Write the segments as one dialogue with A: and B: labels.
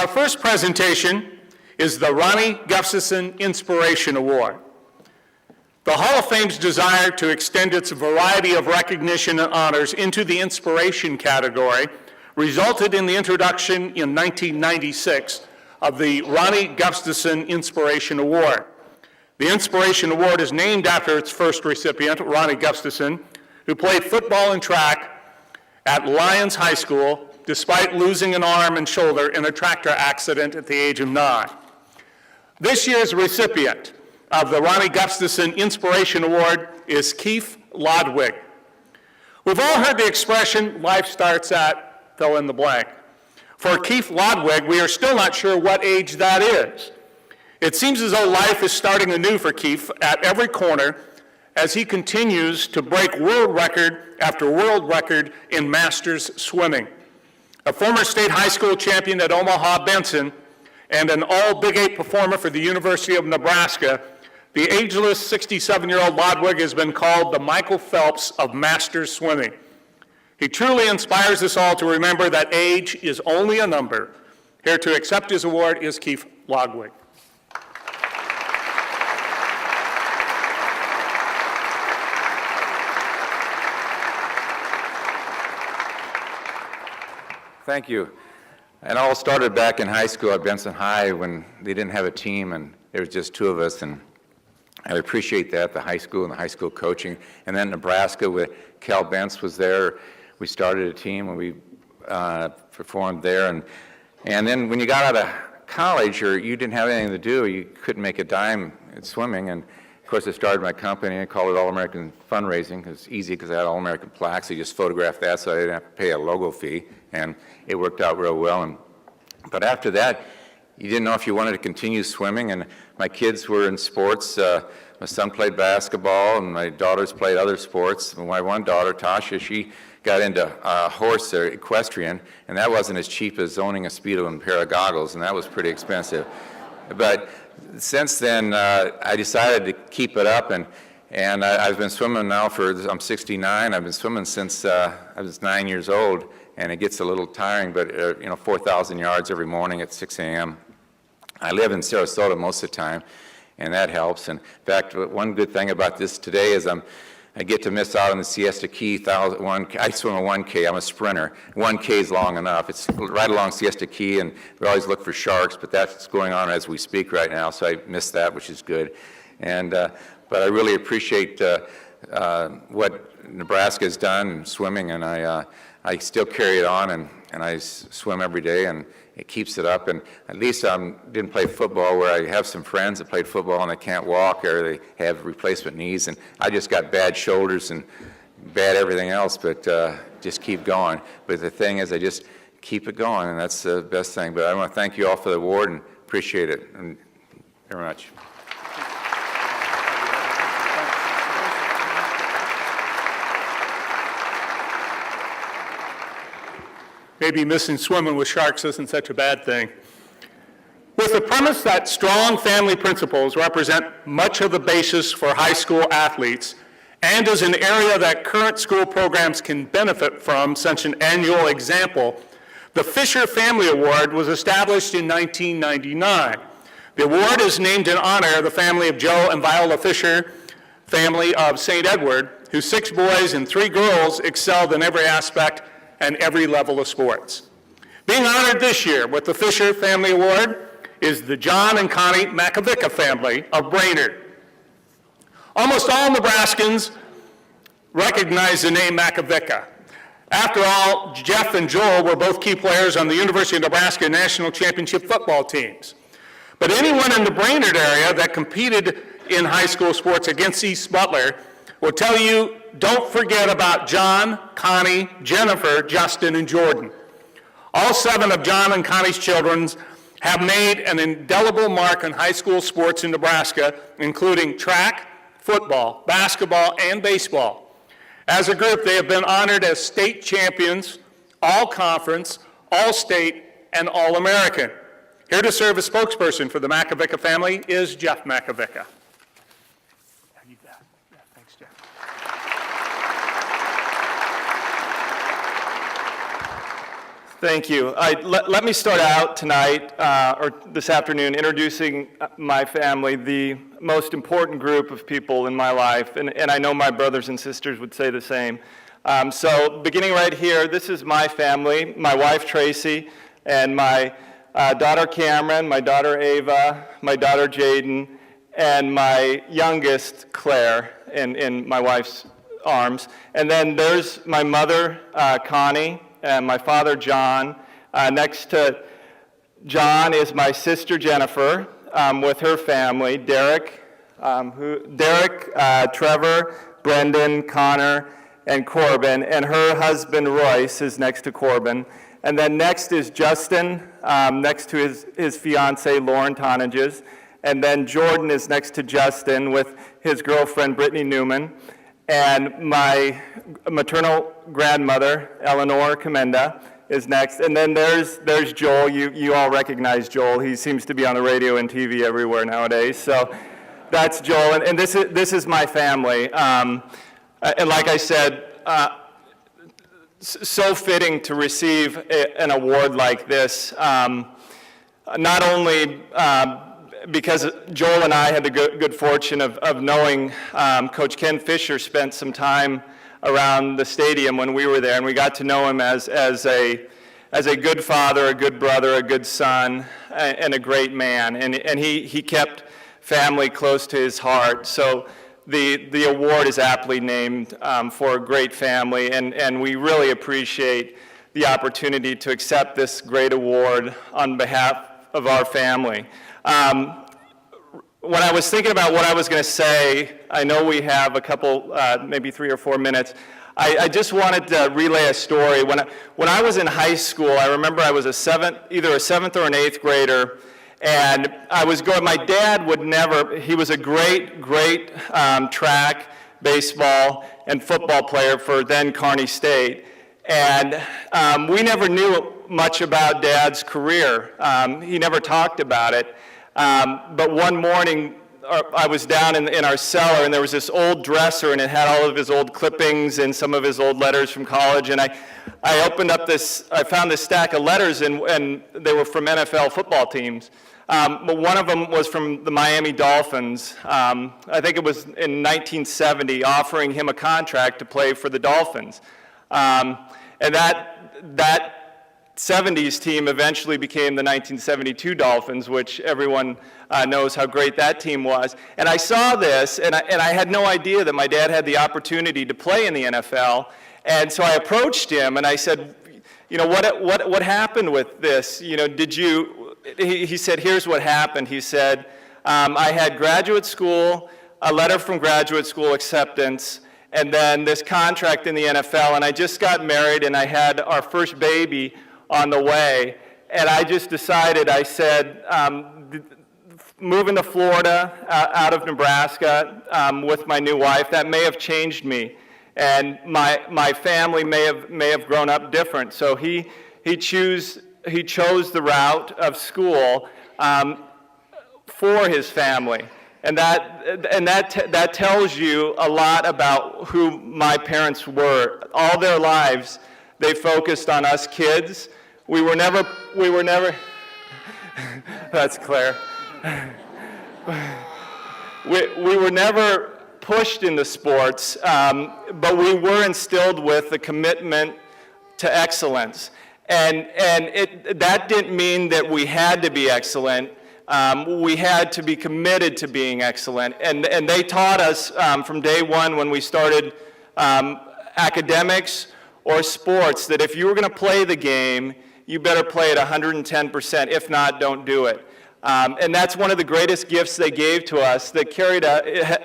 A: Our first presentation is the Ronnie Gustafson Inspiration Award. The Hall of Fame's desire to extend its variety of recognition and honors into the inspiration category resulted in the introduction in 1996 of the Ronnie Gustafson Inspiration Award. The Inspiration Award is named after its first recipient, Ronnie Gustafson, who played football and track at Lyons High School despite losing an arm and shoulder in a tractor accident at the age of 9. This year's recipient of the Ronnie Gustafson Inspiration Award is Keith Lodwig. We've all heard the expression, life starts at fill in the blank. For Keith Lodwig, we are still not sure what age that is. It seems as though life is starting anew for Keith at every corner as he continues to break world record after world record in masters swimming. A former state high school champion at Omaha Benson and an all Big 8 performer for the University of Nebraska, the ageless 67-year-old Lodwig has been called the Michael Phelps of masters swimming. He truly inspires us all to remember that age is only a number. Here to accept his award is Keith Lodwig.
B: Thank you. It all started back in high school at Benson High when they didn't have a team and there was just 2 of us, and I appreciate that, the high school and the high school coaching. And then Nebraska, with Cal Bentz was there, we started a team and we performed there. And then when you got out of college or you didn't have anything to do, you couldn't make a dime at swimming. And of course I started my company, I called it All-American Fundraising. It was easy because I had All-American plaques. I just photographed that so I didn't have to pay a logo fee. And it worked out real well. But after that, you didn't know if you wanted to continue swimming, and my kids were in sports. My son played basketball, and my daughters played other sports. My one daughter, Tasha, she got into horse or equestrian, and that wasn't as cheap as owning a Speedo and a pair of goggles, and that was pretty expensive. But since then, I decided to keep it up, and I've been swimming now I'm 69. I've been swimming since I was 9 years old. And it gets a little tiring, but 4,000 yards every morning at 6 a.m. I live in Sarasota most of the time, and that helps. And in fact, one good thing about this today is I get to miss out on the Siesta Key. I swim a 1K. I'm a sprinter. 1K is long enough. It's right along Siesta Key, and we always look for sharks, but that's going on as we speak right now, so I missed that, which is good. And but I really appreciate what Nebraska has done in swimming, and I still carry it on, and I swim every day, and it keeps it up. And at least I didn't play football where I have some friends that played football and they can't walk or they have replacement knees, and I just got bad shoulders and bad everything else, but just keep going. But the thing is, I just keep it going, and that's the best thing. But I want to thank you all for the award and appreciate it very much.
A: Maybe missing swimming with sharks isn't such a bad thing. With the premise that strong family principles represent much of the basis for high school athletes, and is an area that current school programs can benefit from such an annual example, the Fisher Family Award was established in 1999. The award is named in honor of the family of Joe and Viola Fisher, family of St. Edward, whose 6 boys and 3 girls excelled in every aspect and every level of sports. Being honored this year with the Fisher Family Award is the John and Connie Makovica family of Brainerd. Almost all Nebraskans recognize the name Makovica. After all, Jeff and Joel were both key players on the University of Nebraska national championship football teams. But anyone in the Brainerd area that competed in high school sports against East Butler will tell you, don't forget about John, Connie, Jennifer, Justin, and Jordan. All 7 of John and Connie's children have made an indelible mark on high school sports in Nebraska, including track, football, basketball, and baseball. As a group, they have been honored as state champions, all-conference, all-state, and all-American. Here to serve as spokesperson for the Makovica family is Jeff Makovica. Thanks, Jeff.
C: Thank you. Let me start out tonight, or this afternoon, introducing my family, the most important group of people in my life, and I know my brothers and sisters would say the same. So beginning right here, this is my family, my wife Tracy, and my daughter Cameron, my daughter Ava, my daughter Jaden, and my youngest Claire in my wife's arms. And then there's my mother Connie, and my father, John. Next to John is my sister, Jennifer, with her family, Derek, Trevor, Brendan, Connor, and Corbin, and her husband, Royce, is next to Corbin. And then next is Justin, next to his fiancee, Lauren Tonages. And then Jordan is next to Justin with his girlfriend, Brittany Newman. And my maternal grandmother, Eleanor Commenda, is next. And then there's Joel. You all recognize Joel. He seems to be on the radio and TV everywhere nowadays. So that's Joel. And this is my family. And like I said, so fitting to receive an award like this. Not only because Joel and I had the good fortune of knowing Coach Ken Fisher spent some time around the stadium when we were there, and we got to know him as a good father, a good brother, a good son, and a great man. And he kept family close to his heart. So the award is aptly named for a great family, and we really appreciate the opportunity to accept this great award on behalf of our family. When I was thinking about what I was going to say, I know we have a couple, maybe 3 or 4 minutes. I just wanted to relay a story. When I was in high school, I remember I was either a seventh or an eighth grader, and I was going. My dad would never. He was a great track, baseball, and football player for then Kearney State, and we never knew much about Dad's career. He never talked about it. But one morning, I was down in our cellar, and there was this old dresser, and it had all of his old clippings and some of his old letters from college. And I opened up I found this stack of letters, and they were from NFL football teams. But one of them was from the Miami Dolphins. I think it was in 1970, offering him a contract to play for the Dolphins. And that 70s team eventually became the 1972 Dolphins, which everyone knows how great that team was. And I saw this, and I had no idea that my dad had the opportunity to play in the NFL. And so I approached him, and I said, you know, what happened with this? You know, he said, here's what happened. He said, I had graduate school, a letter from graduate school acceptance, and then this contract in the NFL, and I just got married, and I had our first baby on the way, and I just decided, I said, moving to Florida, out of Nebraska, with my new wife, that may have changed me, and my family may have grown up different. So he chose the route of school for his family, and that tells you a lot about who my parents were. All their lives, they focused on us kids. We were never, that's Claire. We were never pushed into sports, but we were instilled with the commitment to excellence. And that didn't mean that we had to be excellent. We had to be committed to being excellent. And they taught us from day one when we started academics or sports that if you were going to play the game, you better play at 110%. If not, don't do it. And that's one of the greatest gifts they gave to us that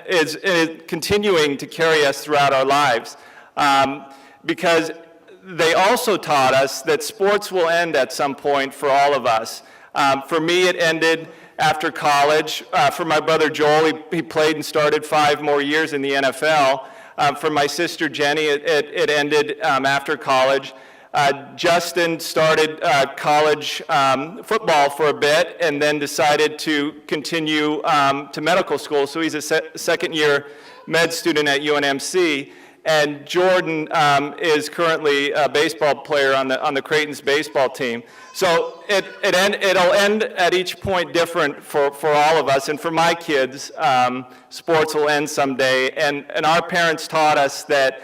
C: is continuing to carry us throughout our lives. Because they also taught us that sports will end at some point for all of us. For me, it ended after college. For my brother Joel, he played and started 5 more years in the NFL. For my sister Jenny, it ended after college. Justin started college football for a bit and then decided to continue to medical school. So he's a second-year med student at UNMC. and Jordan is currently a baseball player on the Creighton's baseball team. So it'll end at each point different for all of us, and for my kids, sports will end someday. And our parents taught us that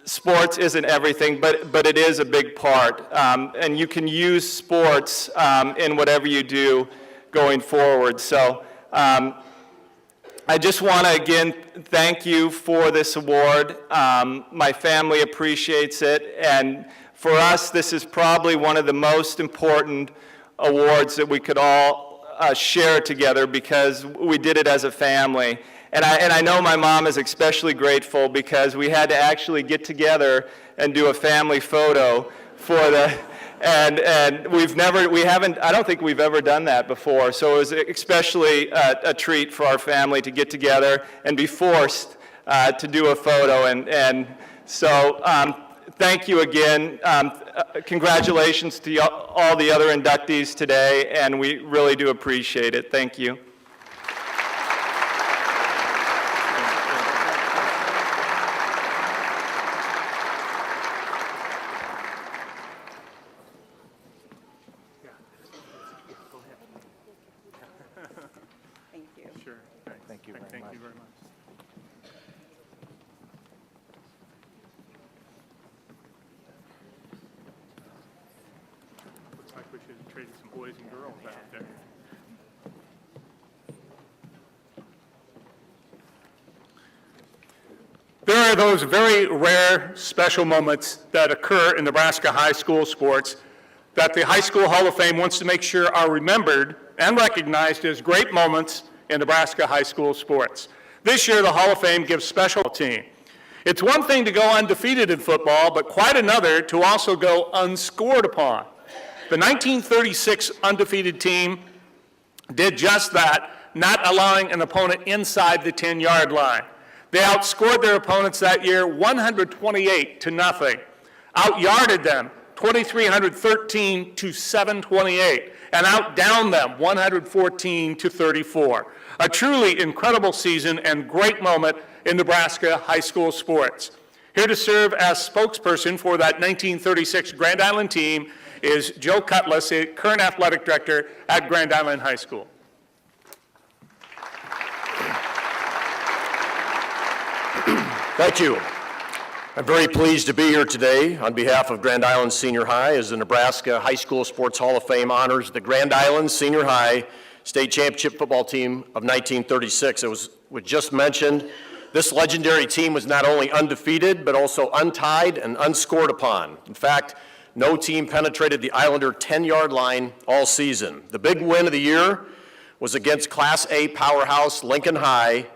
C: sports isn't everything, but it is a big part. And you can use sports in whatever you do going forward. So I just want to again thank you for this award. My family appreciates it, and for us, this is probably one of the most important awards that we could all share together because we did it as a family. And I know my mom is especially grateful because we had to actually get together and do a family photo for the, and I don't think we've ever done that before. So it was especially a treat for our family to get together and be forced to do a photo. And so thank you again. Congratulations to all the other inductees today, and we really do appreciate it. Thank you.
D: Thank you.
A: Sure.
B: Thank you very much.
A: Thank you very much. Looks like we should have traded some boys and girls out there. There are those very rare special moments that occur in Nebraska high school sports that the High School Hall of Fame wants to make sure are remembered and recognized as great moments in Nebraska high school sports. This year, the Hall of Fame gives special team. It's one thing to go undefeated in football, but quite another to also go unscored upon. The 1936 undefeated team did just that, not allowing an opponent inside the 10-yard line. They outscored their opponents that year 128-0, outyarded them 2,313 to 728, and outdowned them 114 to 34. A truly incredible season and great moment in Nebraska high school sports. Here to serve as spokesperson for that 1936 Grand Island team is Joe Cutlass, the current athletic director at Grand Island High School.
E: Thank you. I'm very pleased to be here today on behalf of Grand Island Senior High as the Nebraska High School Sports Hall of Fame honors the Grand Island Senior High State Championship football team of 1936. It was just mentioned, this legendary team was not only undefeated, but also untied and unscored upon. In fact, no team penetrated the Islander 10-yard line all season. The big win of the year was against Class A powerhouse Lincoln High,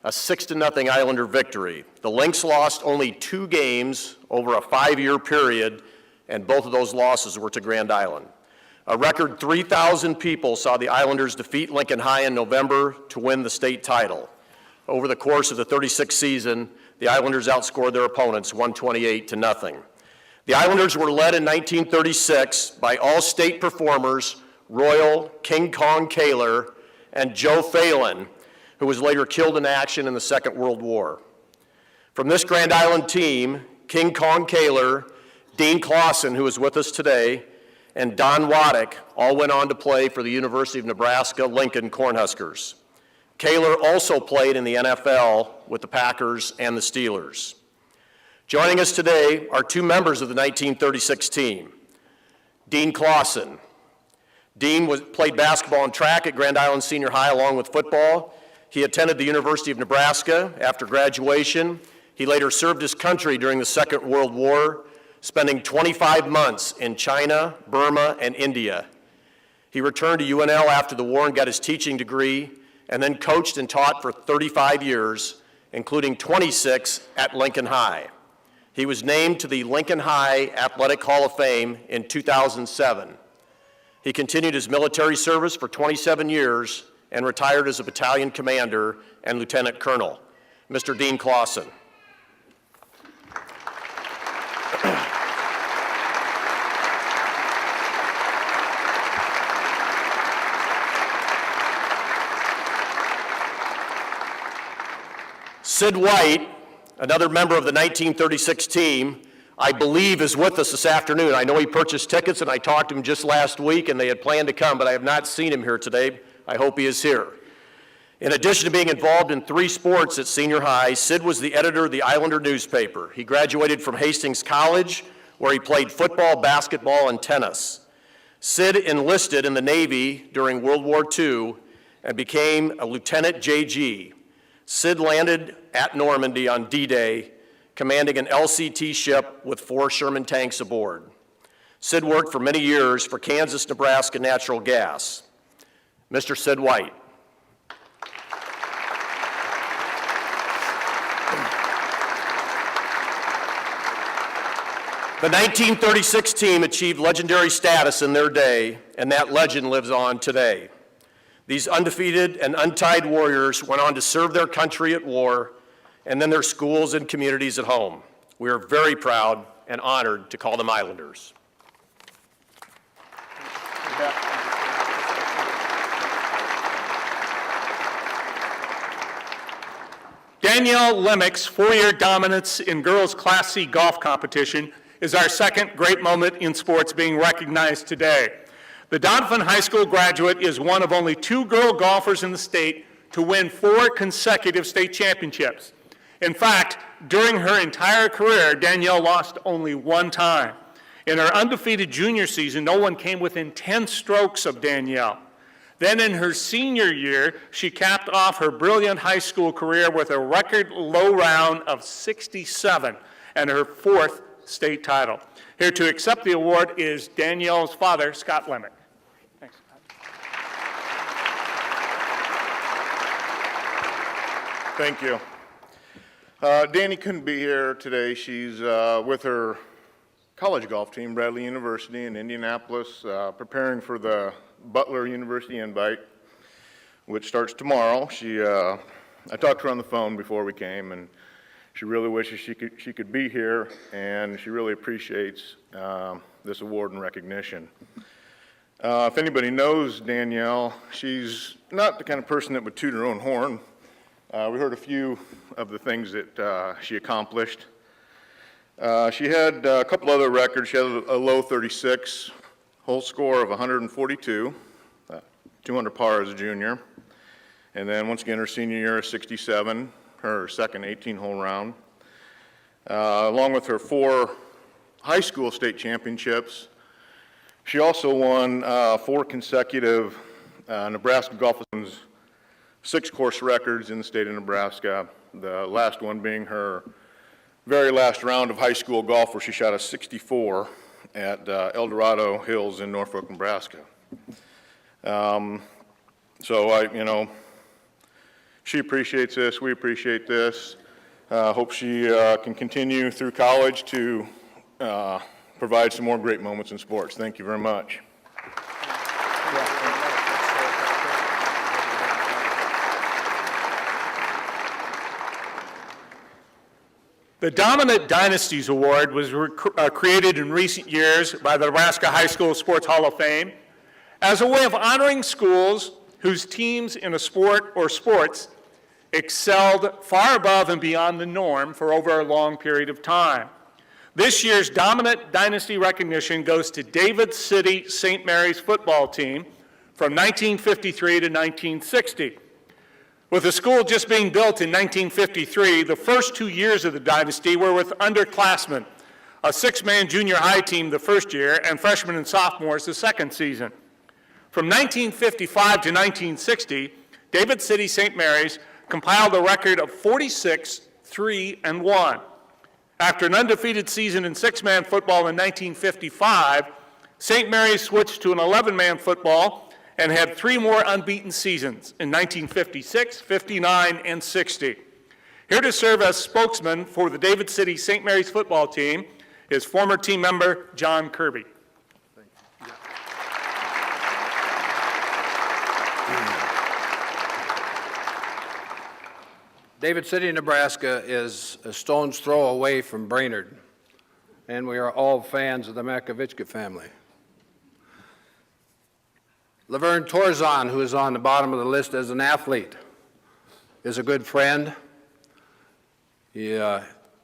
E: a 6-0 Islander victory. The Lynx lost only 2 games over a 5-year period, and both of those losses were to Grand Island. A record 3,000 people saw the Islanders defeat Lincoln High in November to win the state title. Over the course of the 36th season, the Islanders outscored their opponents 128-0. The Islanders were led in 1936 by all-state performers Royal King Kong Kaler and Joe Phelan, who was later killed in action in the Second World War. From this Grand Island team, King Kong Kaler, Dean Clausen, who is with us today, and Don Waddick all went on to play for the University of Nebraska-Lincoln Cornhuskers. Kaler also played in the NFL with the Packers and the Steelers. Joining us today are 2 members of the 1936 team. Dean Clausen. Dean played basketball and track at Grand Island Senior High along with football. He attended the University of Nebraska after graduation. He later served his country during the Second World War, spending 25 months in China, Burma, and India. He returned to UNL after the war and got his teaching degree, and then coached and taught for 35 years, including 26 at Lincoln High. He was named to the Lincoln High Athletic Hall of Fame in 2007. He continued his military service for 27 years and retired as a battalion commander and lieutenant colonel. Mr. Dean Clausen. Sid White another member of the 1936 team, I believe is with us this afternoon. I know he purchased tickets, and I talked to him just last week, and they had planned to come, but I have not seen him here today. I hope he is here. In addition to being involved in 3 sports at senior high, Sid was the editor of the Islander newspaper. He graduated from Hastings College, where he played football, basketball, and tennis. Sid enlisted in the Navy during World War II and became a Lieutenant JG. Sid landed at Normandy on D-Day, commanding an LCT ship with 4 Sherman tanks aboard. Sid worked for many years for Kansas, Nebraska Natural Gas. Mr. Sid White. The 1936 team achieved legendary status in their day, and that legend lives on today. These undefeated and untied warriors went on to serve their country at war and then their schools and communities at home. We are very proud and honored to call them Islanders.
A: Danielle Lemick's 4-year dominance in girls' Class C golf competition is our second great moment in sports being recognized today. The Doniphan High School graduate is one of only 2 girl golfers in the state to win 4 consecutive state championships. In fact, during her entire career, Danielle lost only 1 time. In her undefeated junior season, no one came within 10 strokes of Danielle. Then in her senior year, she capped off her brilliant high school career with a record low round of 67 and her 4th state title. Here to accept the award is Danielle's father, Scott Lemick. Thanks, Scott.
F: Thank you. Danny couldn't be here today. She's with her college golf team, Bradley University in Indianapolis, preparing for the Butler University invite, which starts tomorrow. I talked to her on the phone before we came, and she really wishes she could be here, and she really appreciates this award and recognition. If anybody knows Danielle, she's not the kind of person that would toot her own horn. We heard a few of the things that she accomplished. She had a couple other records. She had a low 36, whole score of 142, 200 par as a junior. And then once again, her senior year, 67, her second 18-hole round. Along with her 4 high school state championships, she also won 4 consecutive Nebraska Golf Association's 6-course records in the state of Nebraska, the last one being her very last round of high school golf, where she shot a 64 at El Dorado Hills in Norfolk, Nebraska. She appreciates this, we appreciate this. Hope she can continue through college to provide some more great moments in sports. Thank you very much.
A: The Dominant Dynasties Award was created in recent years by the Nebraska High School Sports Hall of Fame as a way of honoring schools whose teams in a sport or sports excelled far above and beyond the norm for over a long period of time. This year's Dominant Dynasty recognition goes to David City St. Mary's football team from 1953 to 1960. With the school just being built in 1953, the first 2 years of the dynasty were with underclassmen, a 6-man junior high team the first year, and freshmen and sophomores the second season. From 1955 to 1960, David City St. Mary's compiled a record of 46, 3, and 1. After an undefeated season in 6-man football in 1955, St. Mary's switched to an 11-man football and had 3 more unbeaten seasons in 1956, 59, and 60. Here to serve as spokesman for the David City St. Mary's football team is former team member John Kirby.
G: David City, Nebraska is a stone's throw away from Brainerd, and we are all fans of the Makovichka family. Laverne Torzon, who is on the bottom of the list as an athlete, is a good friend. He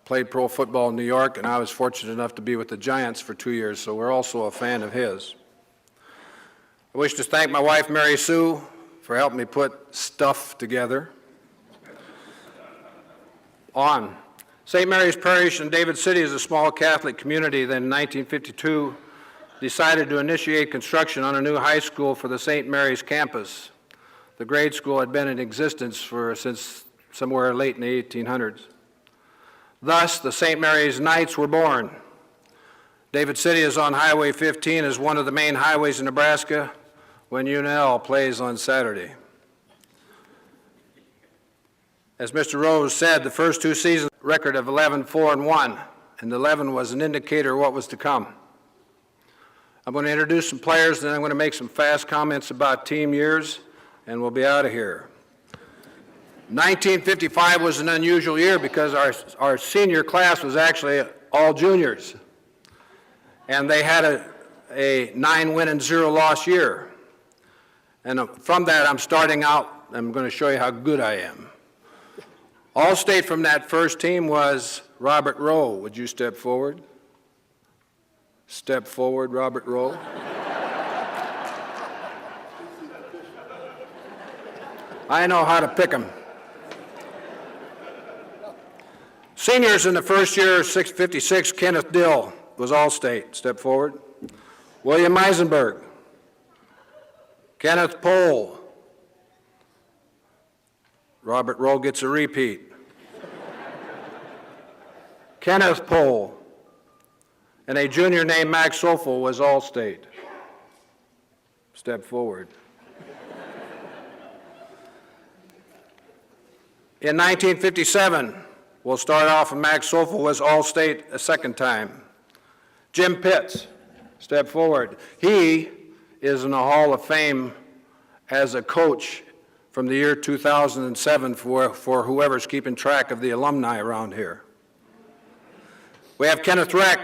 G: played pro football in New York, and I was fortunate enough to be with the Giants for 2 years, so we're also a fan of his. I wish to thank my wife, Mary Sue, for helping me put stuff together. On. St. Mary's Parish in David City is a small Catholic community that in 1952 decided to initiate construction on a new high school for the St. Mary's campus. The grade school had been in existence since somewhere late in the 1800s. Thus, the St. Mary's Knights were born. David City is on Highway 15 as one of the main highways in Nebraska when UNL plays on Saturday. As Mr. Rose said, the first 2 seasons record of 11-4-1, and 11 was an indicator of what was to come. I'm going to introduce some players, and then I'm going to make some fast comments about team years, and we'll be out of here. 1955 was an unusual year because our senior class was actually all juniors, and they had a 9-win and 0-loss year. And from that, I'm starting out, I'm going to show you how good I am. All-state from that first team was Robert Rowe. Would you step forward? Step forward, Robert Rowe. I know how to pick them. Seniors in the first year, 56, Kenneth Dill was All-State. Step forward. William Eisenberg. Kenneth Pohl. Robert Rowe gets a repeat. Kenneth Pohl. And a junior named Max Sofel was All-State. Step forward. In 1957, we'll start off with Max Sofel was All-State a second time. Jim Pitts, step forward. He is in the Hall of Fame as a coach from the year 2007 for whoever's keeping track of the alumni around here. We have Kenneth Reck,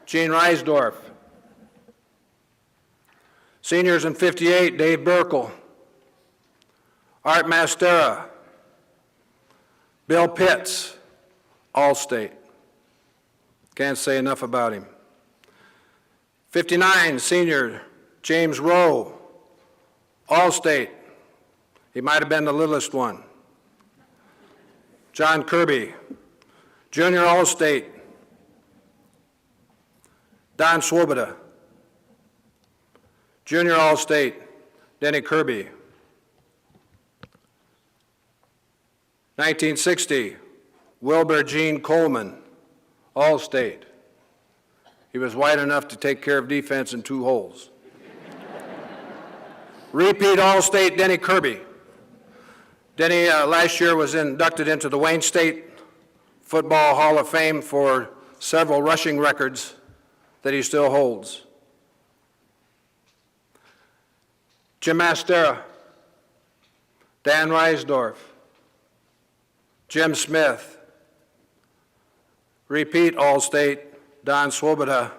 G: Gene Reisdorf. Seniors in 58, Dave Burkle, Art Mastera, Bill Pitts, All-State. Can't say enough about him. 59, senior James Rowe, All-State. He might have been the littlest one. John Kirby, junior All-State. Don Swoboda, junior All-State. Denny Kirby. 1960, Wilbur Gene Coleman, All-State. He was wide enough to take care of defense in 2 holes. Repeat All-State Denny Kirby. Denny last year was inducted into the Wayne State Football Hall of Fame for several rushing records that he still holds. Jim Mastera, Dan Reisdorf, Jim Smith, repeat All-State, Don Swoboda,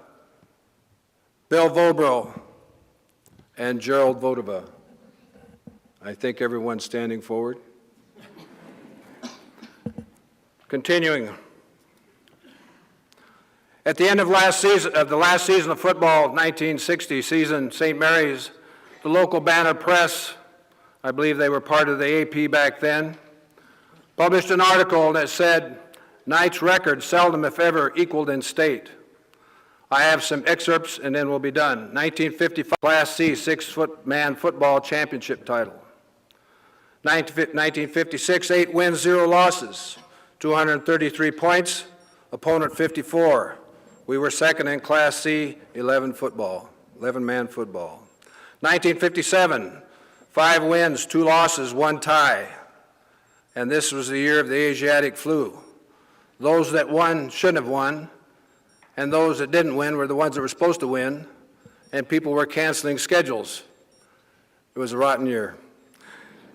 G: Bill Vobro, and Gerald Vodova. I think everyone's standing forward. Continuing. At the end of the last season of football, 1960 season, St. Mary's, the local Banner Press, I believe they were part of the AP back then, published an article that said, Knights' record seldom if ever equaled in state. I have some excerpts and then we'll be done. 1955 Class C 6-man football championship title. 1956, 8 wins, 0 losses, 233 points, opponent 54. We were second in Class C 11-man football. 1957, 5 wins, 2 losses, 1 tie. And this was the year of the Asiatic flu. Those that won shouldn't have won, and those that didn't win were the ones that were supposed to win, and people were canceling schedules. It was a rotten year.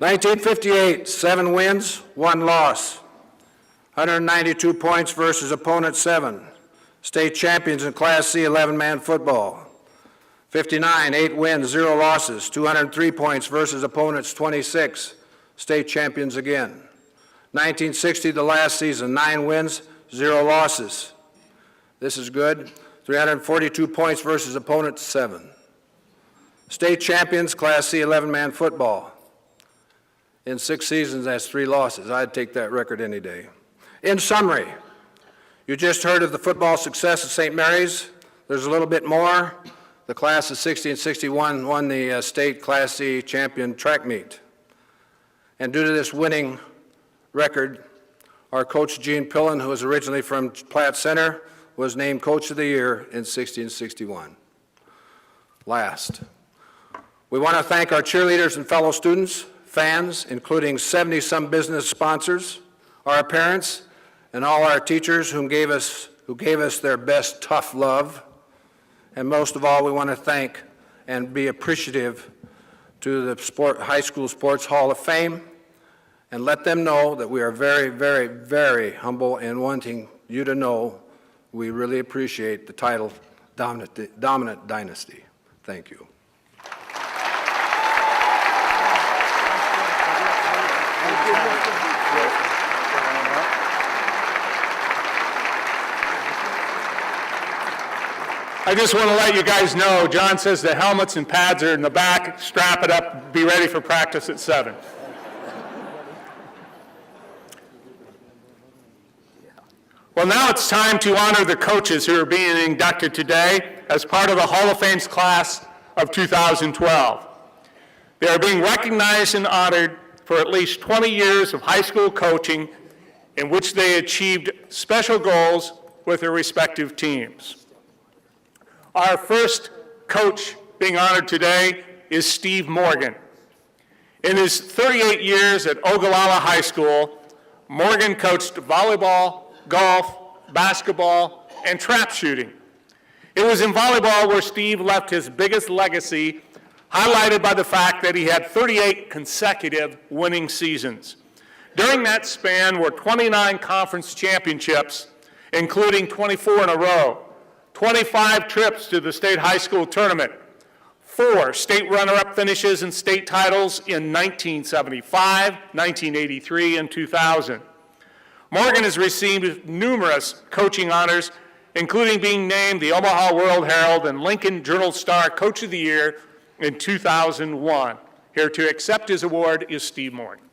G: 1958, 7 wins, 1 loss. 192 points versus opponent 7. State champions in Class C 11-man football. 59, 8 wins, 0 losses. 203 points versus opponents 26. State champions again. 1960, the last season, 9 wins, 0 losses. This is good. 342 points versus opponent 7. State champions, Class C 11-man football. In 6 seasons, that's 3 losses. I'd take that record any day. In summary, you just heard of the football success of St. Mary's. There's a little bit more. The class of 60 and 61 won the state Class C champion track meet. And due to this winning record, our coach, Gene Pillen, who was originally from Platte Center, was named Coach of the Year in 60 and 61. Last, we want to thank our cheerleaders and fellow students, fans, including 70-some business sponsors, our parents, and all our teachers who gave us their best tough love. And most of all, we want to thank and be appreciative to the High School Sports Hall of Fame, and let them know that we are very, very, very humble in wanting you to know we really appreciate the title Dominant Dynasty. Thank you.
A: I just want to let you guys know, John says the helmets and pads are in the back. Strap it up, be ready for practice at 7. Well, now it's time to honor the coaches who are being inducted today as part of the Hall of Fame's class of 2012. They are being recognized and honored for at least 20 years of high school coaching in which they achieved special goals with their respective teams. Our first coach being honored today is Steve Morgan. In his 38 years at Ogallala High School, Morgan coached volleyball, golf, basketball, and trap shooting. It was in volleyball where Steve left his biggest legacy, highlighted by the fact that he had 38 consecutive winning seasons. During that span were 29 conference championships, including 24 in a row, 25 trips to the state high school tournament, 4 state runner-up finishes and state titles in 1975, 1983, and 2000. Morgan has received numerous coaching honors, including being named the Omaha World Herald and Lincoln Journal-Star Coach of the Year in 2001. Here to accept his award is Steve Morgan.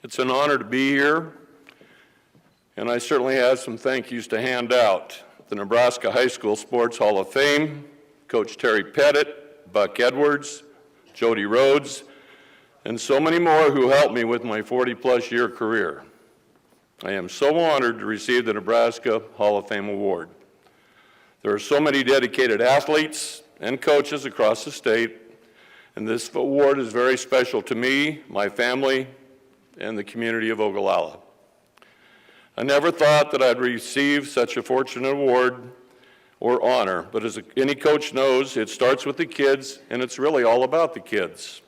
H: It's an honor to be here, and I certainly have some thank yous to hand out. The Nebraska High School Sports Hall of Fame, Coach Terry Pettit, Buck Edwards, Jody Rhodes, and so many more who helped me with my 40-plus year career. I am so honored to receive the Nebraska Hall of Fame award. There are so many dedicated athletes and coaches across the state, and this award is very special to me, my family, and the community of Ogallala. I never thought that I'd receive such a fortunate award or honor, but as any coach knows, it starts with the kids, and it's really all about the kids.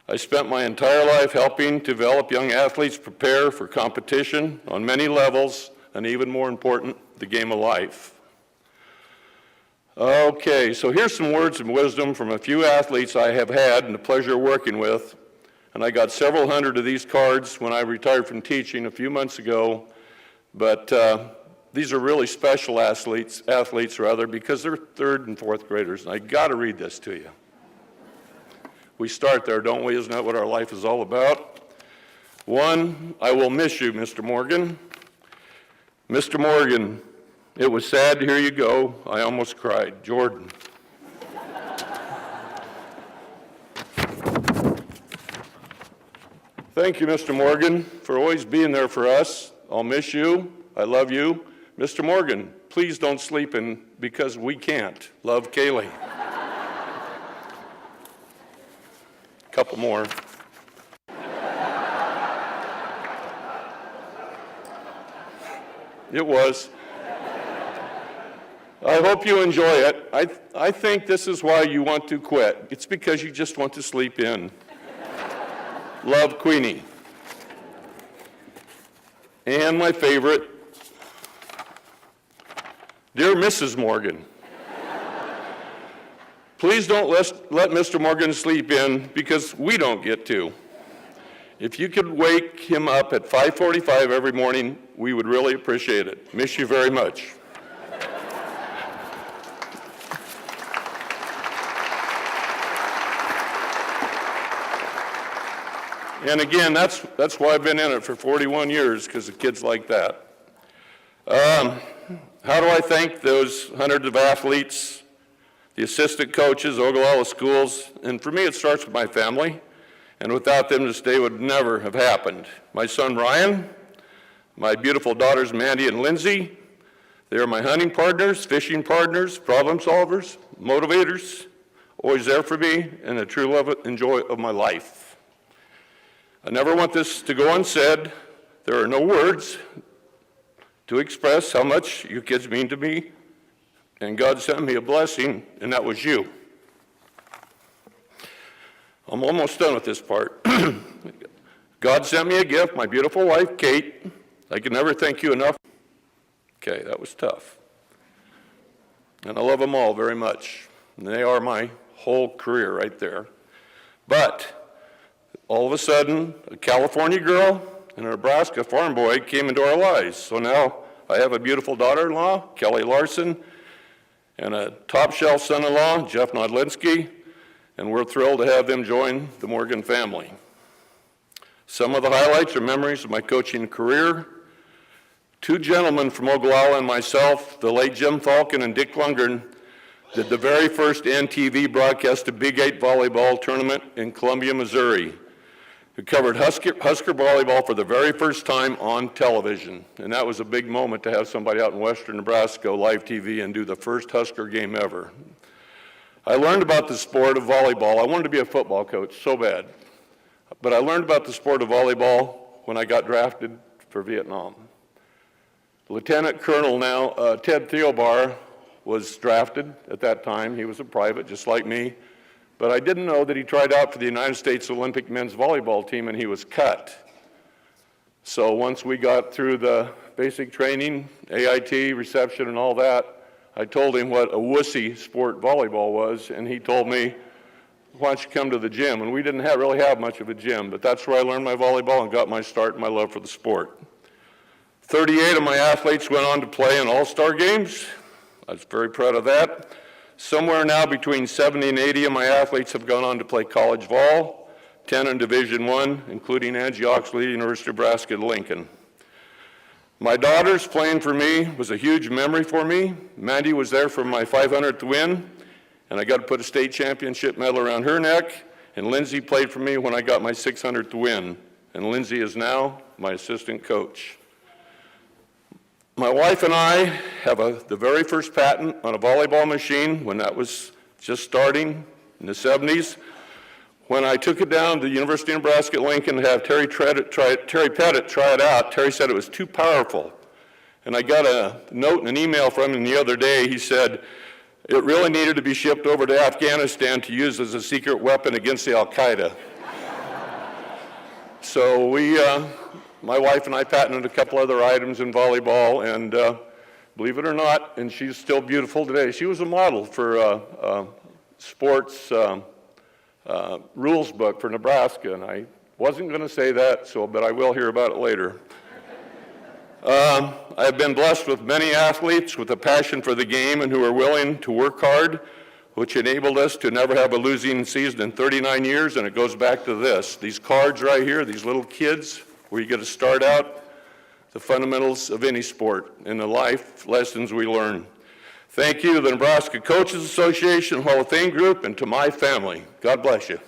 H: I spent my entire life helping develop young athletes prepare for competition on many levels, and even more important, the game of life. Okay, so here's some words of wisdom from a few athletes I have had and the pleasure of working with. And I got several hundred of these cards when I retired from teaching a few months ago. But these are really special athletes because they're 3rd and 4th graders. And I got to read this to you. We start there, don't we? Isn't that what our life is all about? 1, I will miss you, Mr. Morgan. Mr. Morgan, it was sad to hear you go. I almost cried. Jordan. Thank you, Mr. Morgan, for always being there for us. I'll miss you. I love you. Mr. Morgan, please don't sleep in because we can't. Love, Kaylee. Couple more. It was. I hope you enjoy it. I think this is why you want to quit. It's because you just want to sleep in. Love, Queenie. And my favorite, Dear Mrs. Morgan, please don't let Mr. Morgan sleep in because we don't get to. If you could wake him up at 5:45 every morning, we would really appreciate it. Miss you very much. And again, that's why I've been in it for 41 years, because of kids like that. How do I thank those hundreds of athletes, the assistant coaches, Ogallala schools, and for me it starts with my family, and without them this day would never have happened. My son Ryan, my beautiful daughters Mandy and Lindsay, they are my hunting partners, fishing partners, problem solvers, motivators, always there for me, and the true love and joy of my life. I never want this to go unsaid. There are no words to express how much you kids mean to me, and God sent me a blessing, and that was you. I'm almost done with this part. God sent me a gift, my beautiful wife, Kate. I can never thank you enough. Okay, that was tough. And I love them all very much. And they are my whole career right there. But all of a sudden, a California girl and a Nebraska farm boy came into our lives. So now I have a beautiful daughter-in-law, Kelly Larson, and a top-shelf son-in-law, Jeff Nodlinski, and we're thrilled to have them join the Morgan family. Some of the highlights are memories of my coaching career. Two gentlemen from Ogallala and myself, the late Jim Falcon and Dick Lundgren, did the very first NTV broadcast of Big 8 volleyball tournament in Columbia, Missouri. We covered Husker volleyball for the very first time on television, and that was a big moment to have somebody out in western Nebraska live TV and do the first Husker game ever. I learned about the sport of volleyball. I wanted to be a football coach so bad, but I learned about the sport of volleyball when I got drafted for Vietnam. Lieutenant Colonel now, Ted Theobar, was drafted at that time. He was a private, just like me. But I didn't know that he tried out for the United States Olympic men's volleyball team and he was cut. So once we got through the basic training, AIT, reception and all that, I told him what a wussy sport volleyball was, and he told me, why don't you come to the gym? And we didn't really have much of a gym, but that's where I learned my volleyball and got my start and my love for the sport. 38 of my athletes went on to play in all-star games. I was very proud of that. Somewhere now between 70 and 80 of my athletes have gone on to play college vol, 10 in Division I, including Angie Oxley, University of Nebraska at Lincoln. My daughters playing for me was a huge memory for me. Mandy was there for my 500th win, and I got to put a state championship medal around her neck, and Lindsay played for me when I got my 600th win, and Lindsay is now my assistant coach. My wife and I have the very first patent on a volleyball machine when that was just starting in the 70s. When I took it down to the University of Nebraska at Lincoln to have Terry Pettit try it out, Terry said it was too powerful. And I got a note and an email from him the other day. He said it really needed to be shipped over to Afghanistan to use as a secret weapon against the Al-Qaeda. So my wife and I patented a couple other items in volleyball, and believe it or not, and she's still beautiful today. She was a model for sports rules book for Nebraska, and I wasn't going to say that, but I will hear about it later. I've been blessed with many athletes with a passion for the game and who are willing to work hard, which enabled us to never have a losing season in 39 years, and it goes back to this. These cards right here, these little kids, where you get to start out the fundamentals of any sport and the life lessons we learn. Thank you to the Nebraska Coaches Association Hall of Fame Group and to my family. God bless you.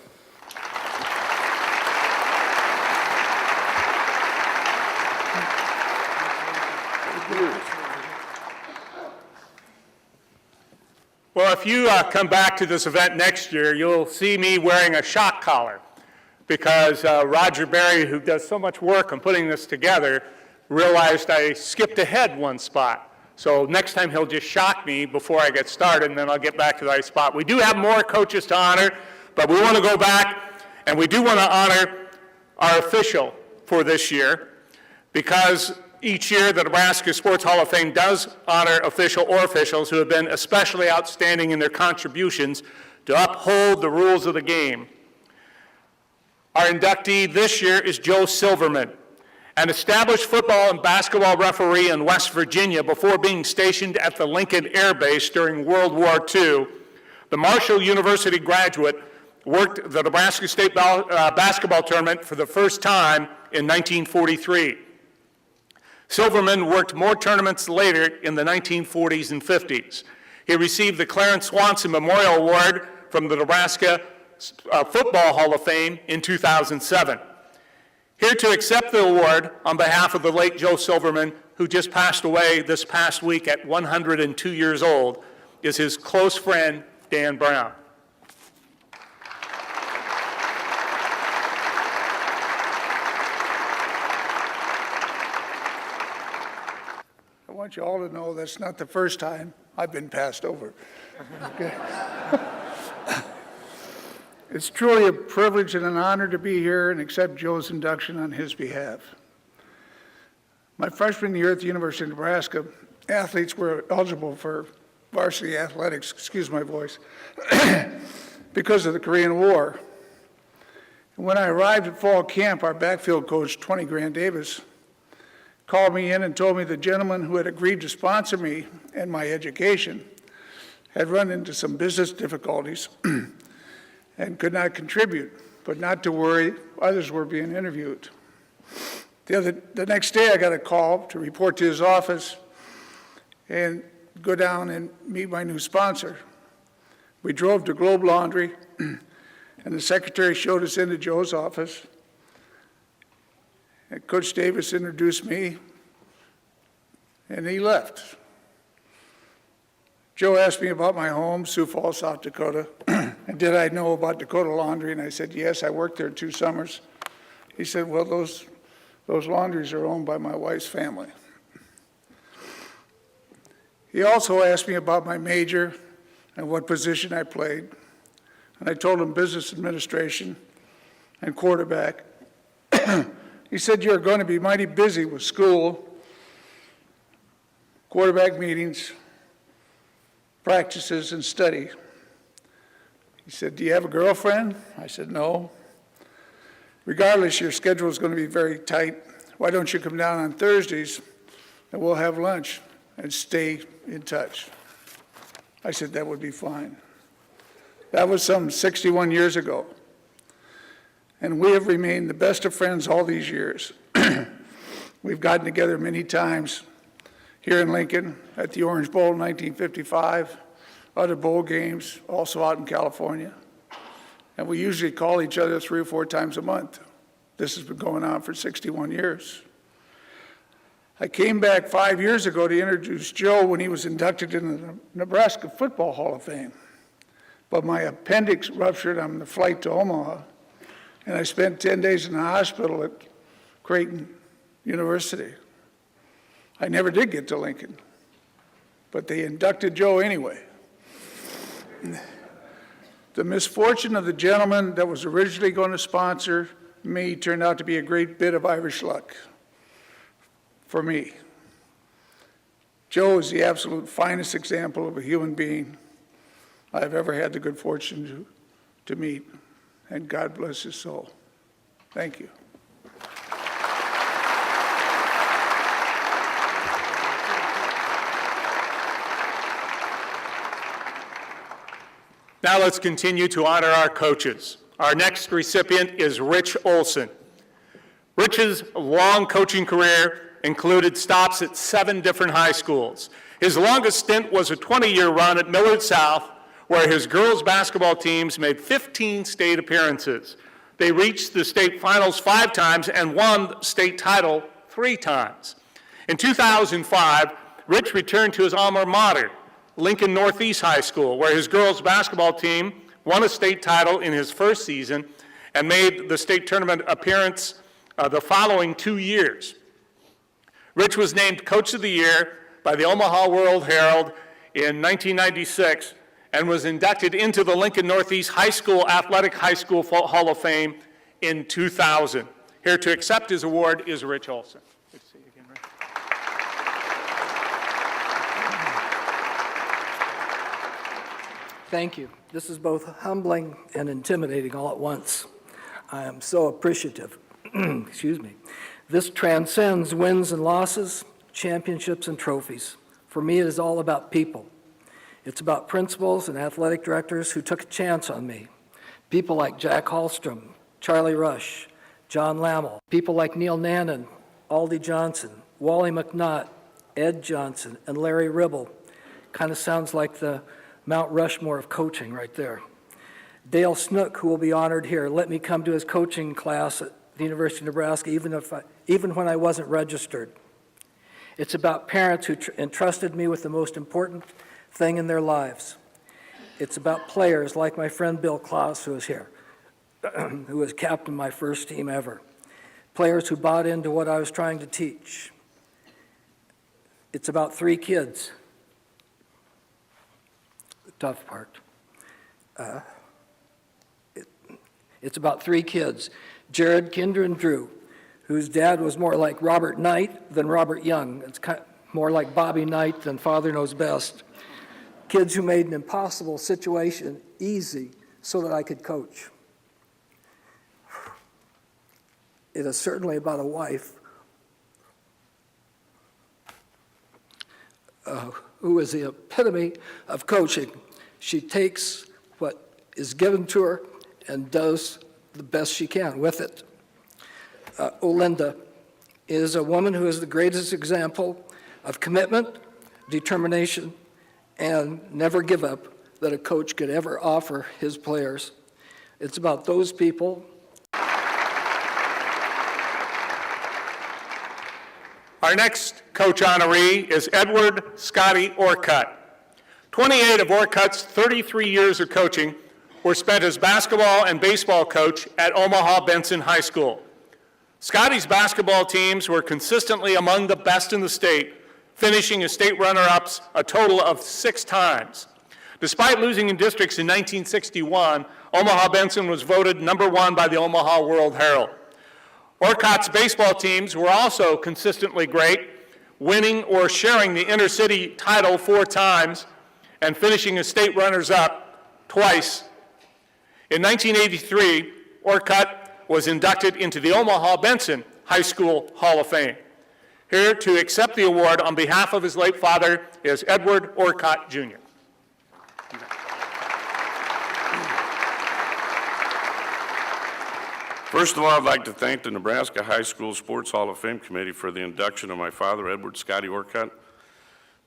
A: Well, if you come back to this event next year, you'll see me wearing a shock collar, because Roger Berry, who does so much work on putting this together, realized I skipped ahead one spot. So next time he'll just shock me before I get started, and then I'll get back to the right spot. We do have more coaches to honor, but we want to go back, and we do want to honor our official for this year. because each year the Nebraska Sports Hall of Fame does honor official or officials who have been especially outstanding in their contributions to uphold the rules of the game. Our inductee this year is Joe Silverman, an established football and basketball referee in West Virginia before being stationed at the Lincoln Air Base during World War II. The Marshall University graduate worked the Nebraska State basketball tournament for the first time in 1943. Silverman worked more tournaments later in the 1940s and 50s. He received the Clarence Swanson Memorial Award from the Nebraska Football Hall of Fame in 2007. Here to accept the award on behalf of the late Joe Silverman, who just passed away this past week at 102 years old, is his close friend, Dan Brown.
I: I want you all to know that's not the first time I've been passed over. Okay. It's truly a privilege and an honor to be here and accept Joe's induction on his behalf. My freshman year at the University of Nebraska, athletes were eligible for varsity athletics, excuse my voice, because of the Korean War. And when I arrived at fall camp, our backfield coach, 20 Grant Davis, called me in and told me the gentleman who had agreed to sponsor me and my education had run into some business difficulties and could not contribute, but not to worry, others were being interviewed. The next day I got a call to report to his office and go down and meet my new sponsor. We drove to Globe Laundry and the secretary showed us into Joe's office. And Coach Davis introduced me and he left. Joe asked me about my home, Sioux Falls, South Dakota, and did I know about Dakota Laundry? And I said, yes, I worked there 2 summers. He said, well, those laundries are owned by my wife's family. He also asked me about my major and what position I played. And I told him business administration and quarterback. He said, you're going to be mighty busy with school, quarterback meetings, practices, and study. He said, do you have a girlfriend? I said, no. Regardless, your schedule is going to be very tight. Why don't you come down on Thursdays and we'll have lunch and stay in touch? I said, that would be fine. That was some 61 years ago. And we have remained the best of friends all these years. We've gotten together many times here in Lincoln at the Orange Bowl in 1955, other bowl games, also out in California. And we usually call each other 3 or 4 times a month. This has been going on for 61 years. I came back 5 years ago to introduce Joe when he was inducted into the Nebraska Football Hall of Fame. But my appendix ruptured on the flight to Omaha, and I spent 10 days in the hospital at Creighton University. I never did get to Lincoln, but they inducted Joe anyway. The misfortune of the gentleman that was originally going to sponsor me turned out to be a great bit of Irish luck for me. Joe is the absolute finest example of a human being I've ever had the good fortune to meet, and God bless his soul. Thank you.
A: Now let's continue to honor our coaches. Our next recipient is Rich Olson. Rich's long coaching career included stops at 7 different high schools. His longest stint was a 20-year run at Millard South, where his girls' basketball teams made 15 state appearances. They reached the state finals 5 times and won the state title 3 times. In 2005, Rich returned to his alma mater, Lincoln Northeast High School, where his girls' basketball team won a state title in his first season and made the state tournament appearance the following 2 years. Rich was named Coach of the Year by the Omaha World Herald in 1996 and was inducted into the Lincoln Northeast High School Athletic High School Hall of Fame in 2000. Here to accept his award is Rich Olson.
J: Thank you. This is both humbling and intimidating all at once. I am so appreciative. Excuse me. This transcends wins and losses, championships and trophies. For me, it is all about people. It's about principals and athletic directors who took a chance on me. People like Jack Hallstrom, Charlie Rush, John Lammel. People like Neil Nannon, Aldi Johnson, Wally McNaught, Ed Johnson, and Larry Ribble. Kind of sounds like the Mount Rushmore of coaching right there. Dale Snook, who will be honored here, let me come to his coaching class at the University of Nebraska even when I wasn't registered. It's about parents who entrusted me with the most important thing in their lives. It's about players like my friend Bill Klaus, who is here, who was captain of my first team ever. Players who bought into what I was trying to teach. It's about 3 kids. The tough part. It's about 3 kids, Jared, Kinder, and Drew, whose dad was more like Robert Knight than Robert Young. It's more like Bobby Knight than Father Knows Best. Kids who made an impossible situation easy so that I could coach. It is certainly about a wife who is the epitome of coaching. She takes what is given to her and does the best she can with it. Olinda is a woman who is the greatest example of commitment, determination, and never give up that a coach could ever offer his players. It's about those people.
A: Our next coach honoree is Edward Scotty Orcutt. 28 of Orcutt's 33 years of coaching were spent as basketball and baseball coach at Omaha Benson High School. Scotty's basketball teams were consistently among the best in the state, finishing as state runner-ups a total of 6 times. Despite losing in districts in 1961, Omaha Benson was voted #1 by the Omaha World Herald. Orcutt's baseball teams were also consistently great, winning or sharing the intercity title 4 times and finishing as state runners-up twice. In 1983, Orcutt was inducted into the Omaha Benson High School Hall of Fame. Here to accept the award on behalf of his late father is Edward Orcutt, Jr.
H: First of all, I'd like to thank the Nebraska High School Sports Hall of Fame Committee for the induction of my father, Edward Scotty Orcutt.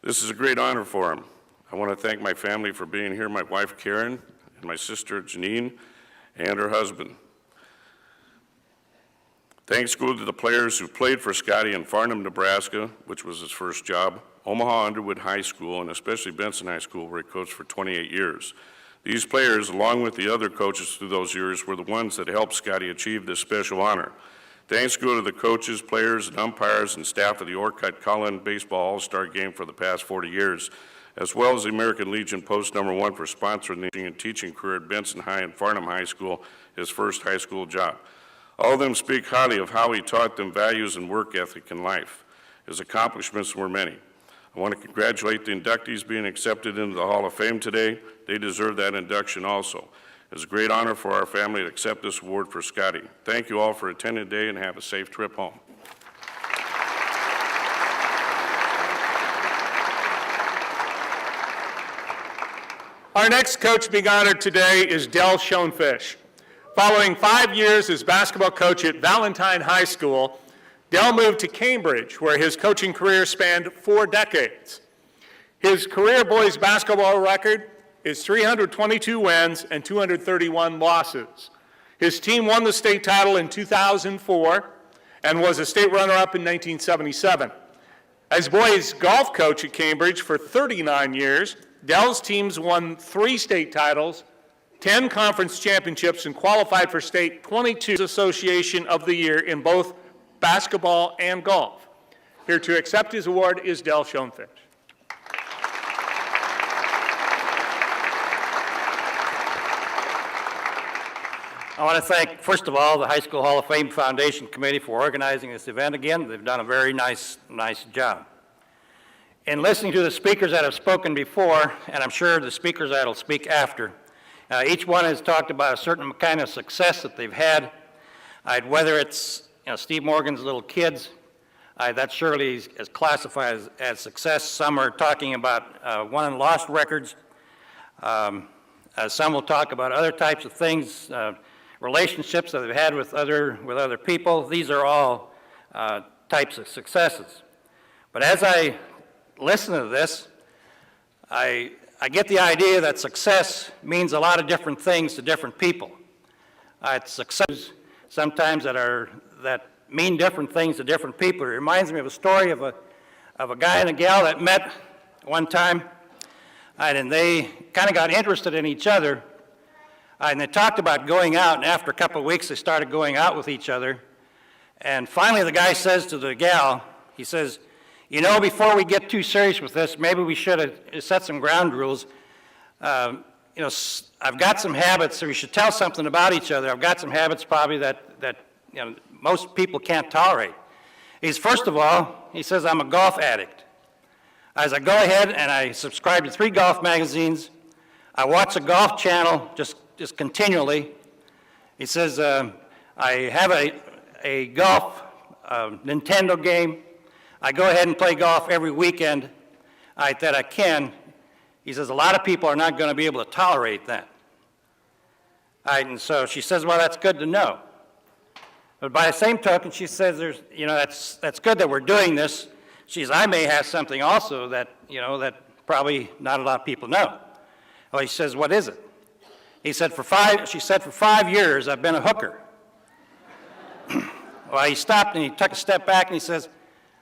H: This is a great honor for him. I want to thank my family for being here, my wife, Karen, and my sister, Janine, and her husband. Thanks go to the players who played for Scotty in Farnham, Nebraska, which was his first job, Omaha Underwood High School, and especially Benson High School, where he coached for 28 years. These players, along with the other coaches through those years, were the ones that helped Scotty achieve this special honor. Thanks go to the coaches, players, and umpires and staff of the Orcutt Cullen Baseball All-Star Game for the past 40 years, as well as the American Legion Post #1 for sponsoring the teaching career at Benson High and Farnham High School, his first high school job. All of them speak highly of how he taught them values and work ethic in life. His accomplishments were many. I want to congratulate the inductees being accepted into the Hall of Fame today. They deserve that induction also. It's a great honor for our family to accept this award for Scotty. Thank you all for attending today and have a safe trip home.
A: Our next coach being honored today is Del Schoenfish. Following 5 years as basketball coach at Valentine High School, Del moved to Cambridge, where his coaching career spanned 4 decades. His career boys basketball record is 322 wins and 231 losses. His team won the state title in 2004 and was a state runner-up in 1977. As boys golf coach at Cambridge for 39 years, Del's teams won 3 state titles, 10 conference championships, and qualified for state 22 Association of the Year in both basketball and golf. Here to accept his award is Del Schoenfish.
K: I want to thank, first of all, the High School Hall of Fame Foundation Committee for organizing this event again. They've done a very nice job. in listening to the speakers that have spoken before, and I'm sure the speakers that will speak after, each one has talked about a certain kind of success that they've had. Whether it's Steve Morgan's little kids, that surely is classified as success. Some are talking about won and lost records. Some will talk about other types of things, relationships that they've had with other people. These are all types of successes. But as I listen to this, I get the idea that success means a lot of different things to different people. It's success sometimes that mean different things to different people. It reminds me of a story of a guy and a gal that met one time, and they kind of got interested in each other, and they talked about going out, and after a couple of weeks they started going out with each other, and finally the guy says to the gal, he says, before we get too serious with this, maybe we should have set some ground rules. I've got some habits, so we should tell something about each other. I've got some habits probably that most people can't tolerate. First of all, he says, I'm a golf addict. As I go ahead and I subscribe to 3 golf magazines, I watch the Golf Channel just continually. He says, I have a golf Nintendo game. I go ahead and play golf every weekend that I can. He says, a lot of people are not going to be able to tolerate that. And so she says, well, that's good to know. But by the same token, she says, that's good that we're doing this. She says, I may have something also that probably not a lot of people know. Well, he says, what is it? She said, for 5 years, I've been a hooker. Well, he stopped and he took a step back and he says,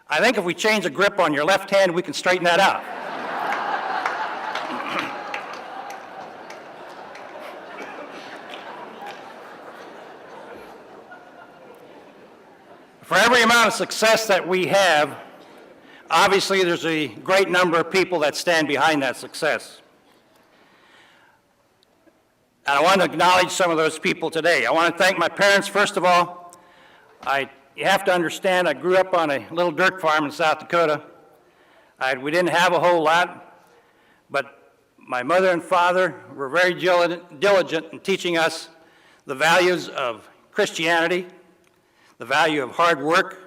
K: I think if we change the grip on your left hand, we can straighten that out. For every amount of success that we have, obviously there's a great number of people that stand behind that success. And I want to acknowledge some of those people today. I want to thank my parents, first of all. You have to understand, I grew up on a little dirt farm in South Dakota. We didn't have a whole lot, but my mother and father were very diligent in teaching us the values of Christianity, the value of hard work.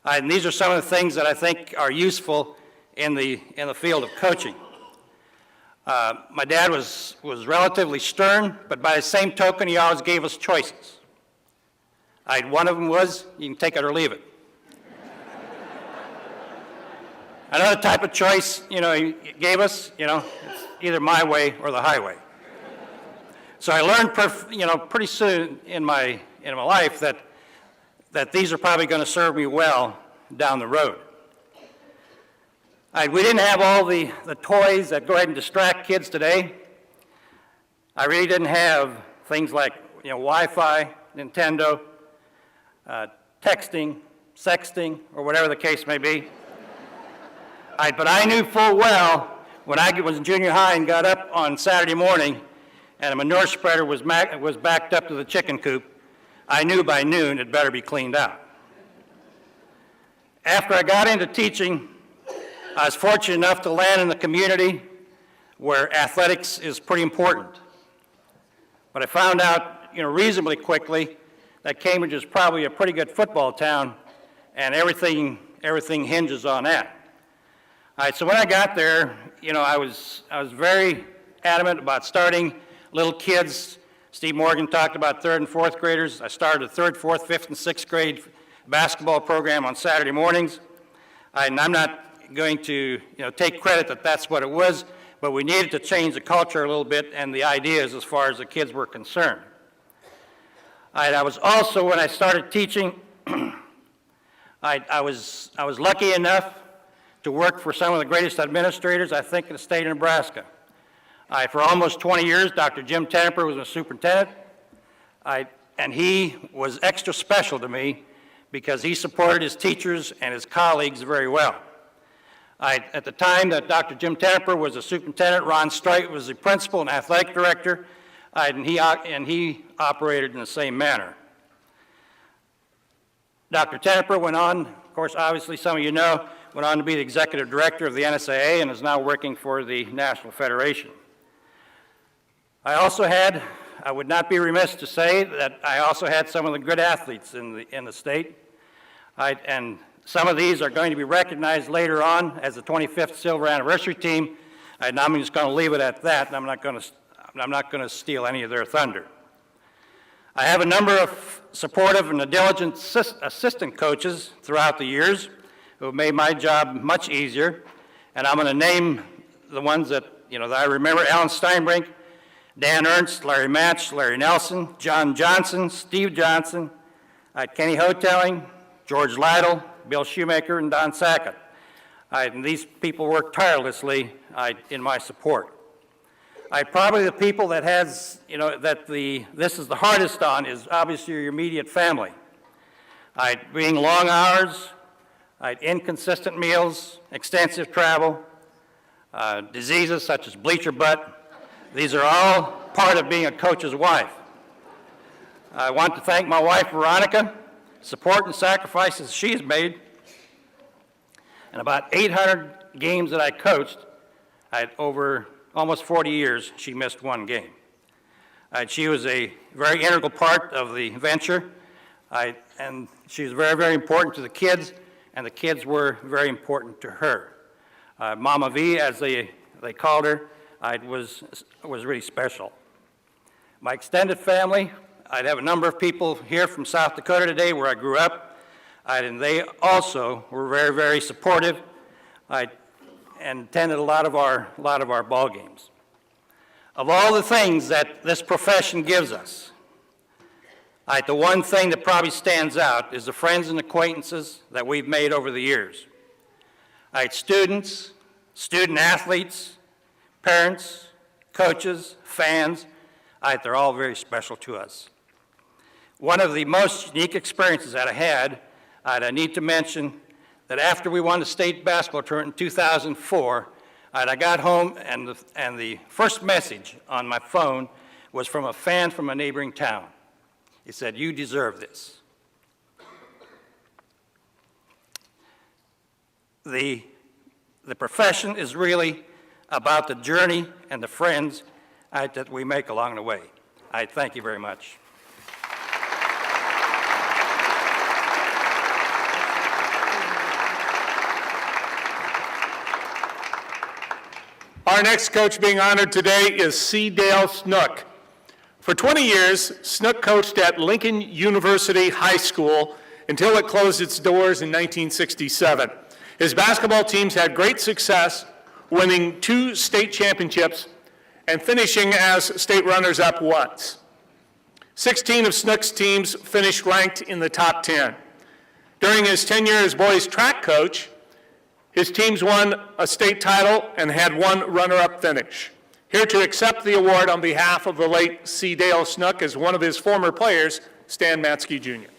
K: And these are some of the things that I think are useful in the field of coaching. My dad was relatively stern, but by the same token, he always gave us choices. One of them was, you can take it or leave it. Another type of choice, he gave us, it's either my way or the highway. So I learned, pretty soon in my life that these are probably going to serve me well down the road. We didn't have all the toys that go ahead and distract kids today. I really didn't have things like, Wi-Fi, Nintendo, texting, sexting, or whatever the case may be. But I knew full well when I was in junior high and got up on Saturday morning and a manure spreader was backed up to the chicken coop, I knew by noon it better be cleaned out. After I got into teaching, I was fortunate enough to land in the community where athletics is pretty important. But I found out, reasonably quickly that Cambridge is probably a pretty good football town, and everything hinges on that. So when I got there, I was very adamant about starting little kids. Steve Morgan talked about 3rd and 4th graders. I started a 3rd, 4th, 5th, and 6th grade basketball program on Saturday mornings. And I'm not going to take credit that that's what it was, but we needed to change the culture a little bit and the ideas as far as the kids were concerned. I was also, when I started teaching, I was lucky enough to work for some of the greatest administrators, I think, in the state of Nebraska. For almost 20 years, Dr. Jim Tenneper was my superintendent, and he was extra special to me because he supported his teachers and his colleagues very well. At the time that Dr. Jim Tenneper was the superintendent, Ron Streit was the principal and athletic director, and he operated in the same manner. Dr. Tenneper went on, of course, obviously some of you know, went on to be the executive director of the NSAA and is now working for the National Federation. I would not be remiss to say that I also had some of the good athletes in the state. And some of these are going to be recognized later on as the 25th Silver Anniversary Team. And I'm just going to leave it at that, and I'm not going to steal any of their thunder. I have a number of supportive and diligent assistant coaches throughout the years who have made my job much easier, and I'm going to name the ones that I remember: Alan Steinbrink, Dan Ernst, Larry Match, Larry Nelson, John Johnson, Steve Johnson, Kenny Hotelling, George Lytle, Bill Shoemaker, and Don Sackett. And these people work tirelessly in my support. Probably the people that this is the hardest on is obviously your immediate family. Being long hours, inconsistent meals, extensive travel, diseases such as bleacher butt. These are all part of being a coach's wife. I want to thank my wife, Veronica, support and sacrifices she's made. And about 800 games that I coached, over almost 40 years, she missed one game. She was a very integral part of the venture, and she was very, very important to the kids, and the kids were very important to her. Mama V, as they called her, was really special. My extended family, I'd have a number of people here from South Dakota today where I grew up, and they also were very, very supportive and attended a lot of our ball games. Of all the things that this profession gives us, the one thing that probably stands out is the friends and acquaintances that we've made over the years. Students, student athletes, parents, coaches, fans, they're all very special to us. One of the most unique experiences that I had, I need to mention that after we won the state basketball tournament in 2004, I got home and the first message on my phone was from a fan from a neighboring town. He said, "You deserve this." The profession is really about the journey and the friends that we make along the way. I thank you very much.
A: Our next coach being honored today is C. Dale Snook. For 20 years, Snook coached at Lincoln University High School until it closed its doors in 1967. His basketball teams had great success, winning 2 state championships and finishing as state runners-up once. 16 of Snook's teams finished ranked in the top 10. During his tenure as boys track coach, his teams won a state title and had 1 runner-up finish. Here to accept the award on behalf of the late C. Dale Snook is one of his former players, Stan Matzke, Jr.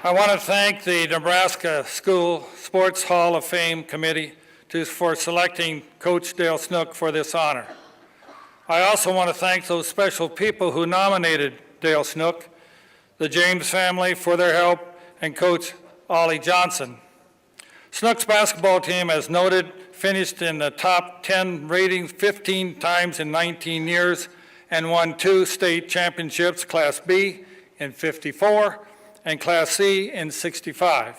L: I want to thank the Nebraska School Sports Hall of Fame Committee for selecting Coach Dale Snook for this honor. I also want to thank those special people who nominated Dale Snook, the James family for their help, and Coach Ollie Johnson. Snook's basketball team, as noted, finished in the top 10 ratings 15 times in 19 years and won 2 state championships, Class B in '54 and Class C in '65.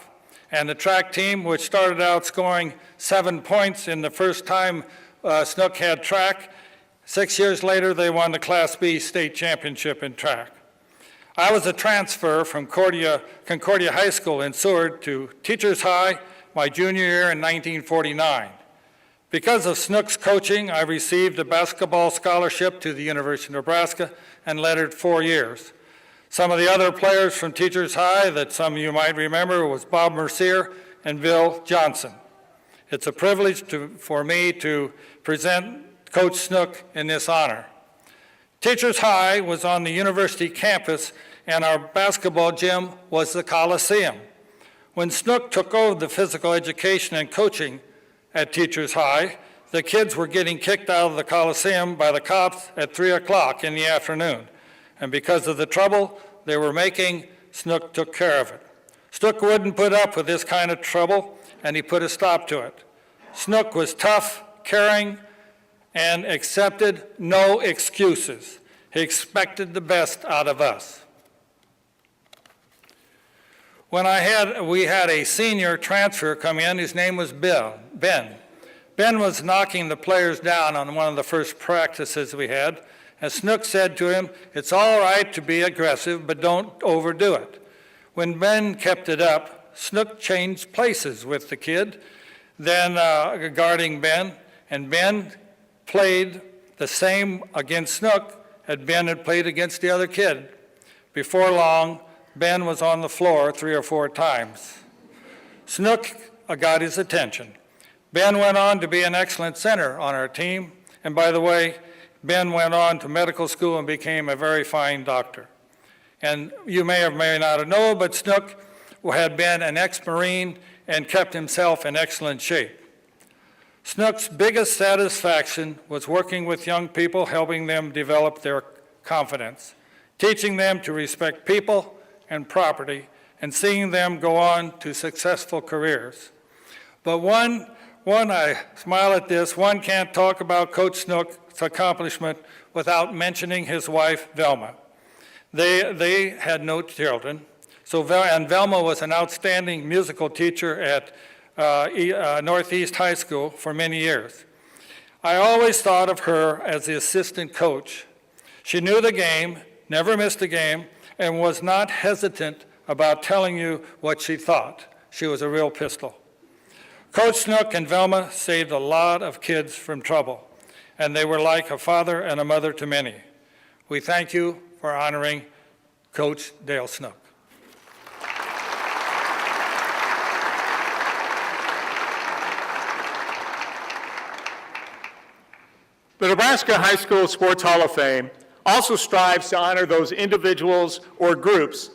L: And the track team, which started out scoring 7 points in the first time Snook had track, 6 years later they won the Class B state championship in track. I was a transfer from Concordia High School in Seward to Teachers High my junior year in 1949. Because of Snook's coaching, I received a basketball scholarship to the University of Nebraska and lettered 4 years. Some of the other players from Teachers High that some of you might remember was Bob Mercier and Bill Johnson. It's a privilege for me to present Coach Snook in this honor. Teachers High was on the university campus, and our basketball gym was the Coliseum. When Snook took over the physical education and coaching at Teachers High, the kids were getting kicked out of the Coliseum by the cops at 3 o'clock in the afternoon. And because of the trouble, they were making, Snook took care of it. Snook wouldn't put up with this kind of trouble, and he put a stop to it. Snook was tough, caring, and accepted no excuses. He expected the best out of us. When we had a senior transfer come in, his name was Ben. Ben was knocking the players down on one of the first practices we had, and Snook said to him, "It's all right to be aggressive, but don't overdo it." When Ben kept it up, Snook changed places with the kid, then guarding Ben, and Ben played the same against Snook as Ben had played against the other kid. Before long, Ben was on the floor 3 or 4 times. Snook got his attention. Ben went on to be an excellent center on our team, and by the way, Ben went on to medical school and became a very fine doctor. And you may or may not have known, but Snook had been an ex-Marine and kept himself in excellent shape. Snook's biggest satisfaction was working with young people, helping them develop their confidence, teaching them to respect people and property, and seeing them go on to successful careers. But I smile at this, one can't talk about Coach Snook's accomplishment without mentioning his wife, Velma. They had no children, and Velma was an outstanding musical teacher at Northeast High School for many years. I always thought of her as the assistant coach. She knew the game, never missed a game, and was not hesitant about telling you what she thought. She was a real pistol. Coach Snook and Velma saved a lot of kids from trouble, and they were like a father and a mother to many. We thank you for honoring Coach Dale Snook.
A: The Nebraska High School Sports Hall of Fame also strives to honor those individuals or groups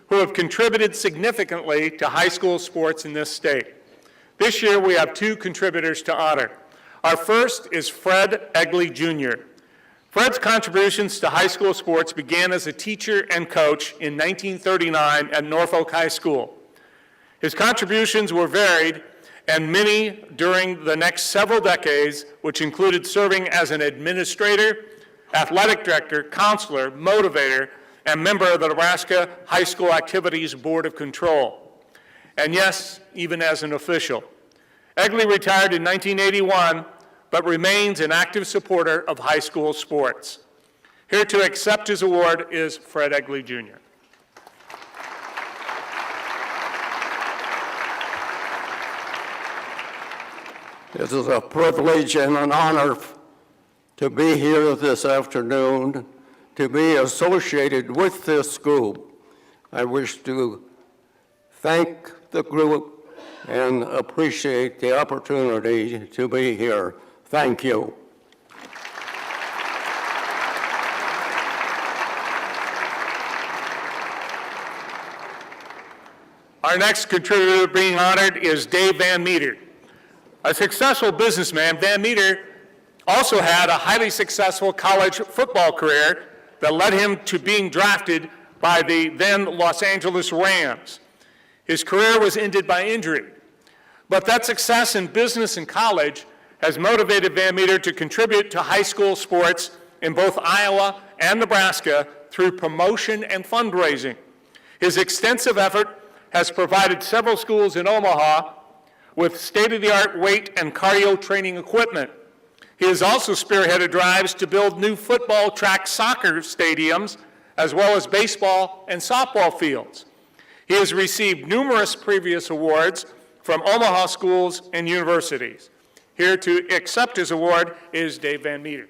A: who have contributed significantly to high school sports in this state. This year, we have 2 contributors to honor. Our first is Fred Egley Jr. Fred's contributions to high school sports began as a teacher and coach in 1939 at Norfolk High School. His contributions were varied, and many during the next several decades, which included serving as an administrator, athletic director, counselor, motivator, and member of the Nebraska High School Activities Board of Control. And yes, even as an official. Egley retired in 1981, but remains an active supporter of high school sports. Here to accept his award is Fred Egley Jr.
M: It is a privilege and an honor to be here this afternoon, to be associated with this school. I wish to thank the group and appreciate the opportunity to be here. Thank you.
A: Our next contributor being honored is Dave Van Meter. A successful businessman, Van Meter also had a highly successful college football career that led him to being drafted by the then Los Angeles Rams. His career was ended by injury, but that success in business and college has motivated Van Meter to contribute to high school sports in both Iowa and Nebraska through promotion and fundraising. His extensive effort has provided several schools in Omaha with state-of-the-art weight and cardio training equipment. He has also spearheaded drives to build new football, track soccer stadiums, as well as baseball and softball fields. He has received numerous previous awards from Omaha schools and universities. Here to accept his award is Dave Van Meter.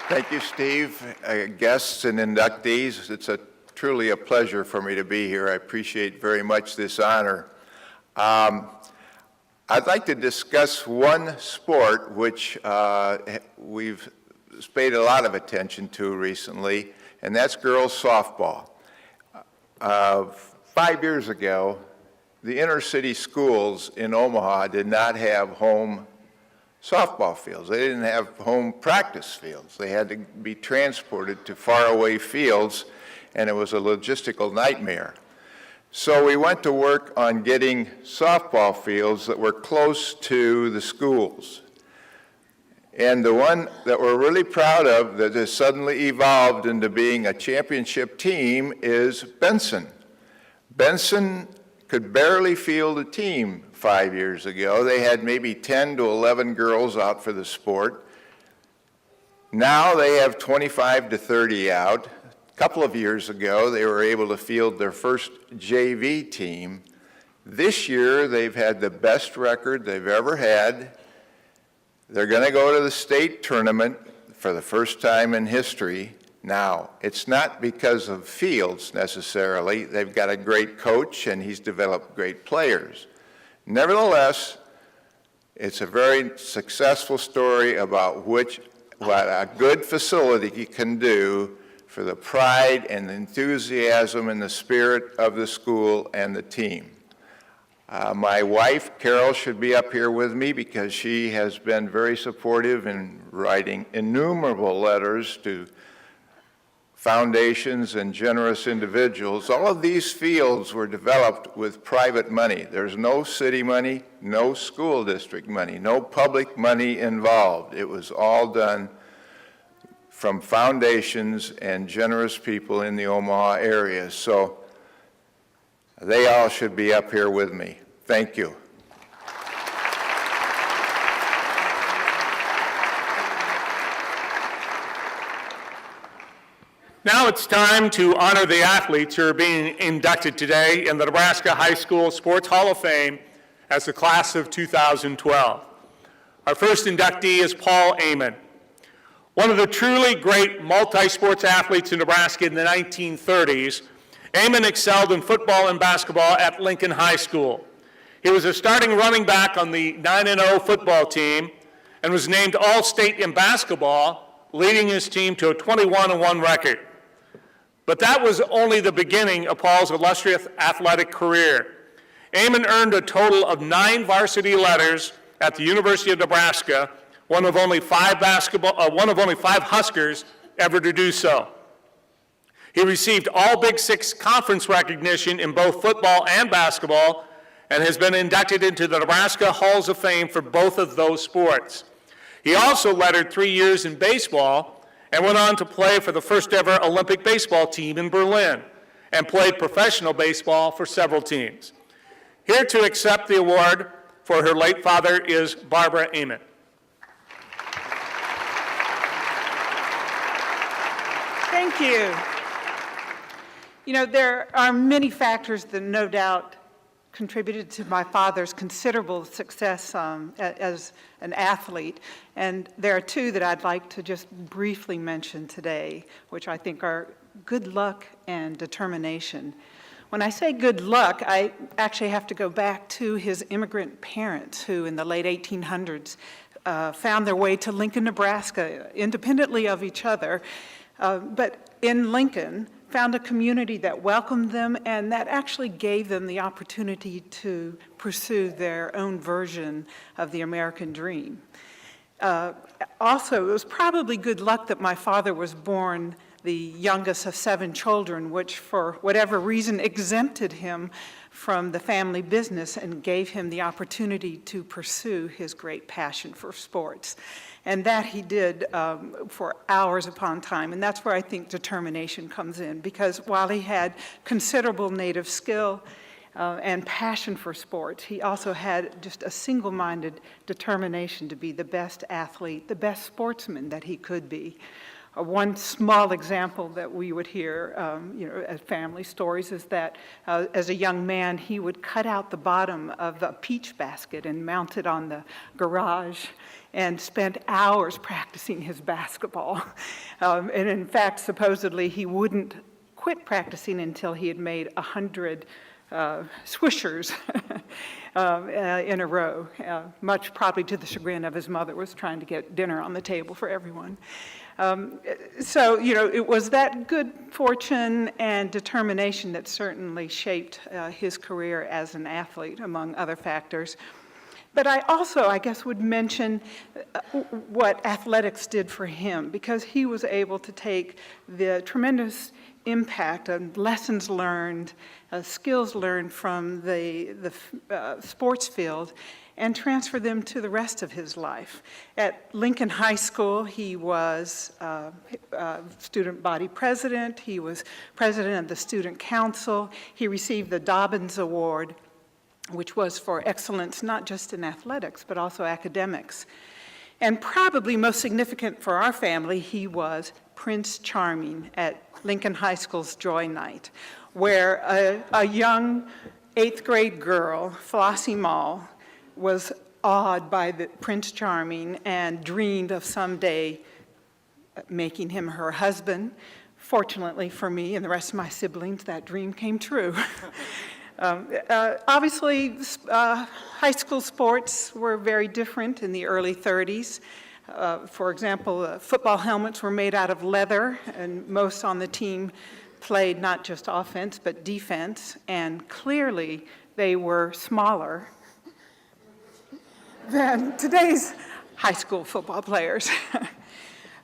N: Thank you, Steve. Guests and inductees, it's truly a pleasure for me to be here. I appreciate very much this honor. I'd like to discuss one sport which we've paid a lot of attention to recently, and that's girls softball. 5 years ago, the inner city schools in Omaha did not have home softball fields. They didn't have home practice fields. They had to be transported to faraway fields, and it was a logistical nightmare. So we went to work on getting softball fields that were close to the schools. And the one that we're really proud of that has suddenly evolved into being a championship team is Benson. Benson could barely field a team 5 years ago. They had maybe 10 to 11 girls out for the sport. Now they have 25 to 30 out. A couple of years ago, they were able to field their first JV team. This year, they've had the best record they've ever had. They're going to go to the state tournament for the first time in history. Now, it's not because of fields necessarily. They've got a great coach, and he's developed great players. Nevertheless, it's a very successful story about what a good facility can do for the pride and the enthusiasm and the spirit of the school and the team. My wife, Carol, should be up here with me because she has been very supportive in writing innumerable letters to foundations and generous individuals. All of these fields were developed with private money. There's no city money, no school district money, no public money involved. It was all done from foundations and generous people in the Omaha area. So they all should be up here with me. Thank you.
A: Now it's time to honor the athletes who are being inducted today in the Nebraska High School Sports Hall of Fame as the class of 2012. Our first inductee is Paul Amon. One of the truly great multi-sports athletes in Nebraska in the 1930s, Amon excelled in football and basketball at Lincoln High School. He was a starting running back on the 9-0 football team and was named All-State in basketball, leading his team to a 21-1 record. But that was only the beginning of Paul's illustrious athletic career. Amon earned a total of 9 varsity letters at the University of Nebraska, one of only 5 Huskers ever to do so. He received all Big Six conference recognition in both football and basketball and has been inducted into the Nebraska Halls of Fame for both of those sports. He also lettered 3 years in baseball and went on to play for the first ever Olympic baseball team in Berlin and played professional baseball for several teams. Here to accept the award for her late father is Barbara Amon.
D: Thank you. You know, there are many factors that no doubt contributed to my father's considerable success as an athlete, and there are 2 that I'd like to just briefly mention today, which I think are good luck and determination. When I say good luck, I actually have to go back to his immigrant parents who in the late 1800s found their way to Lincoln, Nebraska, independently of each other, but in Lincoln, found a community that welcomed them and that actually gave them the opportunity to pursue their own version of the American dream. Also, it was probably good luck that my father was born the youngest of 7 children, which for whatever reason exempted him from the family business and gave him the opportunity to pursue his great passion for sports. And that he did for hours upon time. And that's where I think determination comes in, because while he had considerable native skill and passion for sports, he also had just a single-minded determination to be the best athlete, the best sportsman that he could be. One small example that we would hear, as family stories, is that as a young man, he would cut out the bottom of a peach basket and mount it on the garage and spent hours practicing his basketball. And in fact, supposedly, he wouldn't quit practicing until he had made 100 swishers in a row, much probably to the chagrin of his mother, was trying to get dinner on the table for everyone. So, it was that good fortune and determination that certainly shaped his career as an athlete, among other factors. But I also, I guess, would mention what athletics did for him, because he was able to take the tremendous impact and lessons learned, skills learned from the sports field and transfer them to the rest of his life. At Lincoln High School, he was student body president. He was president of the student council. He received the Dobbins Award, which was for excellence not just in athletics, but also academics. And probably most significant for our family, he was Prince Charming at Lincoln High School's Joy Night, where a young 8th grade girl, Flossie Mall, was awed by the Prince Charming and dreamed of someday making him her husband. Fortunately for me and the rest of my siblings, that dream came true. Obviously, high school sports were very different in the early 30s. For example, football helmets were made out of leather, and most on the team played not just offense, but defense, and clearly they were smaller than today's high school football players.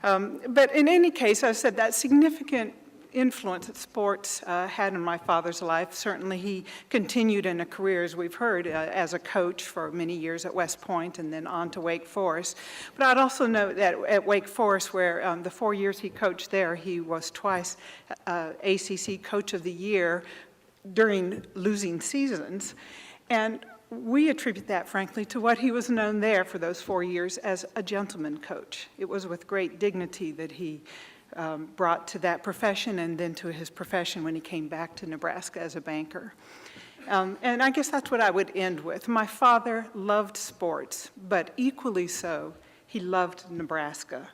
D: But in any case, I said that significant influence that sports had in my father's life. Certainly he continued in a career, as we've heard, as a coach for many years at West Point and then on to Wake Forest. But I'd also note that at Wake Forest, where the 4 years he coached there, he was twice ACC Coach of the Year during losing seasons. And we attribute that, frankly, to what he was known there for those 4 years as a gentleman coach. It was with great dignity that he brought to that profession and then to his profession when he came back to Nebraska as a banker. And I guess that's what I would end with. My father loved sports, but equally so, he loved Nebraska.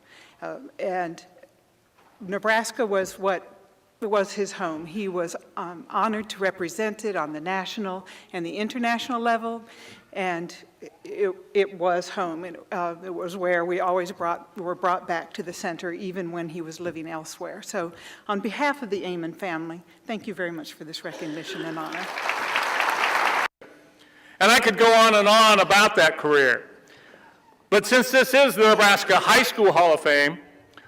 D: And Nebraska was what was his home. He was honored to represent it on the national and the international level, and it was home. It was where we always were brought back to the center, even when he was living elsewhere. So on behalf of the Amon family, thank you very much for this recognition and honor.
A: And I could go on and on about that career. But since this is the Nebraska High School Hall of Fame,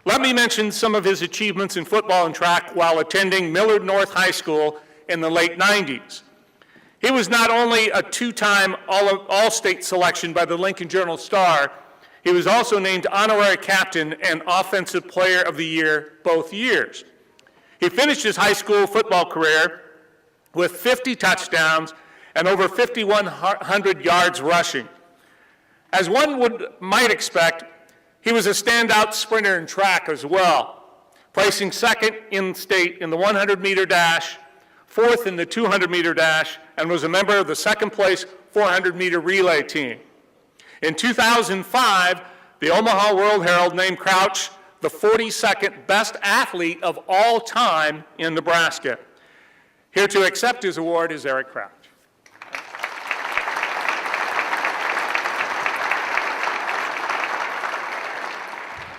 A: let me mention some of his achievements in football and track while attending Millard North High School in the late 90s. He was not only a two-time All-State selection by the Lincoln Journal-Star, he was also named honorary captain and Offensive Player of the Year both years. He finished his high school football career with 50 touchdowns and over 5,100 yards rushing. As one might expect, he was a standout sprinter in track as well, placing second in state in the 100-meter dash, fourth in the 200-meter dash, and was a member of the second-place 400-meter relay team. In 2005, the Omaha World Herald named Crouch the 42nd best athlete of all time in Nebraska. Here to accept his award is Eric Crouch.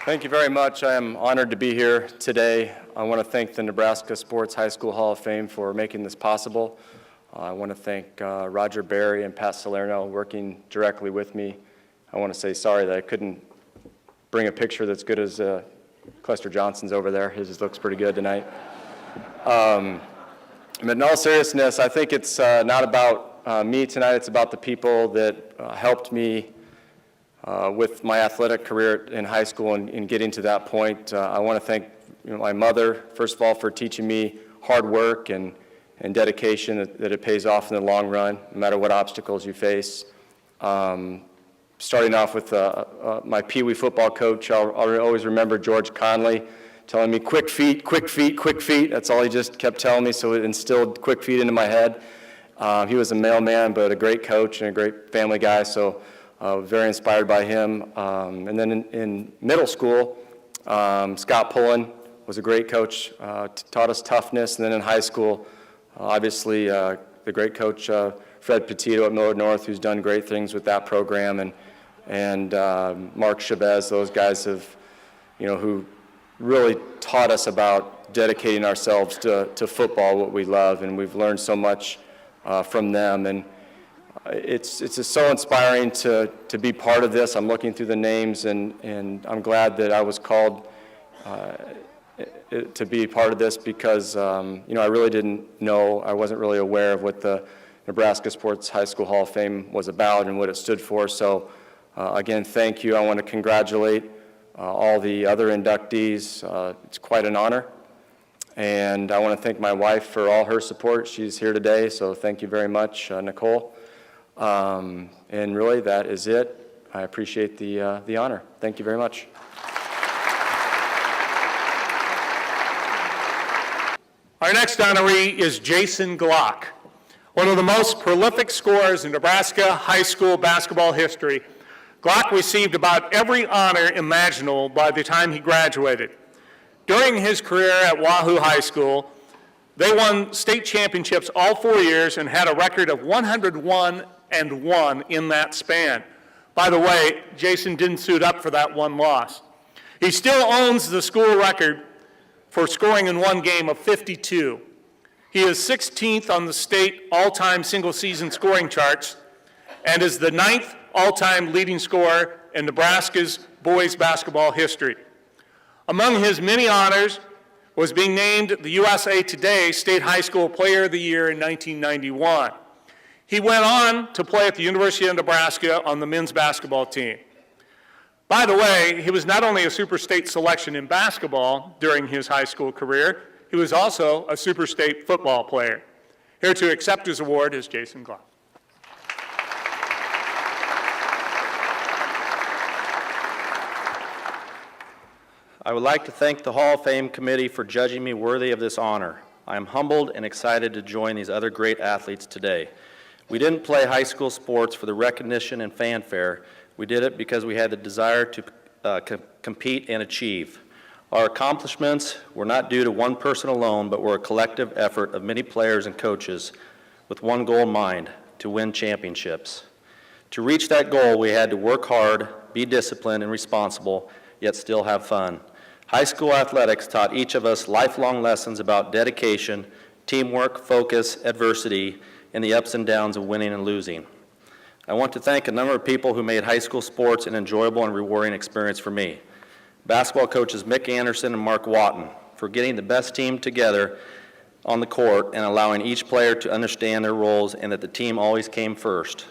C: Thank you very much. I am honored to be here today. I want to thank the Nebraska Sports High School Hall of Fame for making this possible. I want to thank Roger Berry and Pat Salerno working directly with me. I want to say sorry that I couldn't bring a picture that's good as Clester Johnson's over there. His looks pretty good tonight. But in all seriousness, I think it's not about me tonight. It's about the people that helped me with my athletic career in high school and getting to that point. I want to thank my mother, first of all, for teaching me hard work and dedication, that it pays off in the long run, no matter what obstacles you face. Starting off with my Pee Wee football coach, I'll always remember George Conley telling me, quick feet, quick feet, quick feet. That's all he just kept telling me, so it instilled quick feet into my head. He was a mailman, but a great coach and a great family guy, so very inspired by him. And then in middle school, Scott Pullen was a great coach, taught us toughness. And then in high school, obviously the great coach Fred Petito at Millard North, who's done great things with that program, and Mark Chavez. Those guys have, who really taught us about dedicating ourselves to football, what we love, and we've learned so much from them. And it's just so inspiring to be part of this. I'm looking through the names, and I'm glad that I was called to be part of this because, I really didn't know, I wasn't really aware of what the Nebraska Sports High School Hall of Fame was about and what it stood for. So, again, thank you. I want to congratulate all the other inductees. It's quite an honor. And I want to thank my wife for all her support. She's here today, so thank you very much, Nicole. And really, that is it. I appreciate the honor. Thank you very much.
A: Our next honoree is Jason Glock, one of the most prolific scorers in Nebraska high school basketball history. Glock received about every honor imaginable by the time he graduated. During his career at Wahoo High School, they won state championships all 4 years and had a record of 101-1 in that span. By the way, Jason didn't suit up for that one loss. He still owns the school record for scoring in one game of 52. He is 16th on the state all-time single-season scoring charts and is the 9th all-time leading scorer in Nebraska's boys basketball history. Among his many honors was being named the USA Today State High School Player of the Year in 1991. He went on to play at the University of Nebraska on the men's basketball team. By the way, he was not only a super state selection in basketball during his high school career, he was also a super state football player. Here to accept his award is Jason Glock.
O: I would like to thank the Hall of Fame committee for judging me worthy of this honor. I am humbled and excited to join these other great athletes today. We didn't play high school sports for the recognition and fanfare. We did it because we had the desire to compete and achieve. Our accomplishments were not due to one person alone, but were a collective effort of many players and coaches with one goal in mind: to win championships. To reach that goal, we had to work hard, be disciplined and responsible, yet still have fun. High school athletics taught each of us lifelong lessons about dedication, teamwork, focus, adversity, and the ups and downs of winning and losing. I want to thank a number of people who made high school sports an enjoyable and rewarding experience for me. Basketball coaches Mick Anderson and Mark Watton for getting the best team together on the court and allowing each player to understand their roles and that the team always came first.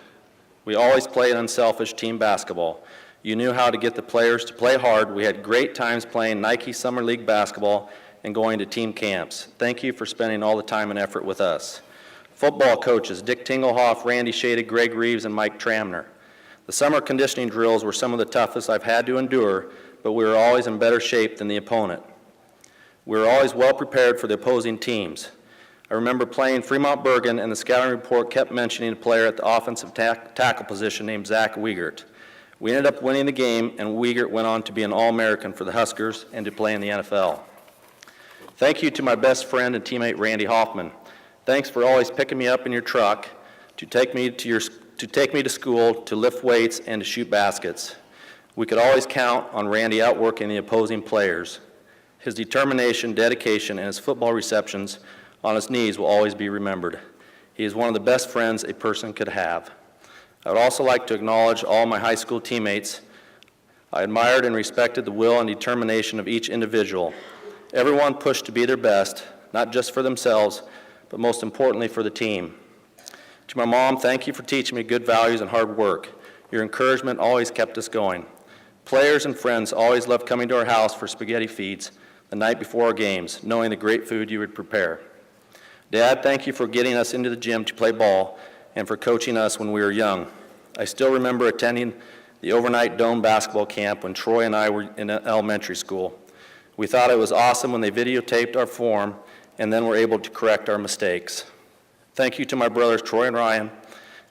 O: We always played unselfish team basketball. You knew how to get the players to play hard. We had great times playing Nike Summer League basketball and going to team camps. Thank you for spending all the time and effort with us. Football coaches Dick Tinglehoff, Randy Shady, Greg Reeves, and Mike Tramner. The summer conditioning drills were some of the toughest I've had to endure, but we were always in better shape than the opponent. We were always well prepared for the opposing teams. I remember playing Fremont Bergen, and the scouting report kept mentioning a player at the offensive tackle position named Zach Wiegert. We ended up winning the game, and Wiegert went on to be an All-American for the Huskers and to play in the NFL. Thank you to my best friend and teammate, Randy Hoffman. Thanks for always picking me up in your truck to take me to school, to lift weights, and to shoot baskets. We could always count on Randy outworking the opposing players. His determination, dedication, and his football receptions on his knees will always be remembered. He is one of the best friends a person could have. I would also like to acknowledge all my high school teammates. I admired and respected the will and determination of each individual. Everyone pushed to be their best, not just for themselves, but most importantly for the team. To my mom, thank you for teaching me good values and hard work. Your encouragement always kept us going. Players and friends always loved coming to our house for spaghetti feeds the night before our games, knowing the great food you would prepare. Dad, thank you for getting us into the gym to play ball and for coaching us when we were young. I still remember attending the overnight dome basketball camp when Troy and I were in elementary school. We thought it was awesome when they videotaped our form and then were able to correct our mistakes. Thank you to my brothers, Troy and Ryan.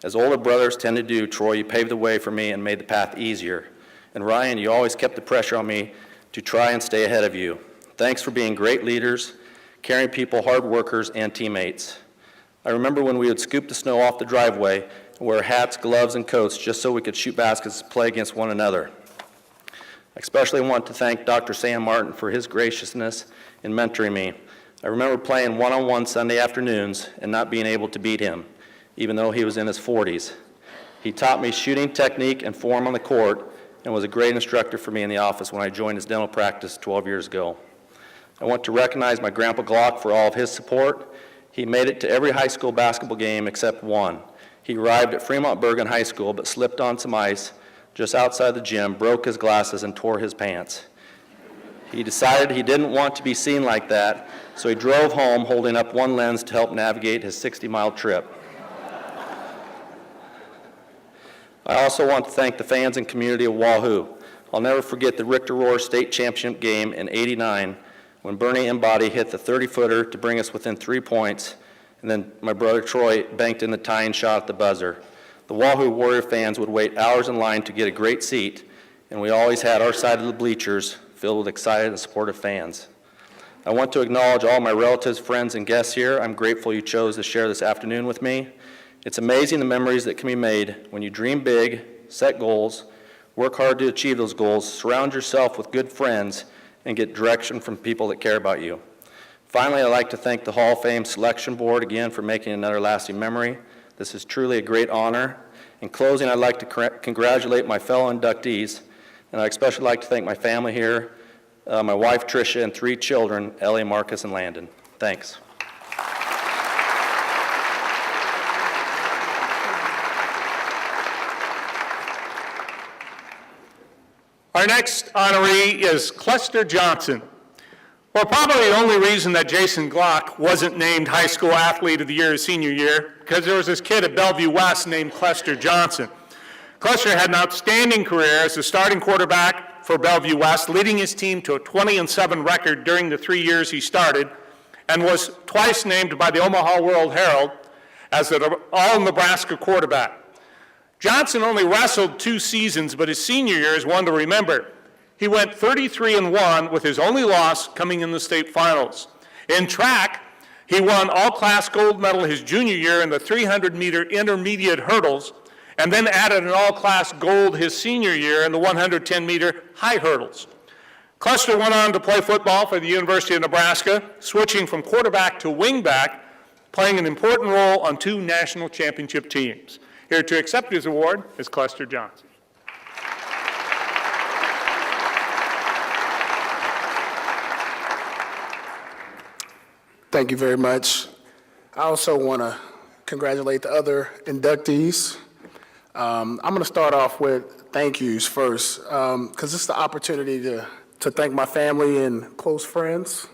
O: As older brothers tend to do, Troy, you paved the way for me and made the path easier. And Ryan, you always kept the pressure on me to try and stay ahead of you. Thanks for being great leaders, caring people, hard workers, and teammates. I remember when we would scoop the snow off the driveway and wear hats, gloves, and coats just so we could shoot baskets and play against one another. I especially want to thank Dr. Sam Martin for his graciousness in mentoring me. I remember playing one-on-one Sunday afternoons and not being able to beat him, even though he was in his 40s. He taught me shooting technique and form on the court and was a great instructor for me in the office when I joined his dental practice 12 years ago. I want to recognize my Grandpa Glock for all of his support. He made it to every high school basketball game except one. He arrived at Fremont Bergen High School but slipped on some ice just outside the gym, broke his glasses, and tore his pants. He decided he didn't want to be seen like that, so he drove home holding up one lens to help navigate his 60-mile trip. I also want to thank the fans and community of Wahoo. I'll never forget the Richter Roar State Championship game in '89 when Bernie Embody hit the 30-footer to bring us within 3 points, and then my brother Troy banked in the tying shot at the buzzer. The Wahoo Warrior fans would wait hours in line to get a great seat, and we always had our side of the bleachers filled with excited and supportive fans. I want to acknowledge all my relatives, friends, and guests here. I'm grateful you chose to share this afternoon with me. It's amazing the memories that can be made when you dream big, set goals, work hard to achieve those goals, surround yourself with good friends, and get direction from people that care about you. Finally, I'd like to thank the Hall of Fame Selection Board again for making another lasting memory. This is truly a great honor. In closing, I'd like to congratulate my fellow inductees, and I'd especially like to thank my family here, my wife Tricia, and 3 children, Ellie, Marcus, and Landon. Thanks.
A: Our next honoree is Cluster Johnson. Well, probably the only reason that Jason Glock wasn't named High School Athlete of the Year his senior year, because there was this kid at Bellevue West named Cluster Johnson. Cluster had an outstanding career as the starting quarterback for Bellevue West, leading his team to a 20-7 record during the 3 years he started, and was twice named by the Omaha World Herald as the All-Nebraska quarterback. Johnson only wrestled 2 seasons, but his senior year is one to remember. He went 33-1 with his only loss coming in the state finals. In track, he won all-class gold medal his junior year in the 300-meter intermediate hurdles, and then added an all-class gold his senior year in the 110-meter high hurdles. Cluster went on to play football for the University of Nebraska, switching from quarterback to wingback, playing an important role on 2 national championship teams. Here to accept his award is Cluster Johnson.
P: Thank you very much. I also want to congratulate the other inductees. I'm going to start off with thank yous first, because it's the opportunity to thank my family and close friends.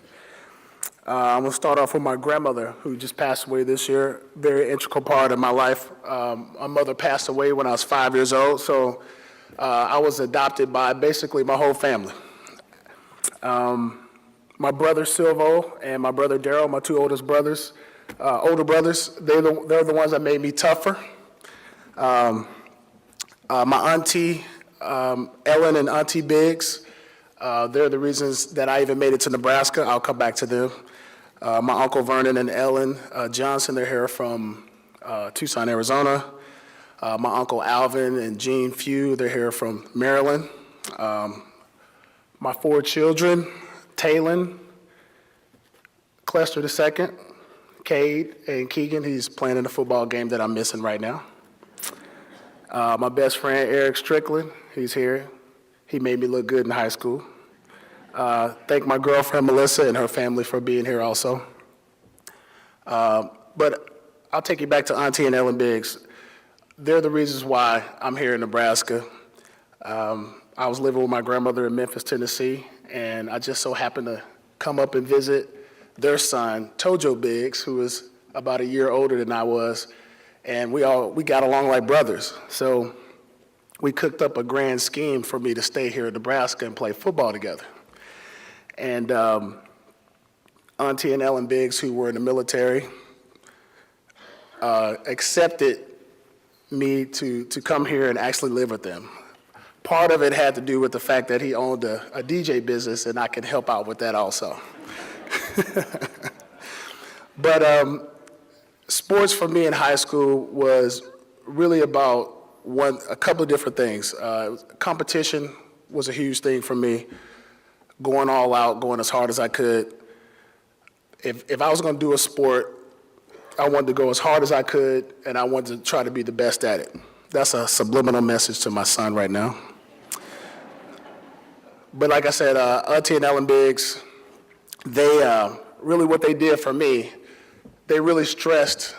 P: I'm going to start off with my grandmother, who just passed away this year, very integral part of my life. My mother passed away when I was 5 years old, so I was adopted by basically my whole family. My brother Silvo and my brother Daryl, my 2 older brothers, they're the ones that made me tougher. My auntie, Ellen and Auntie Biggs, they're the reasons that I even made it to Nebraska. I'll come back to them. My Uncle Vernon and Ellen Johnson, they're here from Tucson, Arizona. My Uncle Alvin and Jean Few, they're here from Maryland. My 4 children, Talon, Clester II, Cade, and Keegan. He's playing in a football game that I'm missing right now. My best friend, Eric Strickland, he's here. He made me look good in high school. Thank my girlfriend, Melissa, and her family for being here also. But I'll take you back to Auntie and Ellen Biggs. They're the reasons why I'm here in Nebraska. I was living with my grandmother in Memphis, Tennessee, and I just so happened to come up and visit their son, Tojo Biggs, who was about a year older than I was, and we got along like brothers. So we cooked up a grand scheme for me to stay here in Nebraska and play football together. And Auntie and Ellen Biggs, who were in the military, accepted me to come here and actually live with them. Part of it had to do with the fact that he owned a DJ business, and I could help out with that also. But sports for me in high school was really about a couple of different things. Competition was a huge thing for me, going all out, going as hard as I could. If I was going to do a sport, I wanted to go as hard as I could, and I wanted to try to be the best at it. That's a subliminal message to my son right now. But like I said, Auntie and Ellen Biggs, they really what they did for me, they really stressed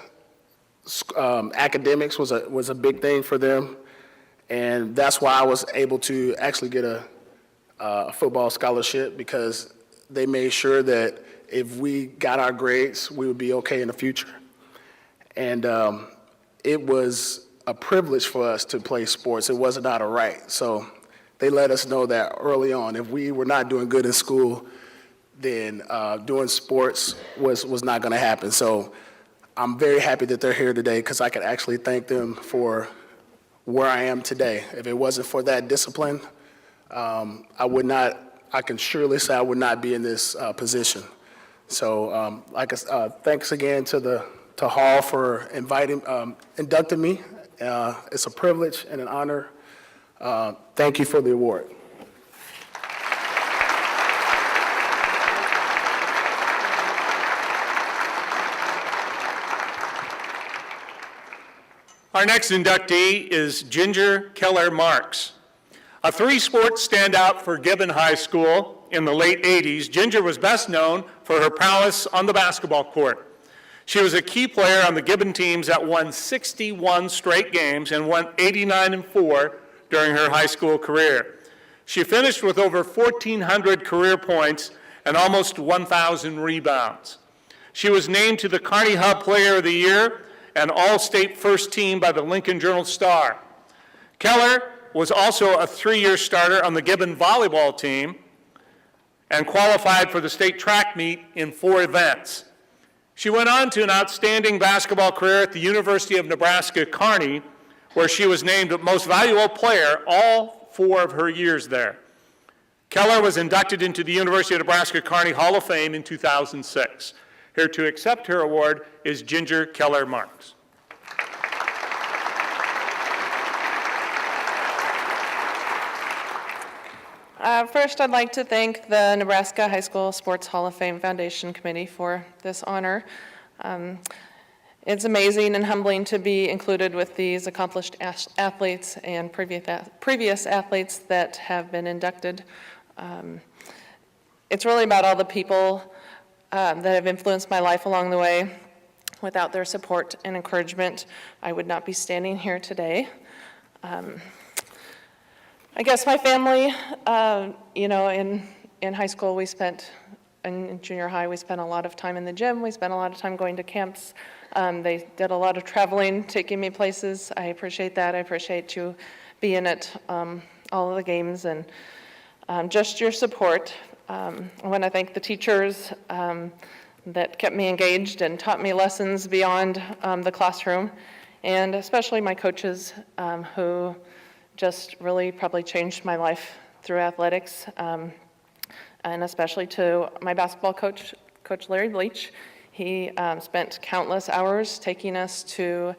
P: academics was a big thing for them, and that's why I was able to actually get a football scholarship, because they made sure that if we got our grades, we would be okay in the future. And it was a privilege for us to play sports. It wasn't out of right. So they let us know that early on. If we were not doing good in school, then doing sports was not going to happen. So I'm very happy that they're here today, because I could actually thank them for where I am today. If it wasn't for that discipline, I can surely say I would not be in this position. So thanks again to Hall for inducting me. It's a privilege and an honor. Thank you for the award.
A: Our next inductee is Ginger Keller Marks. A three-sport standout for Gibbon High School in the late 80s, Ginger was best known for her prowess on the basketball court. She was a key player on the Gibbon teams that won 61 straight games and won 89-4 during her high school career. She finished with over 1,400 career points and almost 1,000 rebounds. She was named to the Kearney Hub Player of the Year and All-State First Team by the Lincoln Journal-Star. Keller was also a 3-year starter on the Gibbon volleyball team and qualified for the state track meet in 4 events. She went on to an outstanding basketball career at the University of Nebraska, Kearney, where she was named Most Valuable Player all 4 of her years there. Keller was inducted into the University of Nebraska Kearney Hall of Fame in 2006. Here to accept her award is Ginger Keller Marks.
Q: First, I'd like to thank the Nebraska High School Sports Hall of Fame Foundation Committee for this honor. It's amazing and humbling to be included with these accomplished athletes and previous athletes that have been inducted. It's really about all the people that have influenced my life along the way. Without their support and encouragement, I would not be standing here today. I guess my family, in high school in junior high, we spent a lot of time in the gym. We spent a lot of time going to camps. They did a lot of traveling, taking me places. I appreciate that. I appreciate you being at all of the games and just your support. I want to thank the teachers that kept me engaged and taught me lessons beyond the classroom, and especially my coaches who just really probably changed my life through athletics, and especially to my basketball coach, Coach Larry Bleach. He spent countless hours taking us to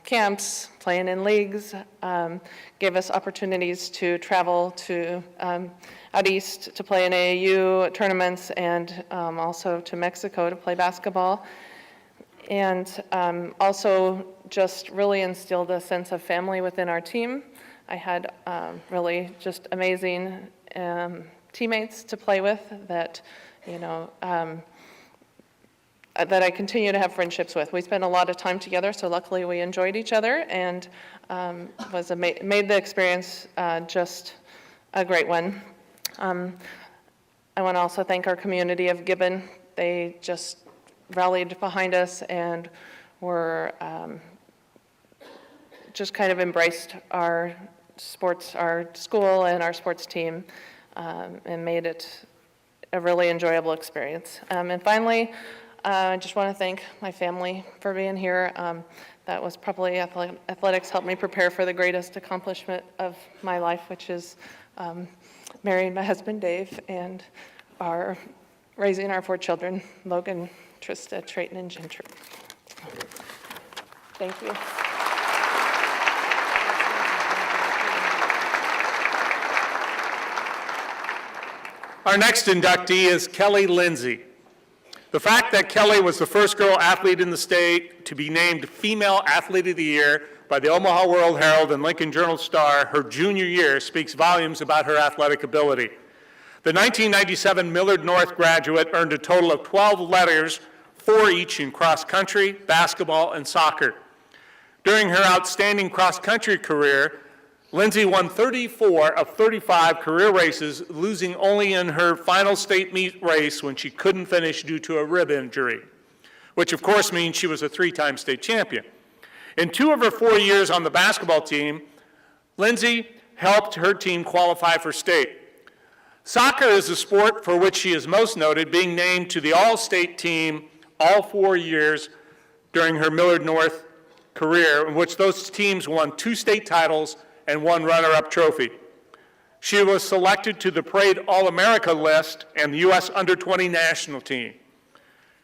Q: camps, playing in leagues, gave us opportunities to travel to out east to play in AAU tournaments, and also to Mexico to play basketball. And also just really instilled a sense of family within our team. I had really just amazing teammates to play with that, that I continue to have friendships with. We spent a lot of time together, so luckily we enjoyed each other, and made the experience just a great one. I want to also thank our community of Gibbon. They just rallied behind us and were just kind of embraced our sports, our school and our sports team, and made it a really enjoyable experience. And finally, I just want to thank my family for being here. That was probably athletics helped me prepare for the greatest accomplishment of my life, which is marrying my husband Dave and raising our 4 children, Logan, Trista, Trayton, and Ginger. Thank you.
A: Our next inductee is Kelly Lindsay. The fact that Kelly was the first girl athlete in the state to be named Female Athlete of the Year by the Omaha World Herald and Lincoln Journal-Star her junior year speaks volumes about her athletic ability. The 1997 Millard North graduate earned a total of 12 letters, 4 each in cross country, basketball, and soccer. During her outstanding cross-country career, Lindsay won 34 of 35 career races, losing only in her final state meet race when she couldn't finish due to a rib injury, which of course means she was a 3-time state champion. In 2 of her 4 years on the basketball team, Lindsay helped her team qualify for state. Soccer is the sport for which she is most noted, being named to the All-State team all 4 years during her Millard North career, in which those teams won 2 state titles and 1 runner-up trophy. She was selected to the Parade All-America list and the U.S. Under-20 national team.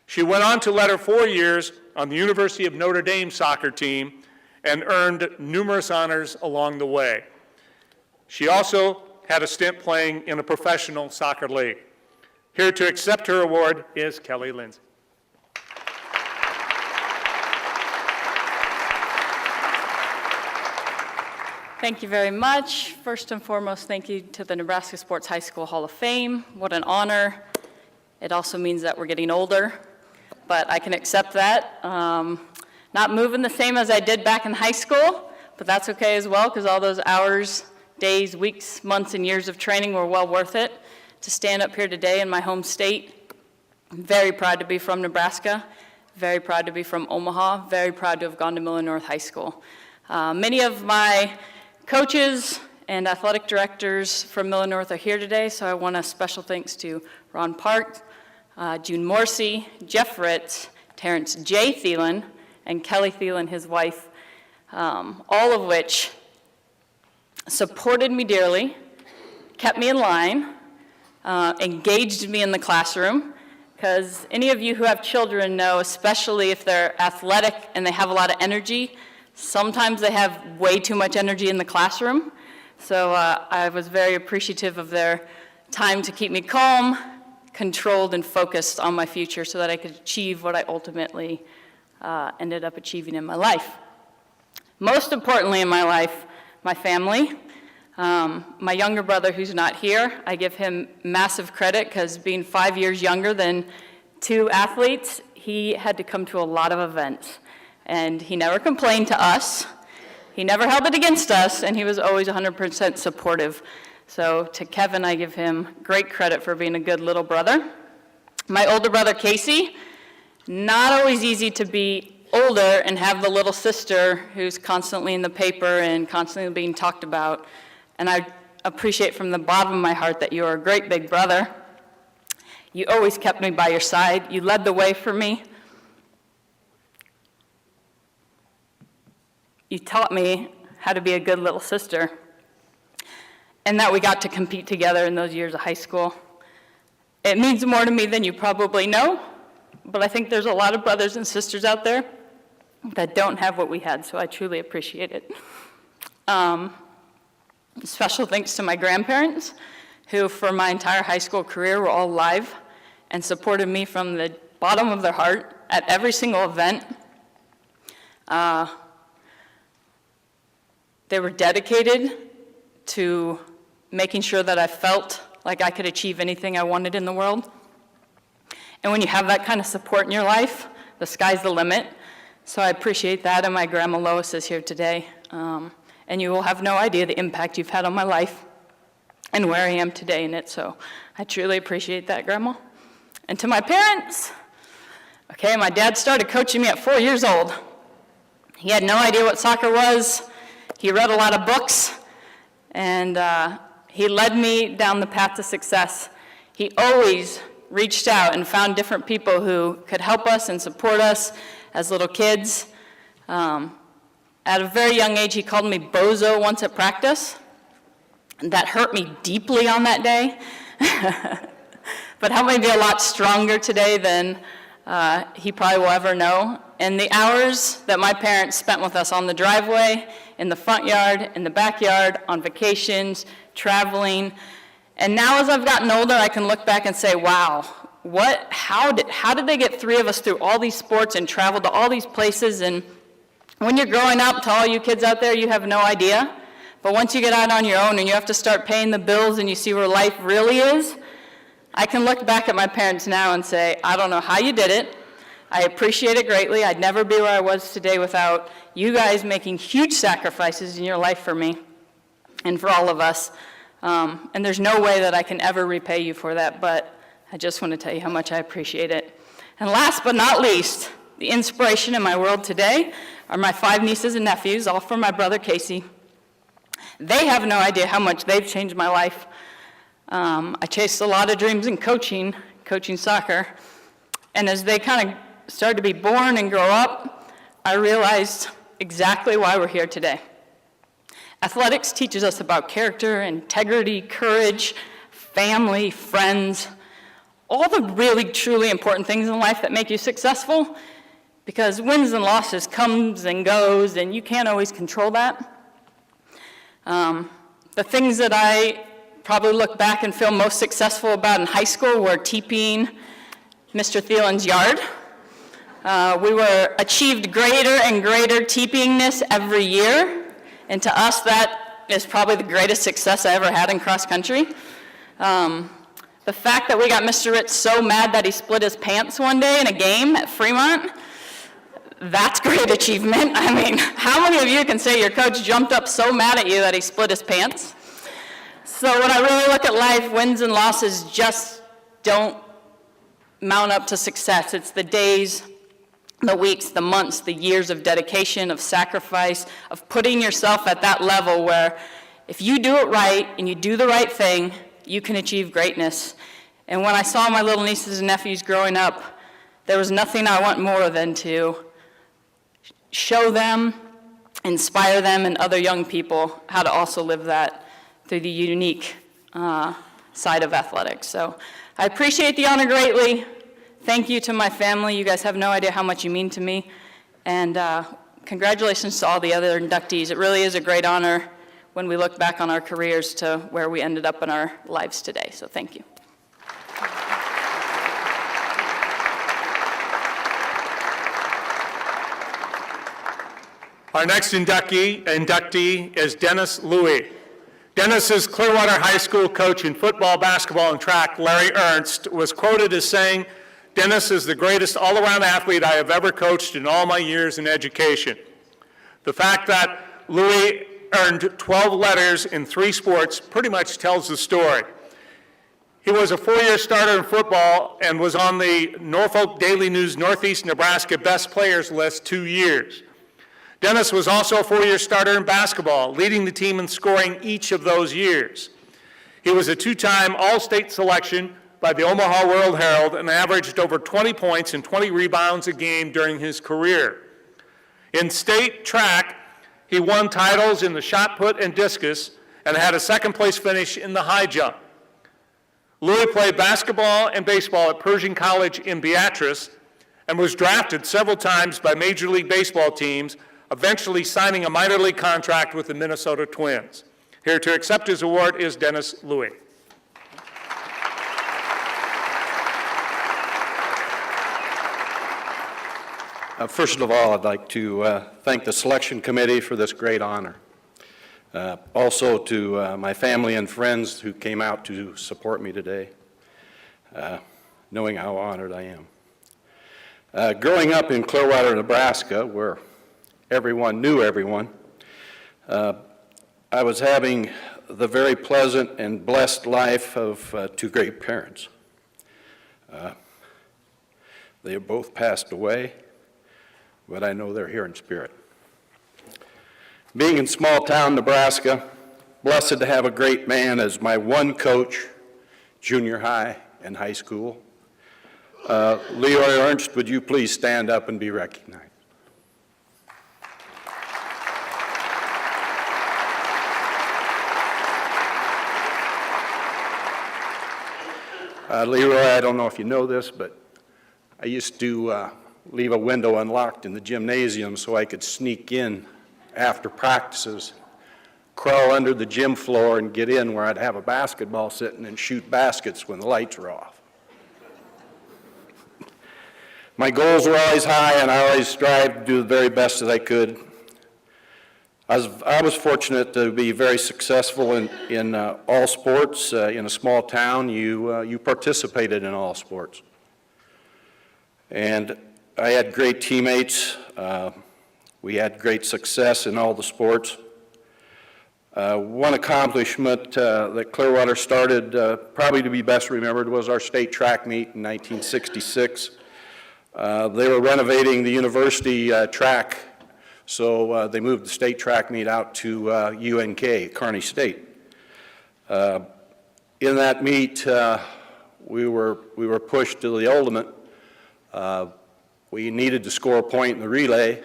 A: She went on to let her 4 years on the University of Notre Dame soccer team and earned numerous honors along the way. She also had a stint playing in a professional soccer league. Here to accept her award is Kelly Lindsay.
R: Thank you very much. First and foremost, thank you to the Nebraska Sports High School Hall of Fame. What an honor. It also means that we're getting older, but I can accept that. Not moving the same as I did back in high school, but that's okay as well, because all those hours, days, weeks, months, and years of training were well worth it to stand up here today in my home state. I'm very proud to be from Nebraska, very proud to be from Omaha, very proud to have gone to Millard North High School. Many of my coaches and athletic directors from Millard North are here today, so I want a special thanks to Ron Park, June Morsey, Jeff Ritz, Terrence J. Thielen, and Kelly Thielen, his wife, all of which supported me dearly, kept me in line, engaged me in the classroom, because any of you who have children know, especially if they're athletic and they have a lot of energy, sometimes they have way too much energy in the classroom. So I was very appreciative of their time to keep me calm, controlled, and focused on my future so that I could achieve what I ultimately ended up achieving in my life. Most importantly in my life, my family. My younger brother, who's not here, I give him massive credit because being 5 years younger than 2 athletes, he had to come to a lot of events. And he never complained to us. He never held it against us, and he was always 100% supportive. So to Kevin, I give him great credit for being a good little brother. My older brother, Casey, not always easy to be older and have the little sister who's constantly in the paper and constantly being talked about. And I appreciate from the bottom of my heart that you are a great big brother. You always kept me by your side. You led the way for me. You taught me how to be a good little sister, and that we got to compete together in those years of high school. It means more to me than you probably know, but I think there's a lot of brothers and sisters out there that don't have what we had, so I truly appreciate it. Special thanks to my grandparents, who for my entire high school career were all live and supported me from the bottom of their heart at every single event. They were dedicated to making sure that I felt like I could achieve anything I wanted in the world. And when you have that kind of support in your life, the sky's the limit. So I appreciate that, and my grandma Lois is here today. And you will have no idea the impact you've had on my life and where I am today in it. So I truly appreciate that, Grandma. And to my parents, okay, my dad started coaching me at 4 years old. He had no idea what soccer was. He read a lot of books, and he led me down the path to success. He always reached out and found different people who could help us and support us as little kids. At a very young age, he called me bozo once at practice. And that hurt me deeply on that day, but helped me be a lot stronger today than he probably will ever know. And the hours that my parents spent with us on the driveway, in the front yard, in the backyard, on vacations, traveling. And now as I've gotten older, I can look back and say, wow, how did they get 3 of us through all these sports and travel to all these places? And When you're growing up, to all you kids out there, you have no idea. But once you get out on your own and you have to start paying the bills and you see where life really is, I can look back at my parents now and say, I don't know how you did it. I appreciate it greatly. I'd never be where I was today without you guys making huge sacrifices in your life for me and for all of us. And there's no way that I can ever repay you for that, but I just want to tell you how much I appreciate it. And last but not least, the inspiration in my world today are my 5 nieces and nephews, all from my brother Casey. They have no idea how much they've changed my life. I chased a lot of dreams in coaching soccer, and as they kind of started to be born and grow up, I realized exactly why we're here today. Athletics teaches us about character, integrity, courage, family, friends, all the really, truly important things in life that make you successful, because wins and losses comes and goes, and you can't always control that. The things that I probably look back and feel most successful about in high school were TPing Mr. Thielen's yard. We were achieved greater and greater TPingness every year, and to us that is probably the greatest success I ever had in cross country. The fact that we got Mr. Ritz so mad that he split his pants one day in a game at Fremont, that's great achievement. I mean, how many of you can say your coach jumped up so mad at you that he split his pants? So when I really look at life, wins and losses just don't mount up to success. It's the days, the weeks, the months, the years of dedication, of sacrifice, of putting yourself at that level where if you do it right and you do the right thing, you can achieve greatness. And when I saw my little nieces and nephews growing up, there was nothing I want more than to show them, inspire them, and other young people how to also live that through the unique side of athletics. So I appreciate the honor greatly. Thank you to my family. You guys have no idea how much you mean to me. And congratulations to all the other inductees. It really is a great honor when we look back on our careers to where we ended up in our lives today. So thank you.
A: Our next inductee is Dennis Louie. Dennis's Clearwater High School coach in football, basketball, and track, Larry Ernst, was quoted as saying, "Dennis is the greatest all-around athlete I have ever coached in all my years in education." The fact that Louie earned 12 letters in 3 sports pretty much tells the story. He was a 4-year starter in football and was on the Norfolk Daily News Northeast Nebraska Best Players list 2 years. Dennis was also a 4-year starter in basketball, leading the team in scoring each of those years. He was a 2-time All-State selection by the Omaha World Herald and averaged over 20 points and 20 rebounds a game during his career. In state track, he won titles in the shot put and discus and had a second-place finish in the high jump. Louie played basketball and baseball at Pershing College in Beatrice and was drafted several times by Major League Baseball teams, eventually signing a minor league contract with the Minnesota Twins. Here to accept his award is Dennis Louie.
H: First of all, I'd like to thank the selection committee for this great honor. Also to my family and friends who came out to support me today, knowing how honored I am. Growing up in Clearwater, Nebraska, where everyone knew everyone, I was having the very pleasant and blessed life of 2 great parents. They have both passed away, but I know they're here in spirit. Being in small town Nebraska, blessed to have a great man as my one coach, junior high and high school. Leroy Ernst, would you please stand up and be recognized? Leroy, I don't know if you know this, but I used to leave a window unlocked in the gymnasium so I could sneak in after practices, crawl under the gym floor and get in where I'd have a basketball sitting and shoot baskets when the lights were off.
S: My goals were always high, and I always strived to do the very best that I could. I was fortunate to be very successful in all sports. In a small town, you participated in all sports. And I had great teammates. We had great success in all the sports. One accomplishment that Clearwater started, probably to be best remembered, was our state track meet in 1966. They were renovating the university track, so they moved the state track meet out to UNK, Kearney State. In that meet, we were pushed to the ultimate. We needed to score a point in the relay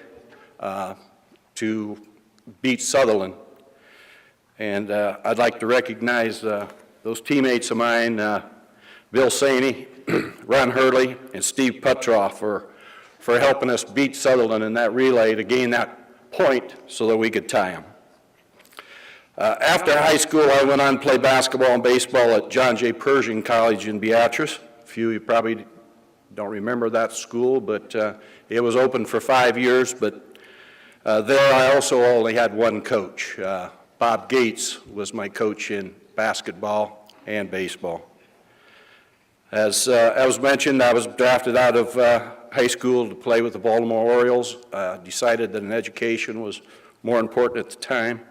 S: to beat Sutherland. And I'd like to recognize those teammates of mine, Bill Saney, Ron Hurley, and Steve Petroff for helping us beat Sutherland in that relay to gain that point so that we could tie them. After high school, I went on to play basketball and baseball at John J. Pershing College in Beatrice. A few of you probably don't remember that school, but it was open for 5 years, but there I also only had one coach. Bob Gates was my coach in basketball and baseball. As was mentioned, I was drafted out of high school to play with the Baltimore Orioles. Decided that an education was more important at the time.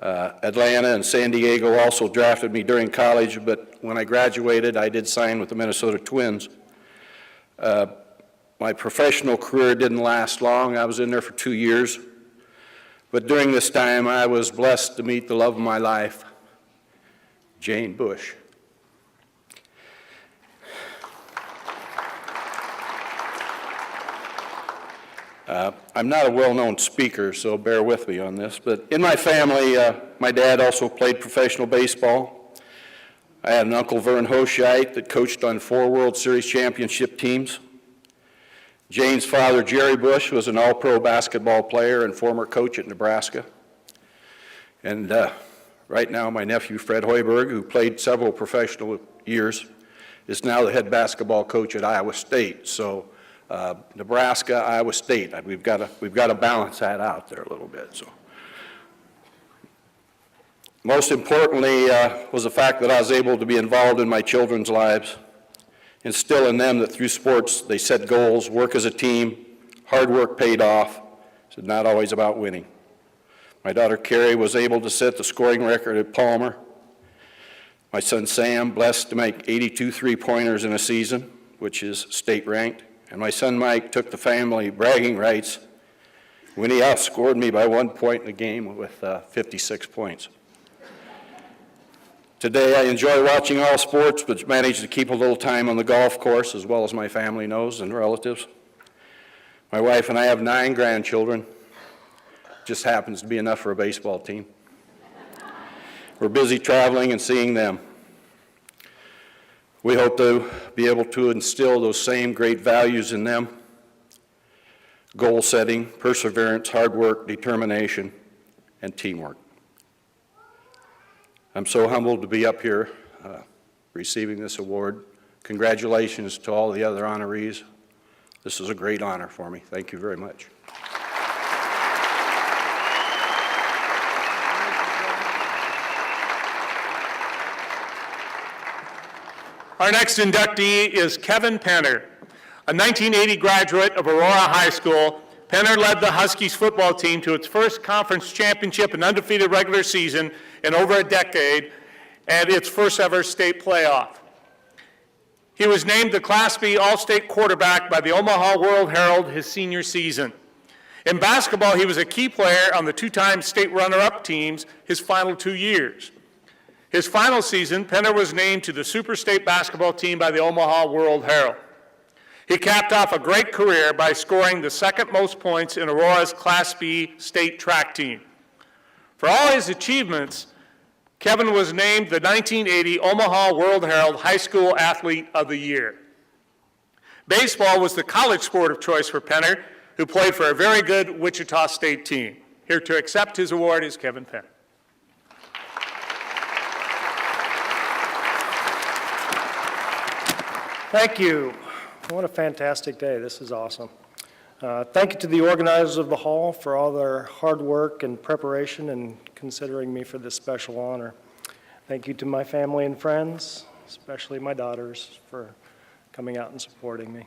S: Atlanta and San Diego also drafted me during college, but when I graduated, I did sign with the Minnesota Twins. My professional career didn't last long. I was in there for 2 years. But during this time, I was blessed to meet the love of my life, Jane Bush. I'm not a well-known speaker, so bear with me on this, but in my family, my dad also played professional baseball. I had an Uncle Vern Hoshite that coached on 4 World Series championship teams. Jane's father, Jerry Bush, was an all-pro basketball player and former coach at Nebraska. And right now, my nephew, Fred Hoiberg, who played several professional years, is now the head basketball coach at Iowa State. So Nebraska, Iowa State, we've got to balance that out there a little bit. So, most importantly was the fact that I was able to be involved in my children's lives, instill in them that through sports they set goals, work as a team, hard work paid off. It's not always about winning. My daughter Carrie was able to set the scoring record at Palmer. My son Sam, blessed to make 82 three-pointers in a season, which is state ranked. And my son Mike took the family bragging rights when he outscored me by 1 point in the game with 56 points. Today, I enjoy watching all sports, but manage to keep a little time on the golf course, as well as my family knows and relatives. My wife and I have 9 grandchildren. Just happens to be enough for a baseball team. We're busy traveling and seeing them. We hope to be able to instill those same great values in them: goal setting, perseverance, hard work, determination, and teamwork. I'm so humbled to be up here receiving this award. Congratulations to all the other honorees. This is a great honor for me. Thank you very much.
A: Our next inductee is Kevin Penner. A 1980 graduate of Aurora High School, Penner led the Huskies football team to its first conference championship and undefeated regular season in over a decade and its first ever state playoff. He was named the Class B All-State quarterback by the Omaha World Herald his senior season. In basketball, he was a key player on the 2-time state runner-up teams his final 2 years. His final season, Penner was named to the Super State basketball team by the Omaha World Herald. He capped off a great career by scoring the second most points in Aurora's Class B state track team. For all his achievements, Kevin was named the 1980 Omaha World Herald High School Athlete of the Year. Baseball was the college sport of choice for Penner, who played for a very good Wichita State team. Here to accept his award is Kevin Penner.
T: Thank you. What a fantastic day. This is awesome. Thank you to the organizers of the hall for all their hard work and preparation and considering me for this special honor. Thank you to my family and friends, especially my daughters, for coming out and supporting me.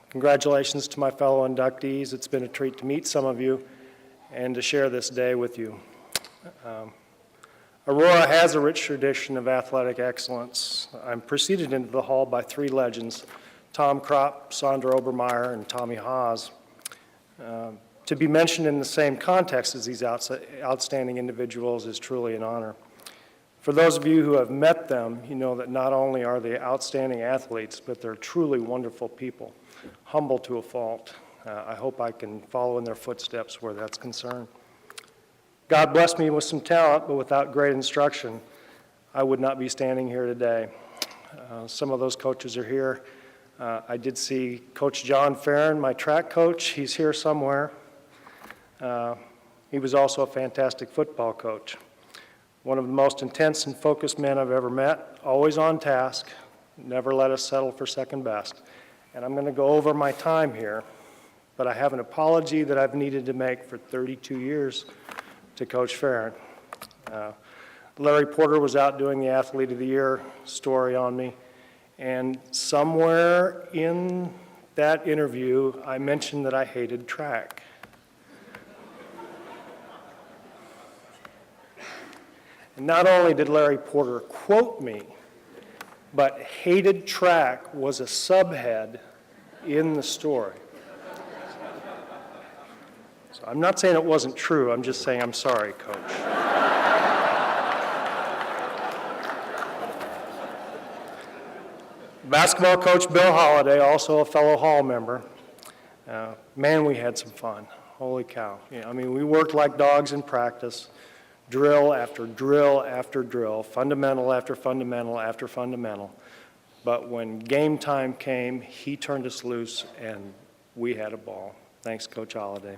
T: Congratulations to my fellow inductees. It's been a treat to meet some of you and to share this day with you. Aurora has a rich tradition of athletic excellence. I'm preceded into the hall by three legends, Tom Kropp, Sandra Obermeyer, and Tommy Haas. To be mentioned in the same context as these outstanding individuals is truly an honor. For those of you who have met them, you know that not only are they outstanding athletes, but they're truly wonderful people, humble to a fault. I hope I can follow in their footsteps where that's concerned. God blessed me with some talent, but without great instruction, I would not be standing here today. Some of those coaches are here. I did see Coach John Farron, my track coach. He's here somewhere. He was also a fantastic football coach. One of the most intense and focused men I've ever met, always on task, never let us settle for second best. And I'm going to go over my time here, but I have an apology that I've needed to make for 32 years to Coach Farron. Larry Porter was out doing the Athlete of the Year story on me, and somewhere in that interview, I mentioned that I hated track. And not only did Larry Porter quote me, but hated track was a subhead in the story. So I'm not saying it wasn't true, I'm just saying I'm sorry, Coach. Basketball coach Bill Holliday, also a fellow Hall member. Man, we had some fun. Holy cow. I mean, we worked like dogs in practice, drill after drill after drill, fundamental after fundamental after fundamental. But when game time came, he turned us loose and we had a ball. Thanks, Coach Holliday.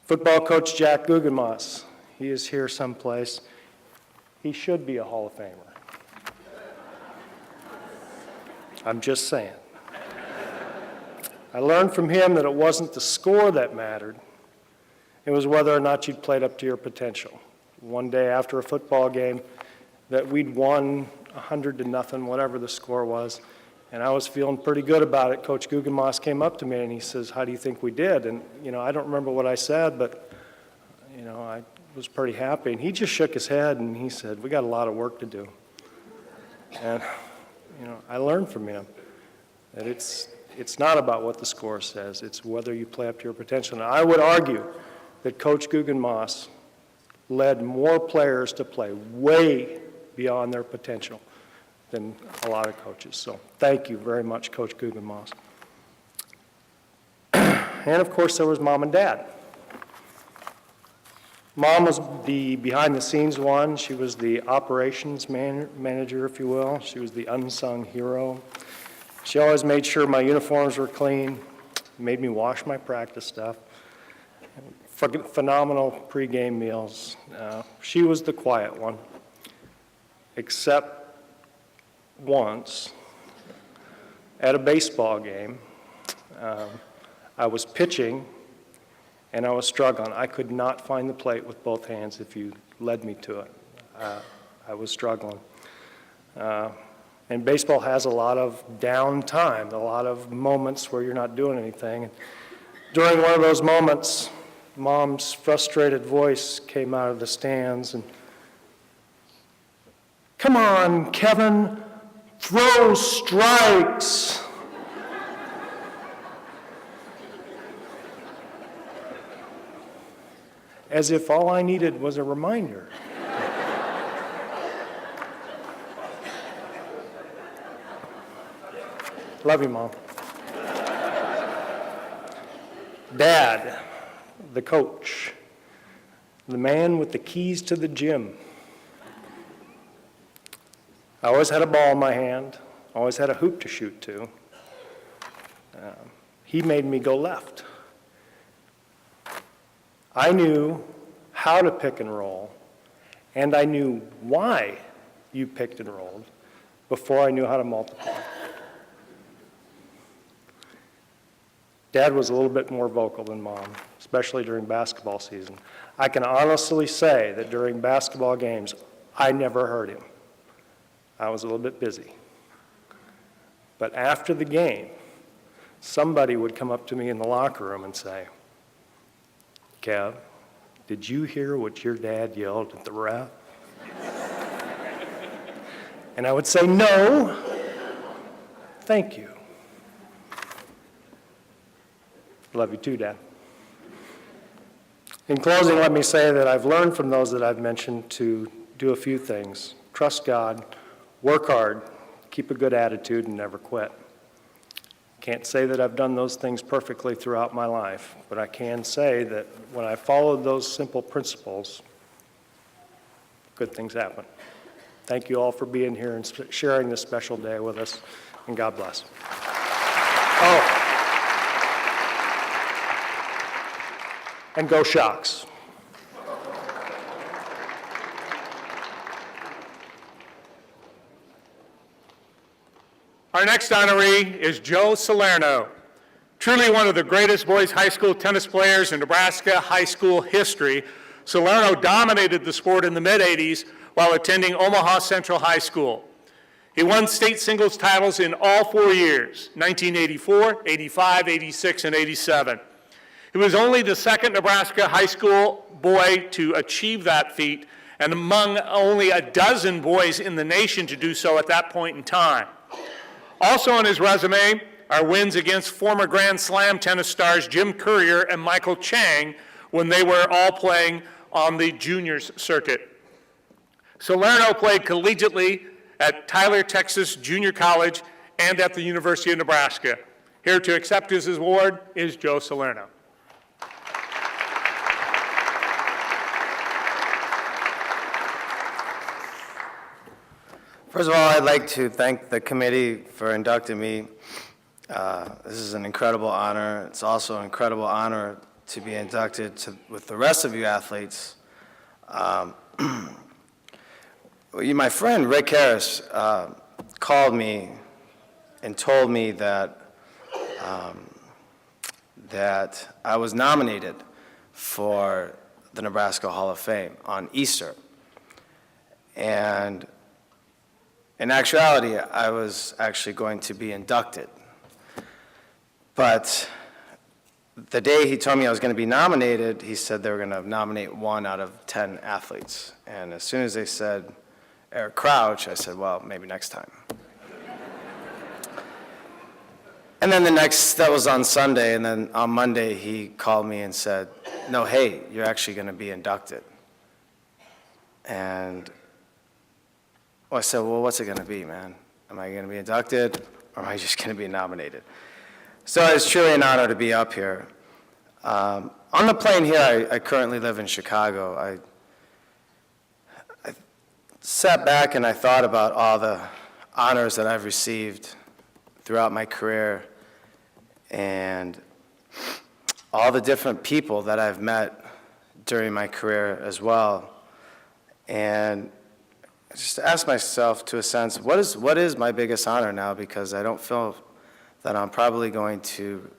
T: Football coach Jack Guggenmoss, he is here someplace. He should be a Hall of Famer. I'm just saying. I learned from him that it wasn't the score that mattered. It was whether or not you'd played up to your potential. One day after a football game that we'd won 100-0, whatever the score was, and I was feeling pretty good about it. Coach Guggenmoss came up to me and he says, "How do you think we did?" And, I don't remember what I said, but, I was pretty happy. And he just shook his head and he said, "We got a lot of work to do." And, I learned from him that it's not about what the score says. It's whether you play up to your potential. And I would argue that Coach Guggenmoss led more players to play way beyond their potential than a lot of coaches. So thank you very much, Coach Guggenmoss. And of course, there was Mom and Dad. Mom was the behind-the-scenes one. She was the operations manager, if you will. She was the unsung hero. She always made sure my uniforms were clean, made me wash my practice stuff. Phenomenal pregame meals. She was the quiet one, except once at a baseball game. I was pitching and I was struggling. I could not find the plate with both hands if you led me to it. I was struggling. And baseball has a lot of downtime, a lot of moments where you're not doing anything. And during one of those moments, Mom's frustrated voice came out of the stands and, "Come on, Kevin, throw strikes." As if all I needed was a reminder. Love you, Mom. Dad, the coach, the man with the keys to the gym. I always had a ball in my hand, always had a hoop to shoot to. He made me go left. I knew how to pick and roll, and I knew why you picked and rolled before I knew how to multiply. Dad was a little bit more vocal than Mom, especially during basketball season. I can honestly say that during basketball games, I never heard him. I was a little bit busy. But after the game, somebody would come up to me in the locker room and say, "Kev, did you hear what your dad yelled at the ref?" And I would say, "No, thank you." Love you too, Dad. In closing, let me say that I've learned from those that I've mentioned to do a few things. Trust God, work hard, keep a good attitude, and never quit. Can't say that I've done those things perfectly throughout my life, but I can say that when I followed those simple principles, good things happen. Thank you all for being here and sharing this special day with us, and God bless. Oh, and go Sharks.
A: Our next honoree is Joe Salerno. Truly one of the greatest boys high school tennis players in Nebraska high school history, Salerno dominated the sport in the mid-'80s while attending Omaha Central High School. He won state singles titles in all 4 years, 1984, 85, 86, and 87. He was only the second Nebraska high school boy to achieve that feat, and among only a dozen boys in the nation to do so at that point in time. Also on his resume are wins against former Grand Slam tennis stars Jim Courier and Michael Chang when they were all playing on the juniors circuit. Salerno played collegiately at Tyler, Texas Junior College and at the University of Nebraska. Here to accept his award is Joe Salerno.
U: First of all, I'd like to thank the committee for inducting me. This is an incredible honor. It's also an incredible honor to be inducted with the rest of you athletes. My friend Rick Harris called me and told me that I was nominated for the Nebraska Hall of Fame on Easter. And in actuality, I was actually going to be inducted. But the day he told me I was going to be nominated, he said they were going to nominate 1 out of 10 athletes. And as soon as they said Eric Crouch, I said, well, maybe next time. And then that was on Sunday, and then on Monday he called me and said, no, hey, you're actually going to be inducted. And I said, well, what's it going to be, man? Am I going to be inducted, or am I just going to be nominated? So it's truly an honor to be up here. On the plane here, I currently live in Chicago. I sat back and I thought about all the honors that I've received throughout my career and all the different people that I've met during my career as well. And I just asked myself, to a sense, what is my biggest honor now? Because I don't feel that I'm probably going to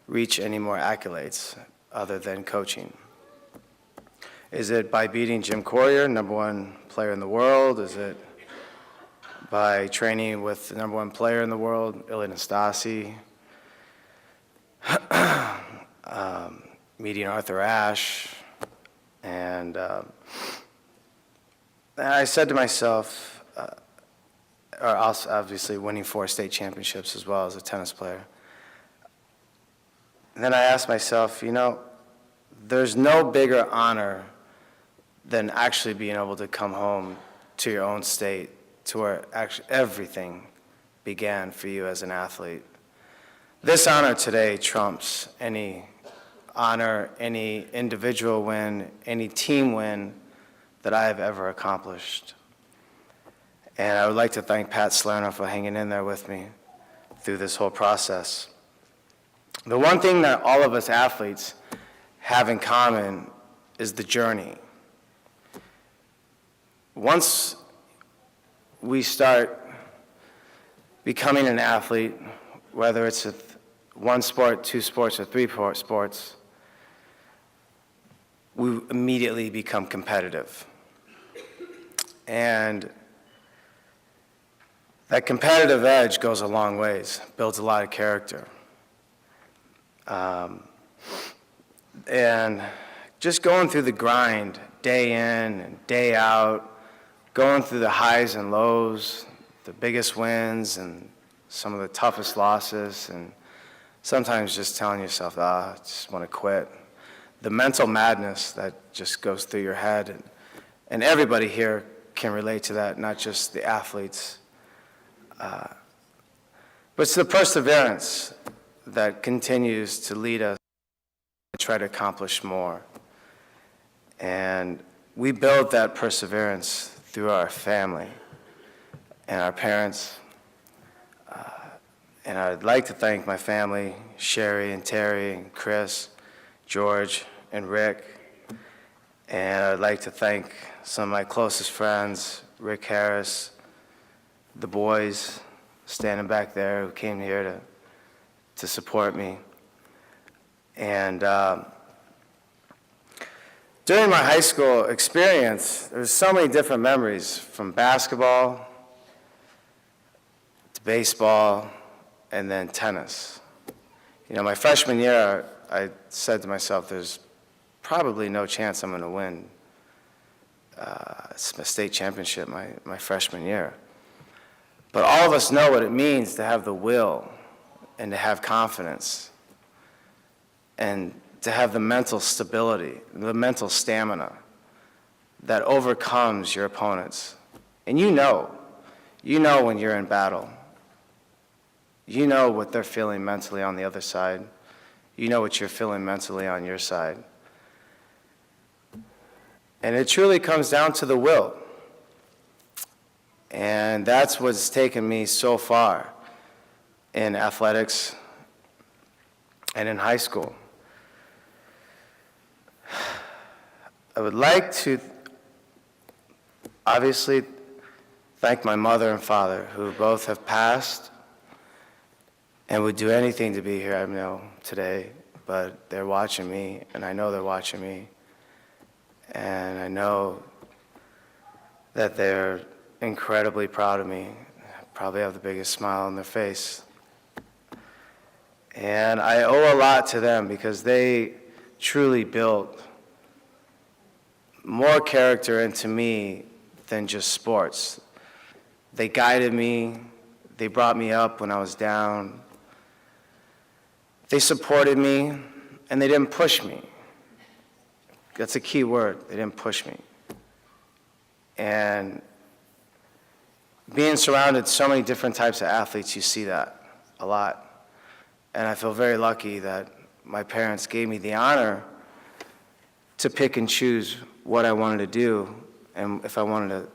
U: reach any more accolades other than coaching. Is it by beating Jim Courier, #1 player in the world? Is it by training with the #1 player in the world, Ilie Nastase? Meeting Arthur Ashe? And I said to myself, or also obviously winning 4 state championships as well as a tennis player. And then I asked myself, there's no bigger honor than actually being able to come home to your own state, to where actually everything began for you as an athlete. This honor today trumps any honor, any individual win, any team win that I have ever accomplished. And I would like to thank Pat Salerno for hanging in there with me through this whole process. The one thing that all of us athletes have in common is the journey. Once we start becoming an athlete, whether it's one sport, two sports, or three sports, we immediately become competitive. And that competitive edge goes a long ways, builds a lot of character. And just going through the grind, day in and day out, going through the highs and lows, the biggest wins and some of the toughest losses, and sometimes just telling yourself, I just want to quit. The mental madness that just goes through your head, and everybody here can relate to that, not just the athletes. But it's the perseverance that continues to lead us to try to accomplish more. And we build that perseverance through our family and our parents. And I'd like to thank my family, Sherry and Terry and Chris, George and Rick. And I'd like to thank some of my closest friends, Rick Harris, the boys standing back there who came here to support me. And during my high school experience, there's so many different memories, from basketball to baseball and then tennis. You know, my freshman year, I said to myself, there's probably no chance I'm going to win a state championship my freshman year. But all of us know what it means to have the will and to have confidence and to have the mental stability, the mental stamina that overcomes your opponents. And you know when you're in battle. You know what they're feeling mentally on the other side. You know what you're feeling mentally on your side. And it truly comes down to the will. And that's what's taken me so far in athletics and in high school. I would like to obviously thank my mother and father, who both have passed and would do anything to be here, I know, today, but they're watching me, and I know they're watching me, and I know that they're incredibly proud of me, probably have the biggest smile on their face. And I owe a lot to them because they truly built more character into me than just sports. They guided me, they brought me up when I was down, they supported me, and they didn't push me. That's a key word, they didn't push me. And being surrounded so many different types of athletes, you see that a lot. And I feel very lucky that my parents gave me the honor to pick and choose what I wanted to do and if I wanted to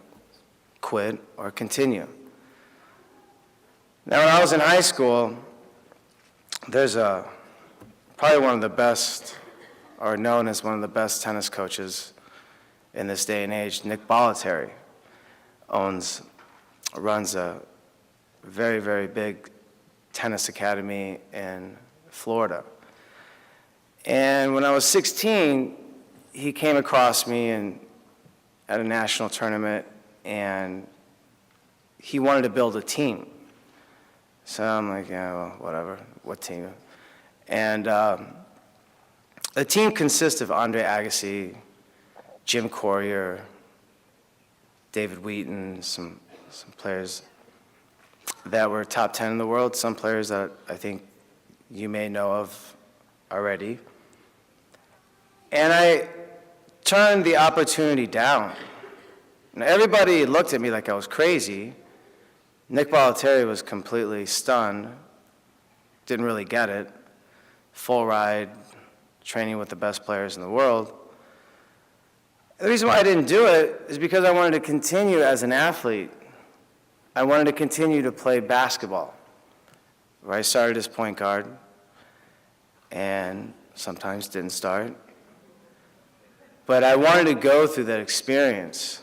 U: quit or continue. Now, when I was in high school, there's probably one of the best, or known as one of the best tennis coaches in this day and age, Nick Bollettieri, runs a very, very big tennis academy in Florida. And when I was 16, he came across me at a national tournament, and he wanted to build a team. So I'm like, yeah, well, whatever, what team? And the team consists of Andre Agassi, Jim Courier, David Wheaton, some players that were top 10 in the world, some players that I think you may know of already. And I turned the opportunity down. And everybody looked at me like I was crazy. Nick Bollettieri was completely stunned, didn't really get it. Full ride, training with the best players in the world. The reason why I didn't do it is because I wanted to continue as an athlete. I wanted to continue to play basketball, where I started as point guard and sometimes didn't start. But I wanted to go through that experience,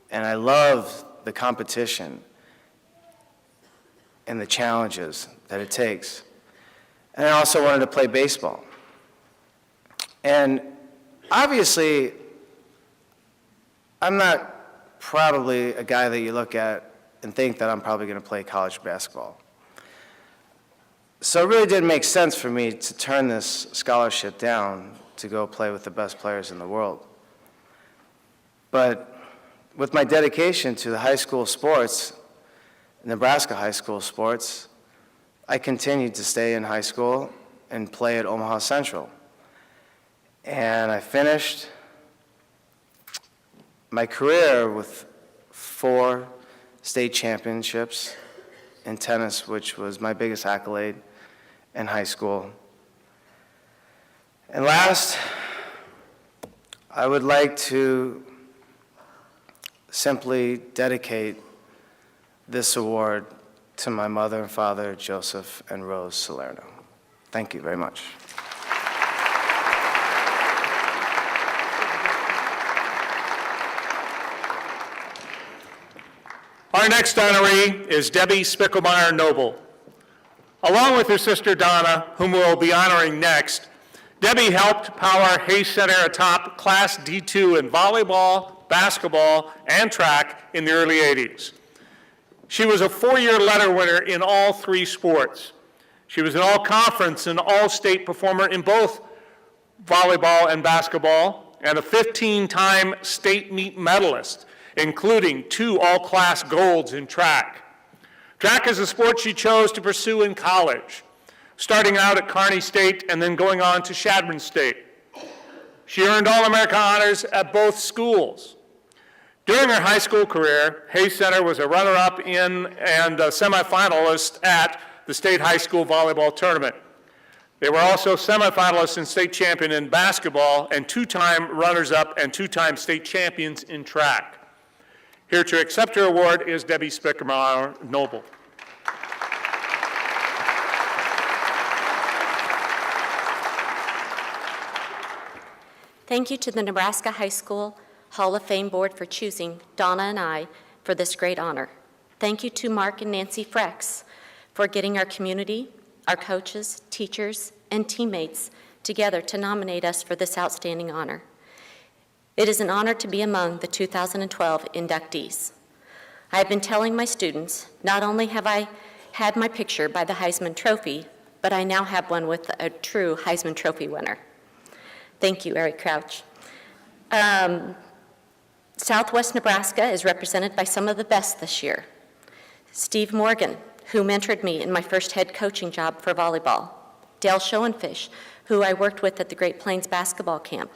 U: and I loved the competition and the challenges that it takes. And I also wanted to play baseball. And obviously, I'm not probably a guy that you look at and think that I'm probably going to play college basketball. So it really didn't make sense for me to turn this scholarship down to go play with the best players in the world. But with my dedication to the high school sports, Nebraska high school sports, I continued to stay in high school and play at Omaha Central. And I finished my career with 4 state championships in tennis, which was my biggest accolade in high school. And last, I would like to simply dedicate this award to my mother and father, Joseph and Rose Salerno. Thank you very much.
A: Our next honoree is Debbie Spickelmeyer Noble. Along with her sister Donna, whom we'll be honoring next, Debbie helped power Hayes Center atop Class D2 in volleyball, basketball, and track in the early 80s. She was a 4-year letter winner in all 3 sports. She was an all-conference and all-state performer in both volleyball and basketball, and a 15-time state meet medalist, including 2 all-class golds in track. Track is a sport she chose to pursue in college, starting out at Kearney State and then going on to Chadron State. She earned All-America honors at both schools. During her high school career, Hayes Center was a runner-up in and a semifinalist at the state high school volleyball tournament. They were also semifinalists and state champion in basketball and 2-time runners-up and 2-time state champions in track. Here to accept her award is Debbie Spickelmeyer Noble.
B: Thank you to the Nebraska High School Hall of Fame Board for choosing Donna and I for this great honor. Thank you to Mark and Nancy Frex for getting our community, our coaches, teachers, and teammates together to nominate us for this outstanding honor. It is an honor to be among the 2012 inductees. I have been telling my students, not only have I had my picture by the Heisman Trophy, but I now have one with a true Heisman Trophy winner. Thank you, Eric Crouch. Southwest Nebraska is represented by some of the best this year. Steve Morgan, who mentored me in my first head coaching job for volleyball. Dale Schoenfish, who I worked with at the Great Plains basketball camp,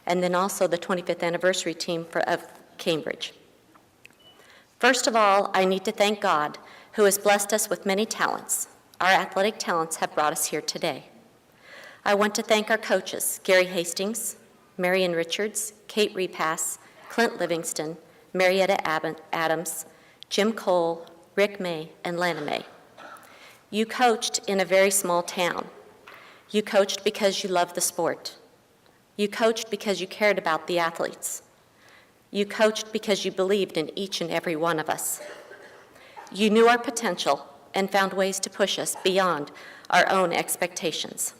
B: and then also the 25th anniversary team of Cambridge. First of all, I need to thank God, who has blessed us with many talents. Our athletic talents have brought us here today. I want to thank our coaches, Gary Hastings, Marion Richards, Kate Repass, Clint Livingston, Marietta Adams, Jim Cole, Rick May, and Lana May. You coached in a very small town. You coached because you loved the sport. You coached because you cared about the athletes. You coached because you believed in each and every one of us. You knew our potential and found ways to push us beyond our own expectations.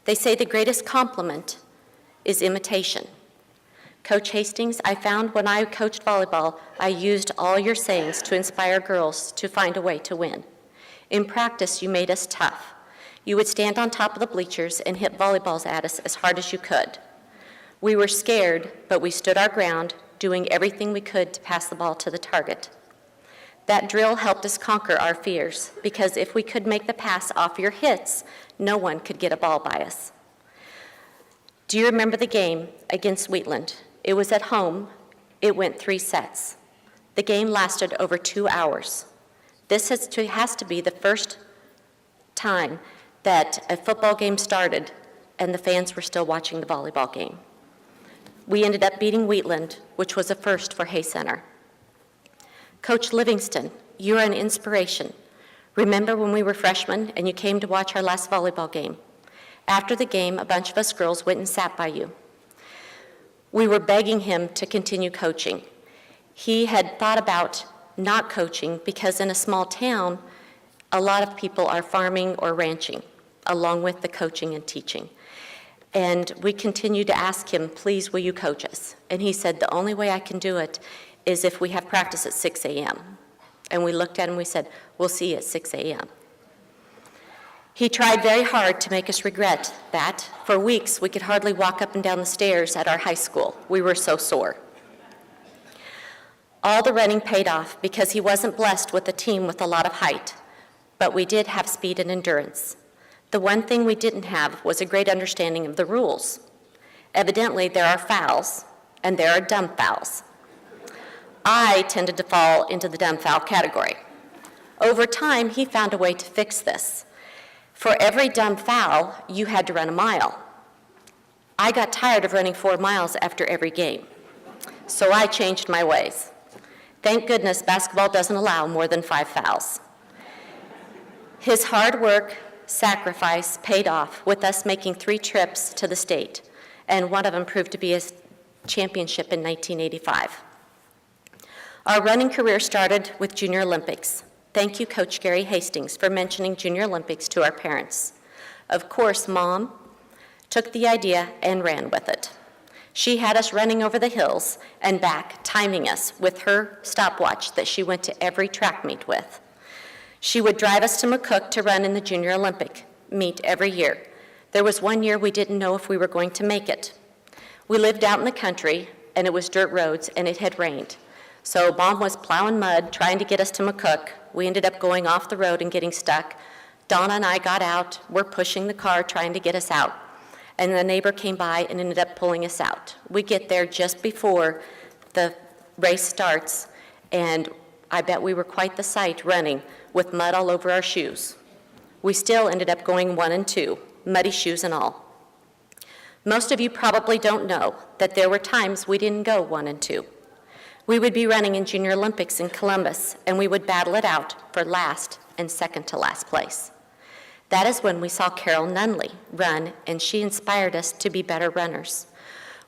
B: They say the greatest compliment is imitation. Coach Hastings, I found when I coached volleyball, I used all your sayings to inspire girls to find a way to win. In practice, you made us tough. You would stand on top of the bleachers and hit volleyballs at us as hard as you could. We were scared, but we stood our ground, doing everything we could to pass the ball to the target. That drill helped us conquer our fears, because if we could make the pass off your hits, no one could get a ball by us. Do you remember the game against Wheatland? It was at home. It went 3 sets. The game lasted over 2 hours. This has to be the first time that a football game started and the fans were still watching the volleyball game. We ended up beating Wheatland, which was a first for Hayes Center. Coach Livingston, you're an inspiration. Remember when we were freshmen and you came to watch our last volleyball game? After the game, a bunch of us girls went and sat by you. We were begging him to continue coaching. He had thought about not coaching because in a small town, a lot of people are farming or ranching. along with the coaching and teaching. And we continued to ask him, please, will you coach us? And he said, the only way I can do it is if we have practice at 6 a.m. And we looked at him and we said, we'll see you at 6 a.m. He tried very hard to make us regret that. For weeks, we could hardly walk up and down the stairs at our high school. We were so sore. All the running paid off because he wasn't blessed with a team with a lot of height, but we did have speed and endurance. The one thing we didn't have was a great understanding of the rules. Evidently, there are fouls, and there are dumb fouls. I tended to fall into the dumb foul category. Over time, he found a way to fix this. For every dumb foul, you had to run a mile. I got tired of running 4 miles after every game, so I changed my ways. Thank goodness basketball doesn't allow more than 5 fouls. His hard work, sacrifice paid off with us making 3 trips to the state, and one of them proved to be a championship in 1985. Our running career started with Junior Olympics. Thank you, Coach Gary Hastings, for mentioning Junior Olympics to our parents. Of course, Mom took the idea and ran with it. She had us running over the hills and back, timing us with her stopwatch that she went to every track meet with. She would drive us to McCook to run in the Junior Olympic meet every year. There was one year we didn't know if we were going to make it. We lived out in the country, and it was dirt roads, and it had rained. So Mom was plowing mud, trying to get us to McCook. We ended up going off the road and getting stuck. Donna and I got out. We're pushing the car, trying to get us out. And the neighbor came by and ended up pulling us out. We get there just before the race starts, and I bet we were quite the sight running with mud all over our shoes. We still ended up going 1 and 2, muddy shoes and all. Most of you probably don't know that there were times we didn't go 1 and 2. We would be running in Junior Olympics in Columbus, and we would battle it out for last and second to last place. That is when we saw Carol Nunley run, and she inspired us to be better runners.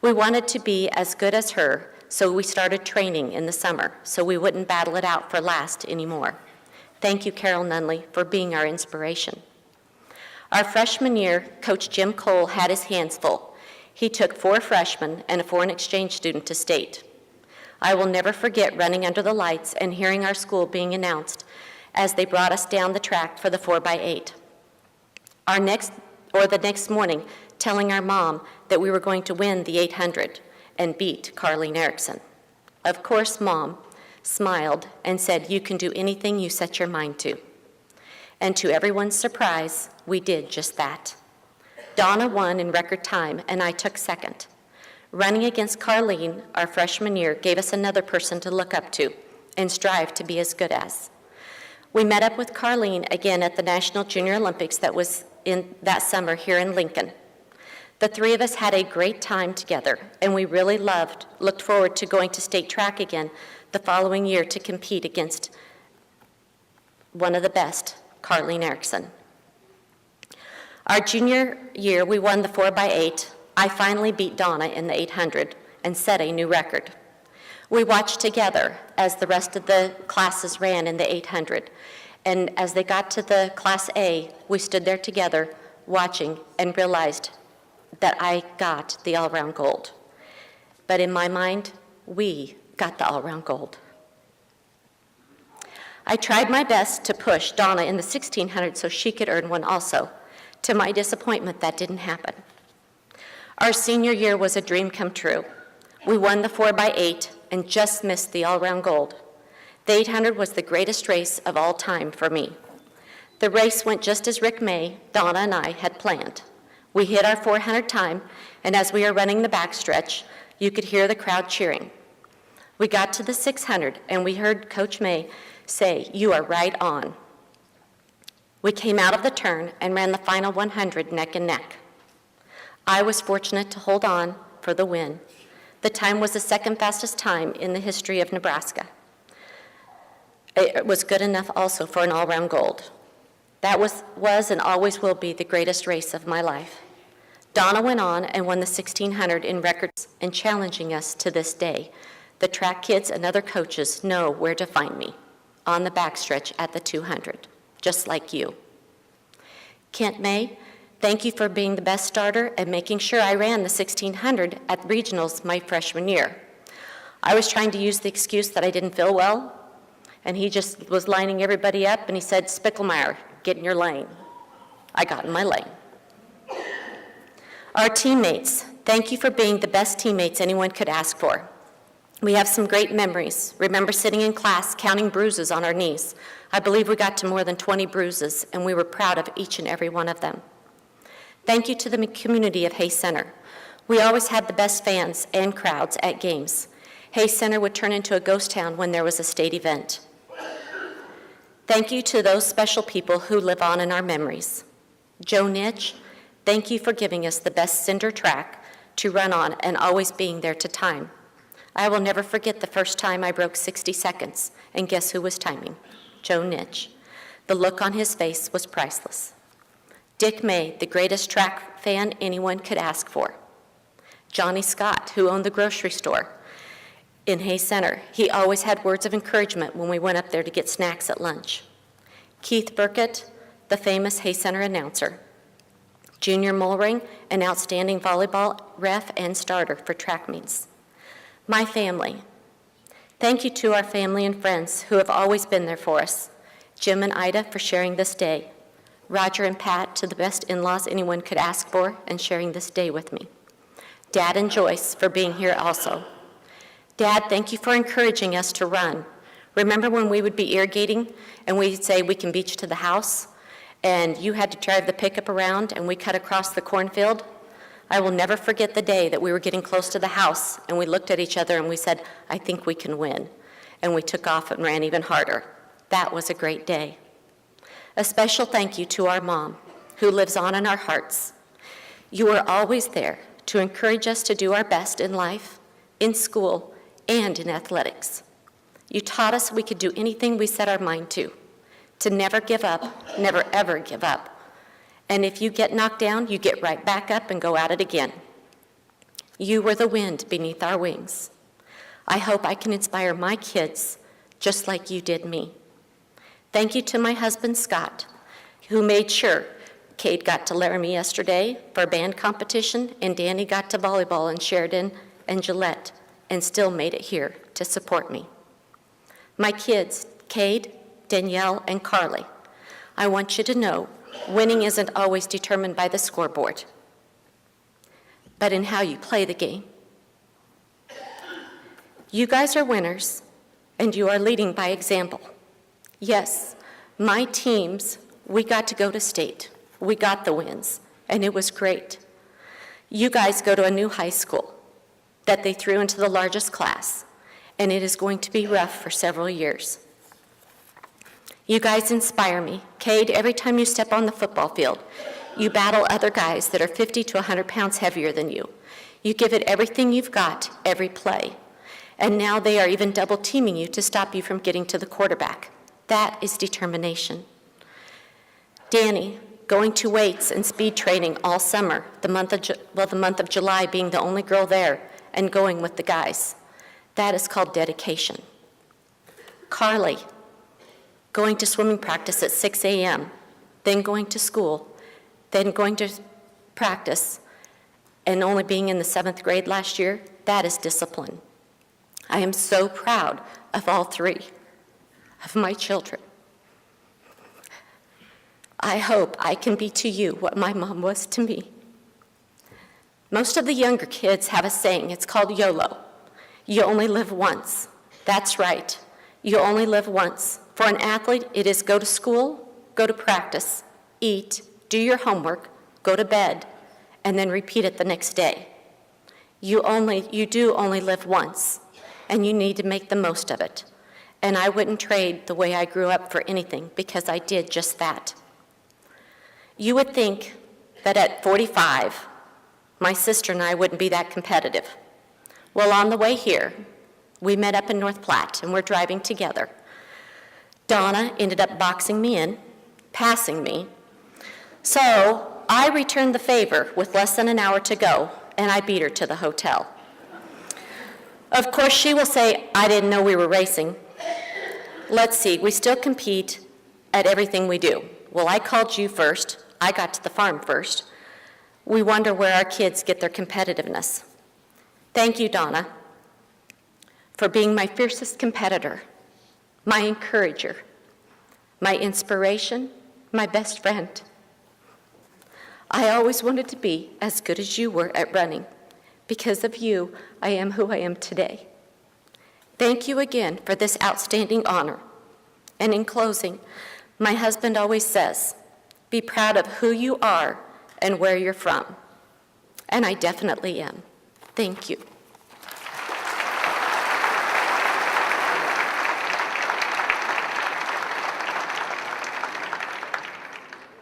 B: We wanted to be as good as her, so we started training in the summer, so we wouldn't battle it out for last anymore. Thank you, Carol Nunley, for being our inspiration. Our freshman year, Coach Jim Cole had his hands full. He took 4 freshmen and a foreign exchange student to state. I will never forget running under the lights and hearing our school being announced as they brought us down the track for the 4x8. The next morning, telling our mom that we were going to win the 800 and beat Carleen Erickson. Of course, Mom smiled and said, "You can do anything you set your mind to." And to everyone's surprise, we did just that. Donna won in record time, and I took second. Running against Carleen our freshman year gave us another person to look up to and strive to be as good as. We met up with Carleen again at the National Junior Olympics that was in that summer here in Lincoln. The 3 of us had a great time together, and we really looked forward to going to state track again the following year to compete against one of the best, Carleen Erickson. Our junior year, we won the 4x8. I finally beat Donna in the 800 and set a new record. We watched together as the rest of the classes ran in the 800. And as they got to the Class A, we stood there together watching and realized that I got the all-around gold. But in my mind, we got the all-around gold. I tried my best to push Donna in the 1600 so she could earn one also. To my disappointment, that didn't happen. Our senior year was a dream come true. We won the 4x8 and just missed the all-around gold. The 800 was the greatest race of all time for me. The race went just as Rick May, Donna, and I had planned. We hit our 400 time, and as we were running the backstretch, you could hear the crowd cheering. We got to the 600, and we heard Coach May say, "You are right on." We came out of the turn and ran the final 100 neck and neck. I was fortunate to hold on for the win. The time was the second fastest time in the history of Nebraska. It was good enough also for an all-round gold. That was and always will be the greatest race of my life. Donna went on and won the 1600 in records and challenging us to this day. The track kids and other coaches know where to find me, on the backstretch at the 200, just like you. Kent May, thank you for being the best starter and making sure I ran the 1600 at regionals my freshman year. I was trying to use the excuse that I didn't feel well, and he just was lining everybody up, and he said, Spickelmeyer, get in your lane. I got in my lane. Our teammates, thank you for being the best teammates anyone could ask for. We have some great memories. Remember sitting in class counting bruises on our knees. I believe we got to more than 20 bruises, and we were proud of each and every one of them. Thank you to the community of Hayes Center. We always had the best fans and crowds at games. Hayes Center would turn into a ghost town when there was a state event. Thank you to those special people who live on in our memories. Joe Nitch, thank you for giving us the best cinder track to run on and always being there to time. I will never forget the first time I broke 60 seconds, and guess who was timing? Joe Nitch. The look on his face was priceless. Dick May, the greatest track fan anyone could ask for. Johnny Scott, who owned the grocery store in Hayes Center. He always had words of encouragement when we went up there to get snacks at lunch. Keith Burkett, the famous Hayes Center announcer. Junior Mulring, an outstanding volleyball ref and starter for track meets. My family. Thank you to our family and friends who have always been there for us. Jim and Ida for sharing this day. Roger and Pat, to the best in-laws anyone could ask for and sharing this day with me. Dad and Joyce for being here also. Dad, thank you for encouraging us to run. Remember when we would be irrigating and we'd say we can beat you to the house and you had to drive the pickup around and we cut across the cornfield? I will never forget the day that we were getting close to the house and we looked at each other and we said, I think we can win. And we took off and ran even harder. That was a great day. A special thank you to our mom, who lives on in our hearts. You were always there to encourage us to do our best in life, in school, and in athletics. You taught us we could do anything we set our mind to never give up, never ever give up. And if you get knocked down, you get right back up and go at it again. You were the wind beneath our wings. I hope I can inspire my kids just like you did me. Thank you to my husband, Scott, who made sure Kate got to Laramie yesterday for a band competition, and Danny got to volleyball in Sheridan and Gillette, and still made it here to support me. My kids, Cade, Danielle, and Carly, I want you to know winning isn't always determined by the scoreboard, but in how you play the game. You guys are winners, and you are leading by example. Yes, my teams, we got to go to state. We got the wins, and it was great. You guys go to a new high school that they threw into the largest class, and it is going to be rough for several years. You guys inspire me. Cade, every time you step on the football field, you battle other guys that are 50 to 100 pounds heavier than you. You give it everything you've got, every play. And now they are even double teaming you to stop you from getting to the quarterback. That is determination. Danny, going to weights and speed training all summer, the month of July being the only girl there, and going with the guys. That is called dedication. Carly, going to swimming practice at 6 a.m., then going to school, then going to practice, and only being in the 7th grade last year, that is discipline. I am so proud of all three of my children. I hope I can be to you what my mom was to me. Most of the younger kids have a saying, it's called YOLO. You only live once. That's right, you only live once. For an athlete, it is go to school, go to practice, eat, do your homework, go to bed, and then repeat it the next day. You do only live once, and you need to make the most of it. And I wouldn't trade the way I grew up for anything, because I did just that. You would think that at 45, my sister and I wouldn't be that competitive. Well, on the way here, we met up in North Platte, and we're driving together. Donna ended up boxing me in, passing me. So I returned the favor with less than an hour to go, and I beat her to the hotel. Of course, she will say, I didn't know we were racing. Let's see, we still compete at everything we do. Well, I called you first. I got to the farm first. We wonder where our kids get their competitiveness. Thank you, Donna, for being my fiercest competitor, my encourager, my inspiration, my best friend. I always wanted to be as good as you were at running. Because of you, I am who I am today. Thank you again for this outstanding honor. And in closing, my husband always says, be proud of who you are and where you're from. And I definitely am. Thank you.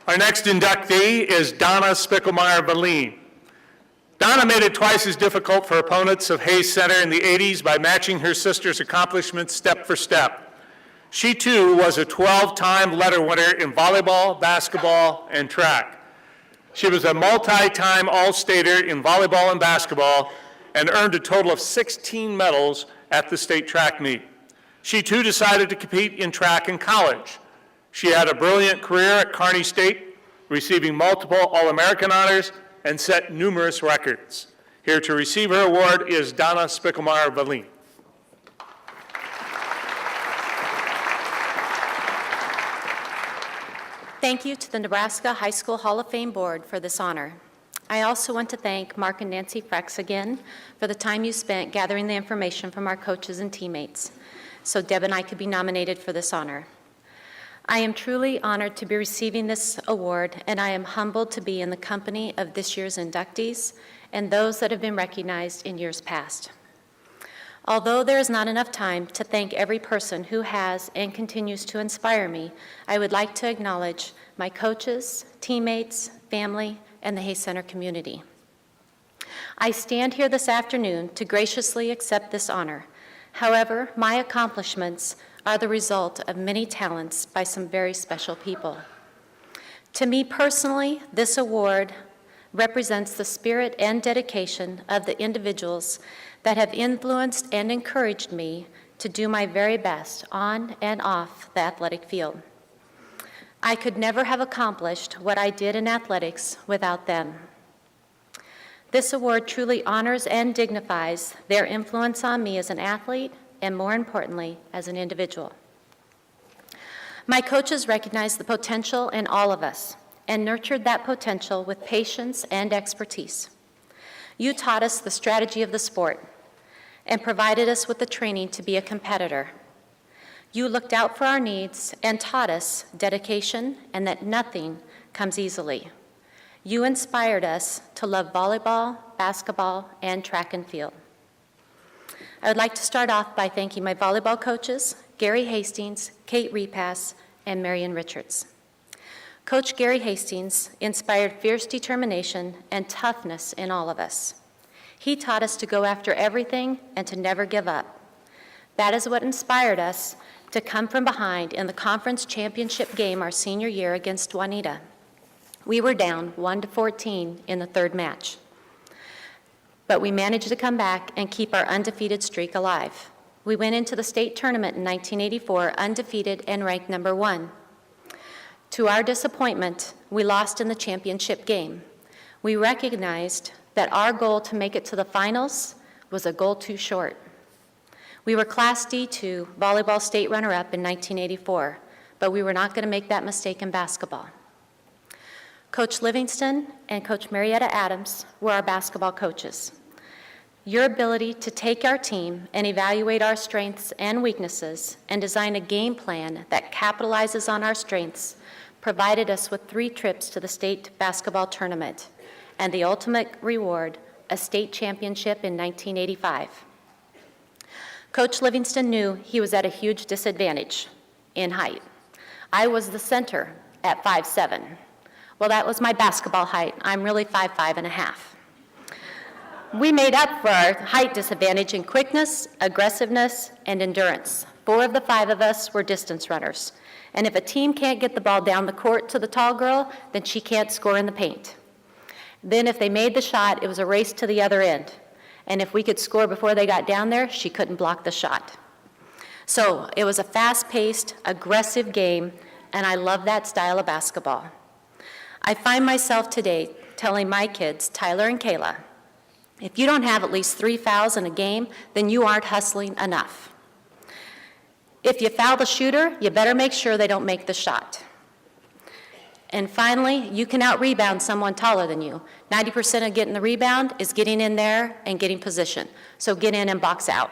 A: Our next inductee is Donna Spickelmeyer-Valine. Donna made it twice as difficult for opponents of Hayes Center in the 80s by matching her sister's accomplishments step for step. She too was a 12-time letter winner in volleyball, basketball, and track. She was a multi-time All-Stater in volleyball and basketball and earned a total of 16 medals at the state track meet. She too decided to compete in track in college. She had a brilliant career at Kearney State, receiving multiple All-American honors and set numerous records. Here to receive her award is Donna Spickelmeyer-Valine.
B: Thank you to the Nebraska High School Hall of Fame Board for this honor. I also want to thank Mark and Nancy Frex again for the time you spent gathering the information from our coaches and teammates, so Deb and I could be nominated for this honor. I am truly honored to be receiving this award, and I am humbled to be in the company of this year's inductees and those that have been recognized in years past. Although there is not enough time to thank every person who has and continues to inspire me, I would like to acknowledge my coaches, teammates, family, and the Hayes Center community. I stand here this afternoon to graciously accept this honor. However, my accomplishments are the result of many talents by some very special people. To me personally, this award represents the spirit and dedication of the individuals that have influenced and encouraged me to do my very best on and off the athletic field. I could never have accomplished what I did in athletics without them. This award truly honors and dignifies their influence on me as an athlete and, more importantly, as an individual. My coaches recognized the potential in all of us and nurtured that potential with patience and expertise. You taught us the strategy of the sport and provided us with the training to be a competitor. You looked out for our needs and taught us dedication and that nothing comes easily. You inspired us to love volleyball, basketball, and track and field. I would like to start off by thanking my volleyball coaches, Gary Hastings, Kate Repass, and Marion Richards. Coach Gary Hastings inspired fierce determination and toughness in all of us. He taught us to go after everything and to never give up. That is what inspired us to come from behind in the conference championship game our senior year against Juanita. We were down 1-14 in the third match. But we managed to come back and keep our undefeated streak alive. We went into the state tournament in 1984 undefeated and ranked number 1. To our disappointment, we lost in the championship game. We recognized that our goal to make it to the finals was a goal too short. We were Class D2 volleyball state runner-up in 1984, but we were not going to make that mistake in basketball. Coach Livingston and Coach Marietta Adams were our basketball coaches. Your ability to take our team and evaluate our strengths and weaknesses and design a game plan that capitalizes on our strengths provided us with 3 trips to the state basketball tournament and the ultimate reward, a state championship in 1985. Coach Livingston knew he was at a huge disadvantage in height. I was the center at 5'7". Well, that was my basketball height. I'm really 5'5.5". We made up for our height disadvantage in quickness, aggressiveness, and endurance. 4 of the 5 of us were distance runners. And if a team can't get the ball down the court to the tall girl, then she can't score in the paint. Then if they made the shot, it was a race to the other end. And if we could score before they got down there, she couldn't block the shot. So it was a fast-paced, aggressive game, and I love that style of basketball. I find myself today telling my kids, Tyler and Kayla, if you don't have at least 3 fouls in a game, then you aren't hustling enough. If you foul the shooter, you better make sure they don't make the shot. And finally, you can out-rebound someone taller than you. 90% of getting the rebound is getting in there and getting position. So get in and box out.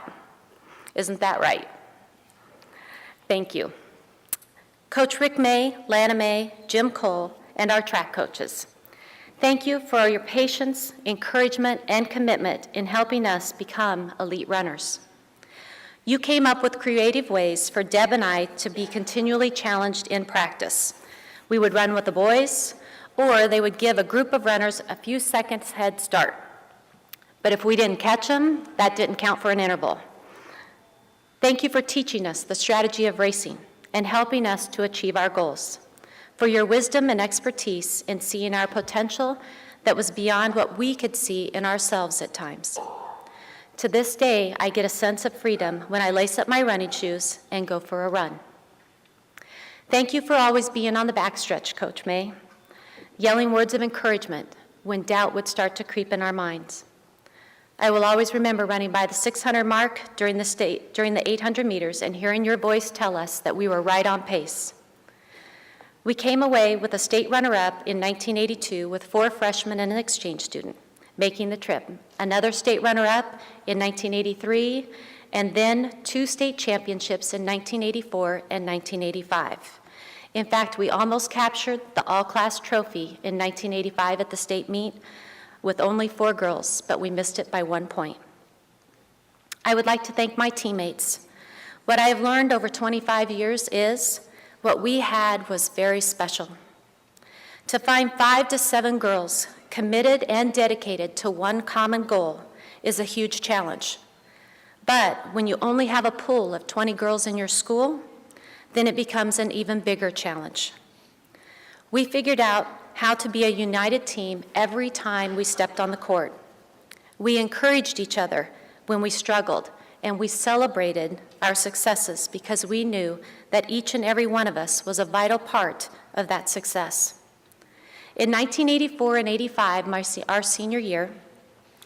B: Isn't that right? Thank you. Coach Rick May, Lana May, Jim Cole, and our track coaches. Thank you for your patience, encouragement, and commitment in helping us become elite runners. You came up with creative ways for Deb and I to be continually challenged in practice. We would run with the boys, or they would give a group of runners a few seconds head start. But if we didn't catch them, that didn't count for an interval. Thank you for teaching us the strategy of racing and helping us to achieve our goals, for your wisdom and expertise in seeing our potential that was beyond what we could see in ourselves at times. To this day, I get a sense of freedom when I lace up my running shoes and go for a run. Thank you for always being on the backstretch, Coach May, yelling words of encouragement when doubt would start to creep in our minds. I will always remember running by the 600 mark during the 800 meters and hearing your voice tell us that we were right on pace. We came away with a state runner-up in 1982 with 4 freshmen and an exchange student making the trip, another state runner-up in 1983, and then 2 state championships in 1984 and 1985. In fact, we almost captured the all-class trophy in 1985 at the state meet with only 4 girls, but we missed it by 1 point. I would like to thank my teammates. What I have learned over 25 years is what we had was very special. To find 5 to 7 girls committed and dedicated to one common goal is a huge challenge. But when you only have a pool of 20 girls in your school, then it becomes an even bigger challenge. We figured out how to be a united team every time we stepped on the court. We encouraged each other when we struggled, and we celebrated our successes because we knew that each and every one of us was a vital part of that success. In 1984 and 85, our senior year,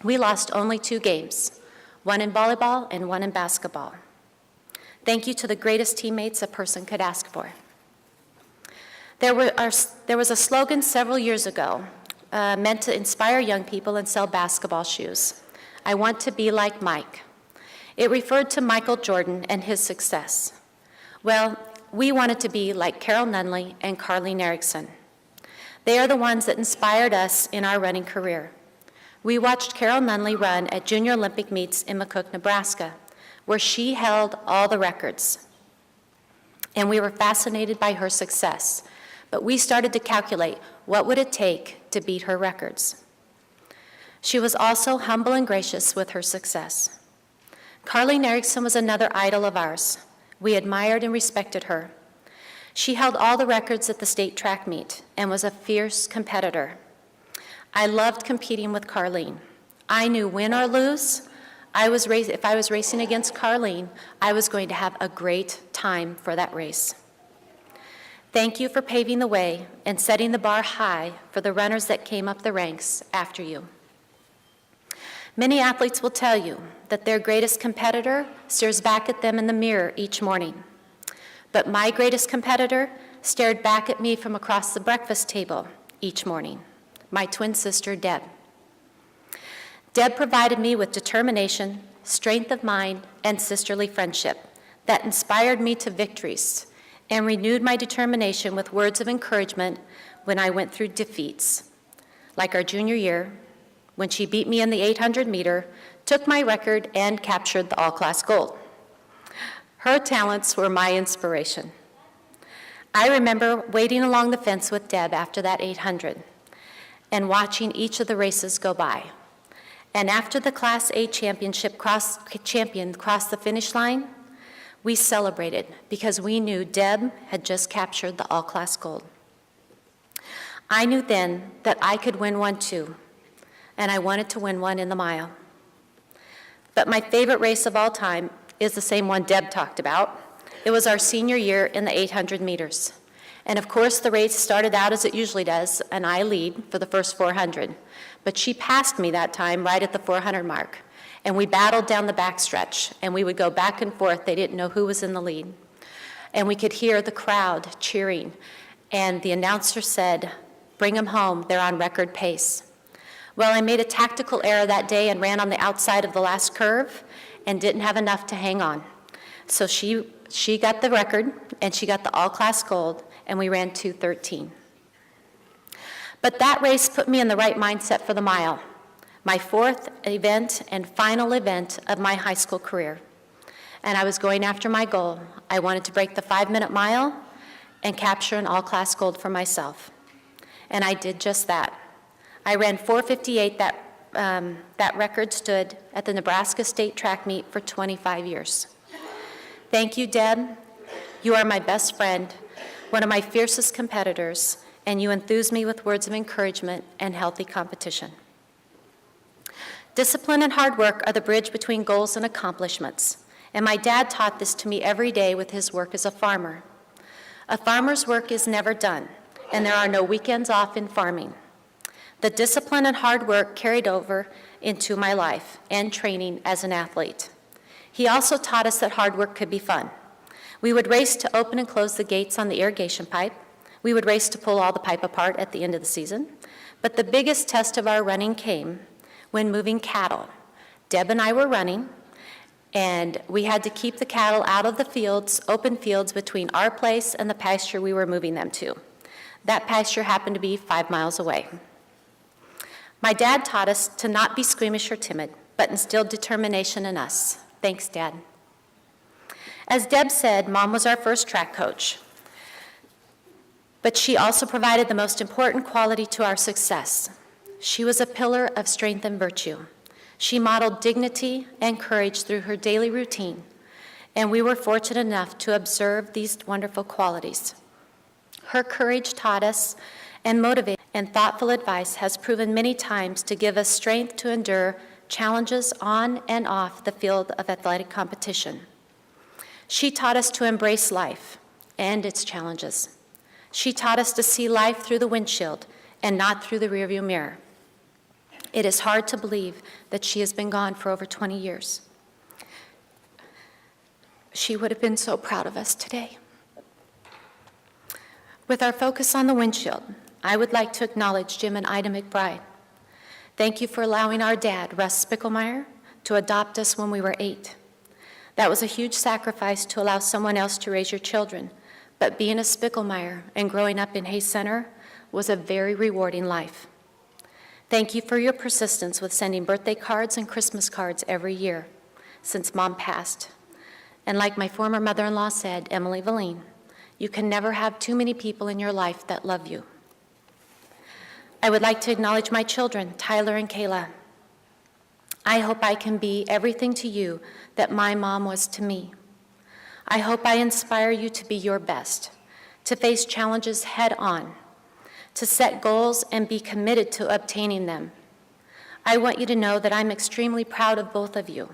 B: we lost only 2 games, one in volleyball and one in basketball. Thank you to the greatest teammates a person could ask for. There was a slogan several years ago meant to inspire young people and sell basketball shoes. I want to be like Mike. It referred to Michael Jordan and his success. Well, we wanted to be like Carol Nunley and Carleen Erickson. They are the ones that inspired us in our running career. We watched Carol Nunley run at Junior Olympic meets in McCook, Nebraska, where she held all the records. And we were fascinated by her success, but we started to calculate what would it take to beat her records. She was also humble and gracious with her success. Carleen Erickson was another idol of ours. We admired and respected her. She held all the records at the state track meet and was a fierce competitor. I loved competing with Carleen. I knew win or lose, if I was racing against Carleen, I was going to have a great time for that race. Thank you for paving the way and setting the bar high for the runners that came up the ranks after you. Many athletes will tell you that their greatest competitor stares back at them in the mirror each morning. But my greatest competitor stared back at me from across the breakfast table each morning, my twin sister, Deb. Deb provided me with determination, strength of mind, and sisterly friendship that inspired me to victories and renewed my determination with words of encouragement when I went through defeats, like our junior year, when she beat me in the 800 meter, took my record, and captured the all-class gold. Her talents were my inspiration. I remember waiting along the fence with Deb after that 800 and watching each of the races go by. And after the Class A champion crossed the finish line, we celebrated because we knew Deb had just captured the all-class gold. I knew then that I could win one too, and I wanted to win one in the mile. But my favorite race of all time is the same one Deb talked about. It was our senior year in the 800 meters. And of course, the race started out as it usually does, and I lead for the first 400. But she passed me that time right at the 400 mark. And we battled down the backstretch, and we would go back and forth. They didn't know who was in the lead. And we could hear the crowd cheering. And the announcer said, "Bring them home, they're on record pace." Well, I made a tactical error that day and ran on the outside of the last curve and didn't have enough to hang on. So she got the record, and she got the all-class gold, and we ran 2:13. But that race put me in the right mindset for the mile, my fourth event and final event of my high school career. And I was going after my goal. I wanted to break the 5-minute mile and capture an all-class gold for myself. And I did just that. I ran 4:58. That record stood at the Nebraska State Track Meet for 25 years. Thank you, Deb. You are my best friend, one of my fiercest competitors, and you enthuse me with words of encouragement and healthy competition. Discipline and hard work are the bridge between goals and accomplishments, and my dad taught this to me every day with his work as a farmer. A farmer's work is never done, and there are no weekends off in farming. The discipline and hard work carried over into my life and training as an athlete. He also taught us that hard work could be fun. We would race to open and close the gates on the irrigation pipe. We would race to pull all the pipe apart at the end of the season. But the biggest test of our running came when moving cattle. Deb and I were running, and we had to keep the cattle out of the fields, open fields between our place and the pasture we were moving them to. That pasture happened to be 5 miles away. My dad taught us to not be squeamish or timid, but instilled determination in us. Thanks, Dad. As Deb said, Mom was our first track coach, but she also provided the most important quality to our success. She was a pillar of strength and virtue. She modeled dignity and courage through her daily routine, and we were fortunate enough to observe these wonderful qualities. Her courage taught us and motivated, and thoughtful advice has proven many times to give us strength to endure challenges on and off the field of athletic competition. She taught us to embrace life and its challenges. She taught us to see life through the windshield and not through the rearview mirror. It is hard to believe that she has been gone for over 20 years. She would have been so proud of us today. With our focus on the windshield, I would like to acknowledge Jim and Ida McBride. Thank you for allowing our dad, Russ Spickelmeyer, to adopt us when we were 8. That was a huge sacrifice to allow someone else to raise your children, but being a Spickelmeyer and growing up in Hayes Center was a very rewarding life. Thank you for your persistence with sending birthday cards and Christmas cards every year since Mom passed. And like my former mother-in-law said, Emily Valine, you can never have too many people in your life that love you. I would like to acknowledge my children, Tyler and Kayla. I hope I can be everything to you that my mom was to me. I hope I inspire you to be your best, to face challenges head on, to set goals and be committed to obtaining them. I want you to know that I'm extremely proud of both of you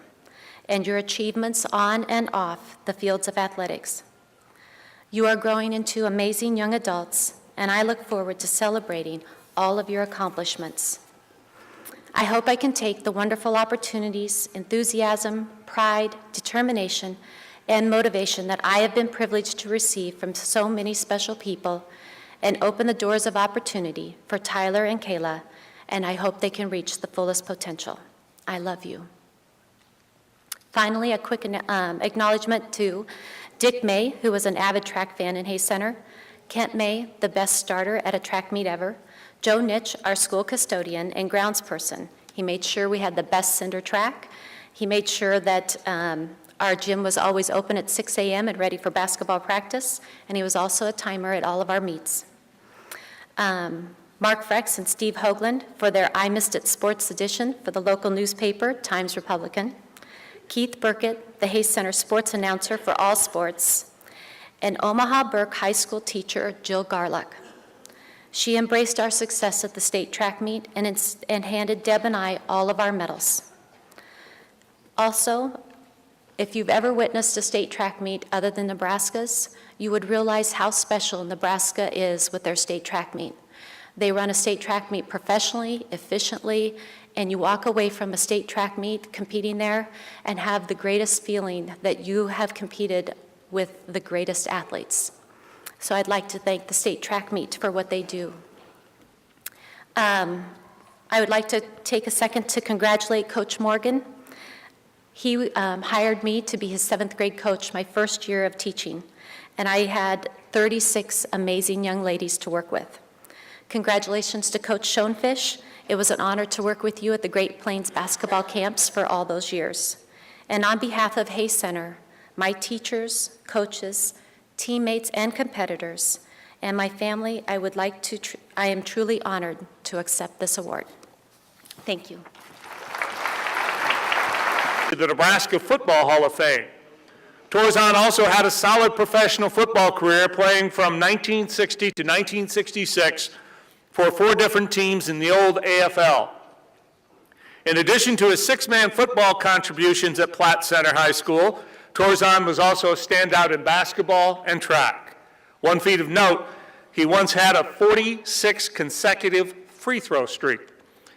B: and your achievements on and off the fields of athletics. You are growing into amazing young adults, and I look forward to celebrating all of your accomplishments. I hope I can take the wonderful opportunities, enthusiasm, pride, determination, and motivation that I have been privileged to receive from so many special people and open the doors of opportunity for Tyler and Kayla, and I hope they can reach the fullest potential. I love you. Finally, a quick acknowledgement to Dick May, who was an avid track fan in Hayes Center, Kent May, the best starter at a track meet ever, Joe Nitch, our school custodian and groundsperson. He made sure we had the best cinder track. He made sure that our gym was always open at 6 a.m. and ready for basketball practice, and he was also a timer at all of our meets. Mark Frex and Steve Hoagland for their I Missed It Sports edition for the local newspaper, Times Republican. Keith Burkett, the Hayes Center sports announcer for all sports, and Omaha Burke High School teacher, Jill Garlock. She embraced our success at the state track meet and handed Deb and I all of our medals. Also, If you've ever witnessed a state track meet other than Nebraska's, you would realize how special Nebraska is with their state track meet. They run a state track meet professionally, efficiently, and you walk away from a state track meet competing there and have the greatest feeling that you have competed with the greatest athletes. So I'd like to thank the state track meet for what they do. I would like to take a second to congratulate Coach Morgan. He hired me to be his 7th grade coach my first year of teaching, and I had 36 amazing young ladies to work with. Congratulations to Coach Schoenfish. It was an honor to work with you at the Great Plains basketball camps for all those years. And on behalf of Hayes Center, my teachers, coaches, teammates, and competitors, and my family, I am truly honored to accept this award. Thank you.
A: The Nebraska Football Hall of Fame. Torzan also had a solid professional football career, playing from 1960 to 1966 for 4 different teams in the old AFL. In addition to his 6-man football contributions at Platte Center High School, Torzan was also a standout in basketball and track. One feat of note, he once had a 46 consecutive free throw streak.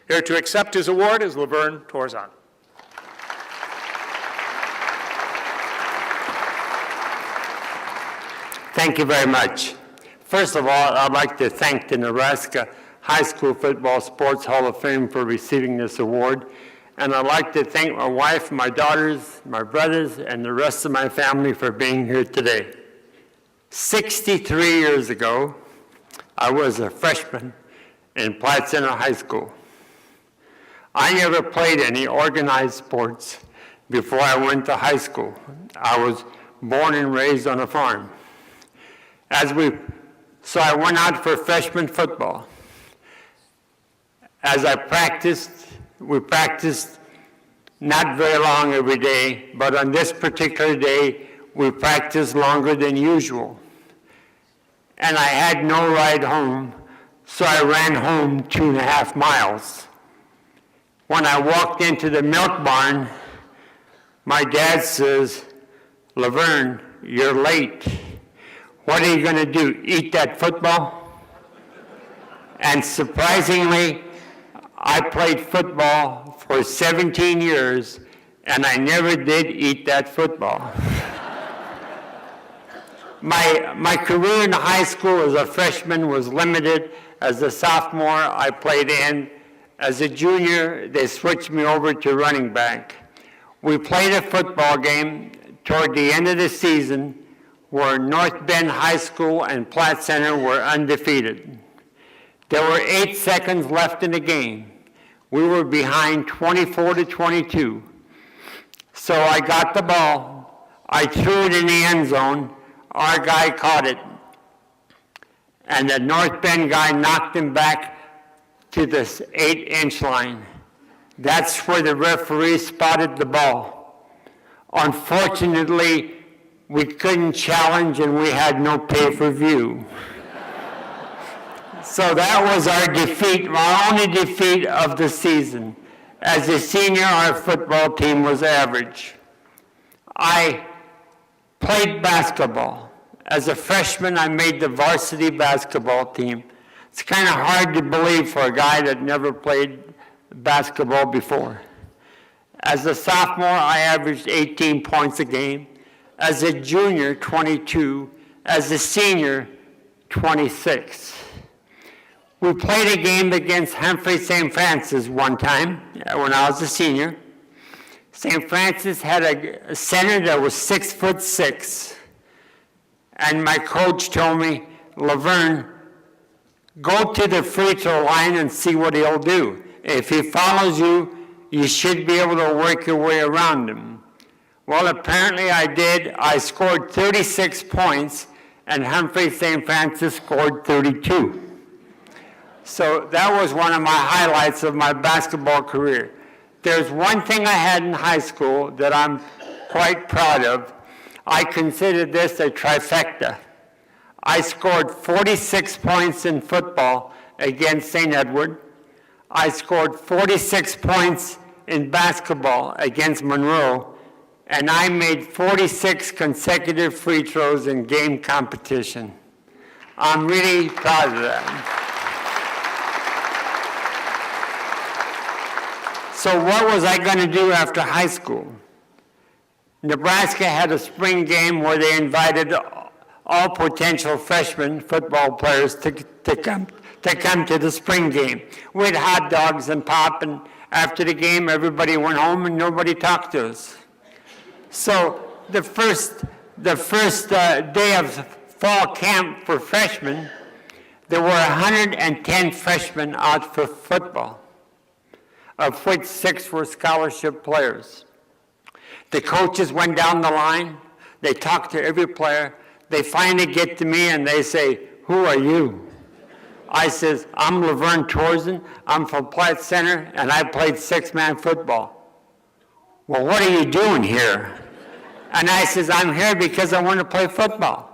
A: Here to accept his award is Laverne Torzan.
E: Thank you very much. First of all, I'd like to thank the Nebraska High School Football Sports Hall of Fame for receiving this award. And I'd like to thank my wife, my daughters, my brothers, and the rest of my family for being here today. 63 years ago, I was a freshman in Platte Center High School. I never played any organized sports before I went to high school. I was born and raised on a farm. So I went out for freshman football. As I practiced, we practiced not very long every day, but on this particular day, we practiced longer than usual. And I had no ride home, so I ran home 2.5 miles. When I walked into the milk barn, my dad says, "Laverne, you're late. What are you going to do, eat that football?" And surprisingly, I played football for 17 years, and I never did eat that football. My career in high school as a freshman was limited. As a sophomore, I played end. As a junior, they switched me over to running back. We played a football game toward the end of the season where North Bend High School and Platte Center were undefeated. There were 8 seconds left in the game. We were behind 24-22. So I got the ball. I threw it in the end zone. Our guy caught it. And the North Bend guy knocked him back to this 8-inch line. That's where the referee spotted the ball. Unfortunately, we couldn't challenge and we had no pay-per-view. So that was our defeat, our only defeat of the season. As a senior, our football team was average. I played basketball. As a freshman, I made the varsity basketball team. It's kind of hard to believe for a guy that never played basketball before. As a sophomore, I averaged 18 points a game. As a junior, 22. As a senior, 26. We played a game against Humphrey St. Francis one time when I was a senior. St. Francis had a center that was 6'6". And my coach told me, "Laverne, go to the free throw line and see what he'll do. If he follows you, you should be able to work your way around him." Well, apparently I did. I scored 36 points, and Humphrey St. Francis scored 32. So that was one of my highlights of my basketball career. There's one thing I had in high school that I'm quite proud of. I consider this a trifecta. I scored 46 points in football against St. Edward. I scored 46 points in basketball against Monroe. and I made 46 consecutive free throws in game competition. I'm really proud of that. So what was I going to do after high school? Nebraska had a spring game where they invited all potential freshman football players to come to the spring game. We had hot dogs and pop, and after the game, everybody went home and nobody talked to us. So the first day of fall camp for freshmen, there were 110 freshmen out for football, of which 6 were scholarship players. The coaches went down the line, they talked to every player, they finally get to me and they say, "Who are you?" I says, "I'm Laverne Torzen, I'm from Platte Center, and I played 6-man football." "Well, what are you doing here?" And I says, "I'm here because I want to play football."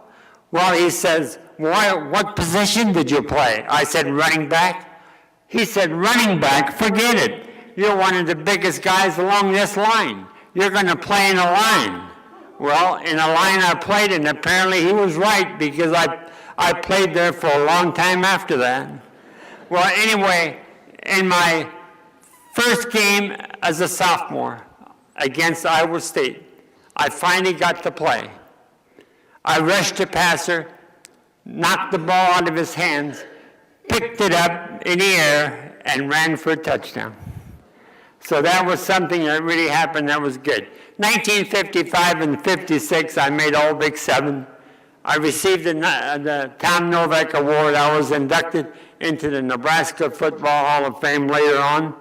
E: Well, he says, "What position did you play?" I said, "Running back." He said, "Running back? Forget it. You're one of the biggest guys along this line. You're going to play in a line." Well, in a line I played, and apparently he was right because I played there for a long time after that. Well, anyway, in my first game as a sophomore against Iowa State, I finally got to play. I rushed the passer, knocked the ball out of his hands, picked it up in the air, and ran for a touchdown. So that was something that really happened that was good. 1955 and 56, I made All Big 7. I received the Tom Novak Award. I was inducted into the Nebraska Football Hall of Fame later on.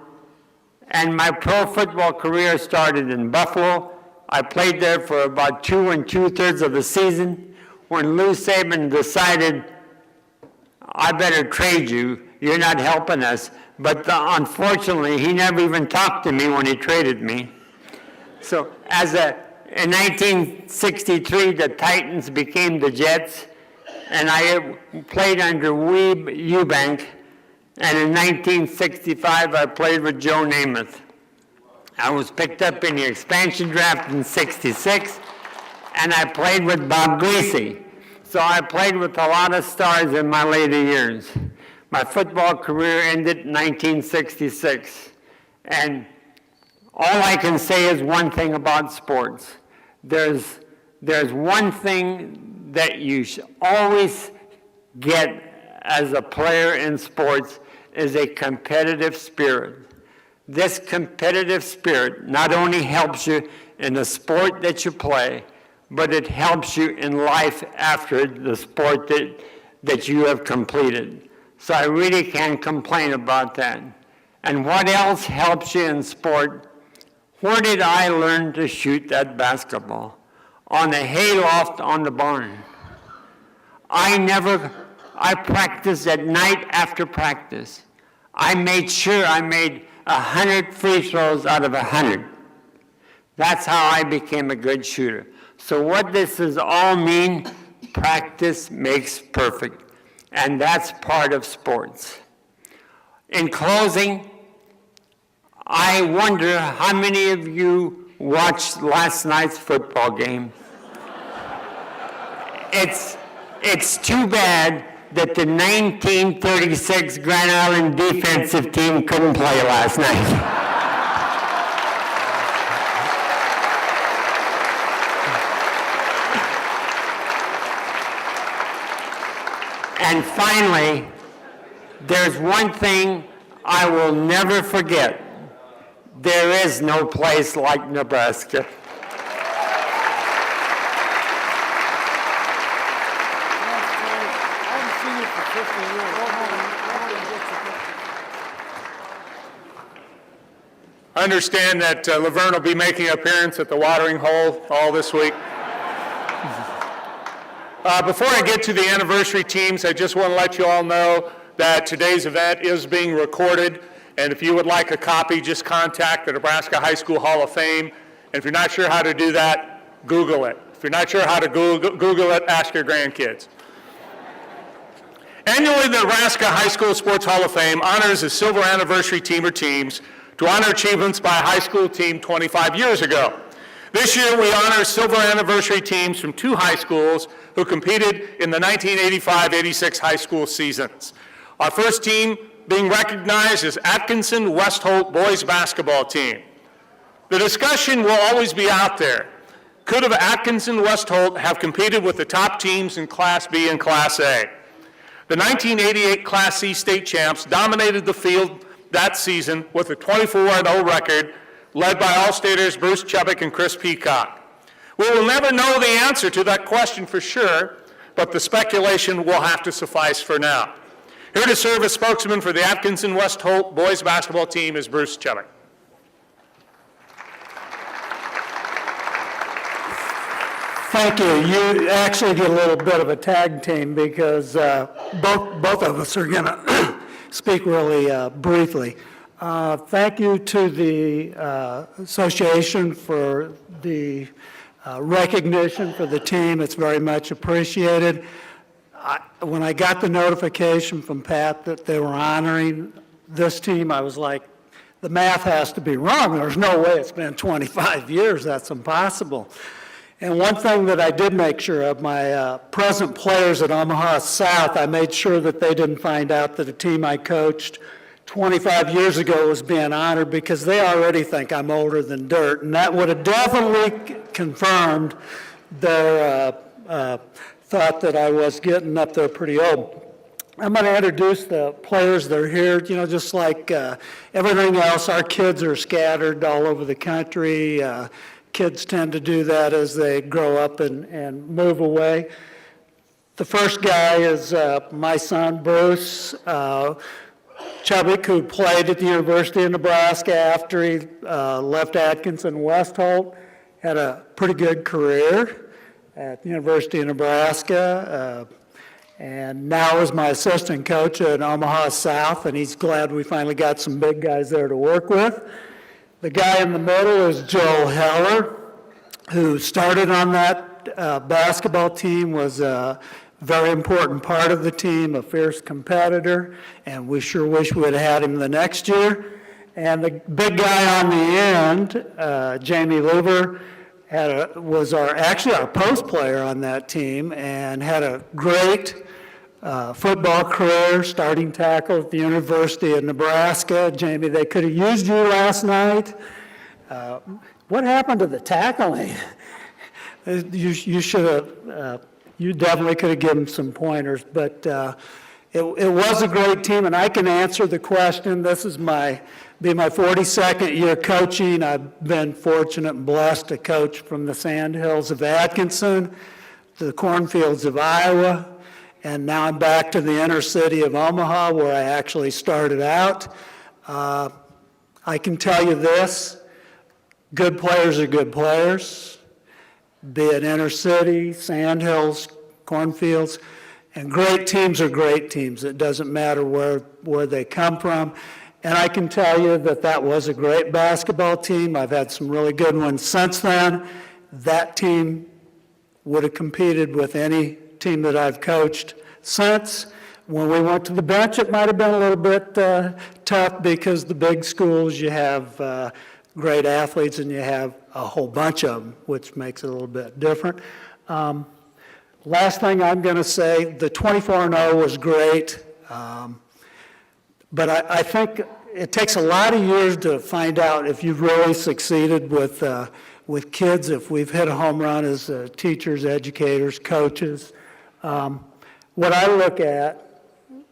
E: And my pro football career started in Buffalo. I played there for about 2 2/3 of the season when Lou Saban decided, "I better trade you. You're not helping us." But unfortunately, he never even talked to me when he traded me. So in 1963, the Titans became the Jets, and I played under Weeb Eubank. And in 1965, I played with Joe Namath. I was picked up in the expansion draft in '66, and I played with Bob Greasy. So I played with a lot of stars in my later years. My football career ended in 1966, and all I can say is one thing about sports. There's one thing that you should always get as a player in sports is a competitive spirit. This competitive spirit not only helps you in the sport that you play, but it helps you in life after the sport that you have completed. So I really can't complain about that. And what else helps you in sport? Where did I learn to shoot that basketball? On the hayloft on the barn. I practiced at night after practice. I made sure I made 100 free throws out of 100. That's how I became a good shooter. So what does this all mean? Practice makes perfect. And that's part of sports. In closing, I wonder how many of you watched last night's football game. It's too bad that the 1936 Grand Island defensive team couldn't play last night. And finally, there's one thing I will never forget. There is no place like Nebraska.
A: I understand that Laverne will be making an appearance at the watering hole all this week. Before I get to the anniversary teams, I just want to let you all know that today's event is being recorded, and if you would like a copy, just contact the Nebraska High School Hall of Fame. And if you're not sure how to do that, Google it. If you're not sure how to Google it, ask your grandkids. Annually, the Nebraska High School Sports Hall of Fame honors a silver anniversary team or teams to honor achievements by a high school team 25 years ago. This year, we honor silver anniversary teams from 2 high schools who competed in the 1985-86 high school seasons. Our first team being recognized is Atkinson West Holt boys basketball team. The discussion will always be out there. Could have Atkinson West Holt have competed with the top teams in Class B and Class A? The 1988 Class C state champs dominated the field that season with a 24-0 record, led by All-Staters Bruce Chubbuck and Chris Peacock. We will never know the answer to that question for sure, but the speculation will have to suffice for now. Here to serve as spokesman for the Atkinson West Holt boys basketball team is Bruce Chubbuck.
F: Thank you. You actually get a little bit of a tag team because both of us are going to speak really briefly. Thank you to the association for the recognition for the team. It's very much appreciated. When I got the notification from Pat that they were honoring this team, I was like, the math has to be wrong. There's no way it's been 25 years. That's impossible. And one thing that I did make sure of, my present players at Omaha South, I made sure that they didn't find out that a team I coached 25 years ago was being honored, because they already think I'm older than dirt, and that would have definitely confirmed their thought that I was getting up there pretty old. I'm going to introduce the players that are here. You know, just like everything else, our kids are scattered all over the country. Kids tend to do that as they grow up and move away. The first guy is my son, Bruce Chubbuck, who played at the University of Nebraska after he left Atkinson West Holt. Had a pretty good career at the University of Nebraska, and now is my assistant coach at Omaha South, and he's glad we finally got some big guys there to work with. The guy in the middle is Joel Heller, who started on that basketball team, was a very important part of the team, a fierce competitor, and we sure wish we had had him the next year. And the big guy on the end, Jamie Luber, was actually our post player on that team and had a great football career, starting tackle at the University of Nebraska. Jamie, they could have used you last night. What happened to the tackling? You should have, you definitely could have given some pointers, but it was a great team, and I can answer the question. This is be my 42nd year coaching. I've been fortunate and blessed to coach from the Sandhills of Atkinson to the cornfields of Iowa, and now I'm back to the inner city of Omaha, where I actually started out. I can tell you this, good players are good players, be it inner city, Sandhills, cornfields, and great teams are great teams. It doesn't matter where they come from. And I can tell you that that was a great basketball team. I've had some really good ones since then. That team would have competed with any team that I've coached since. When we went to the bench, it might have been a little bit tough, because the big schools, you have great athletes and you have a whole bunch of them, which makes it a little bit different. Last thing I'm going to say, the 24-0 was great, but I think it takes a lot of years to find out if you've really succeeded with kids, if we've hit a home run as teachers, educators, coaches. What I look at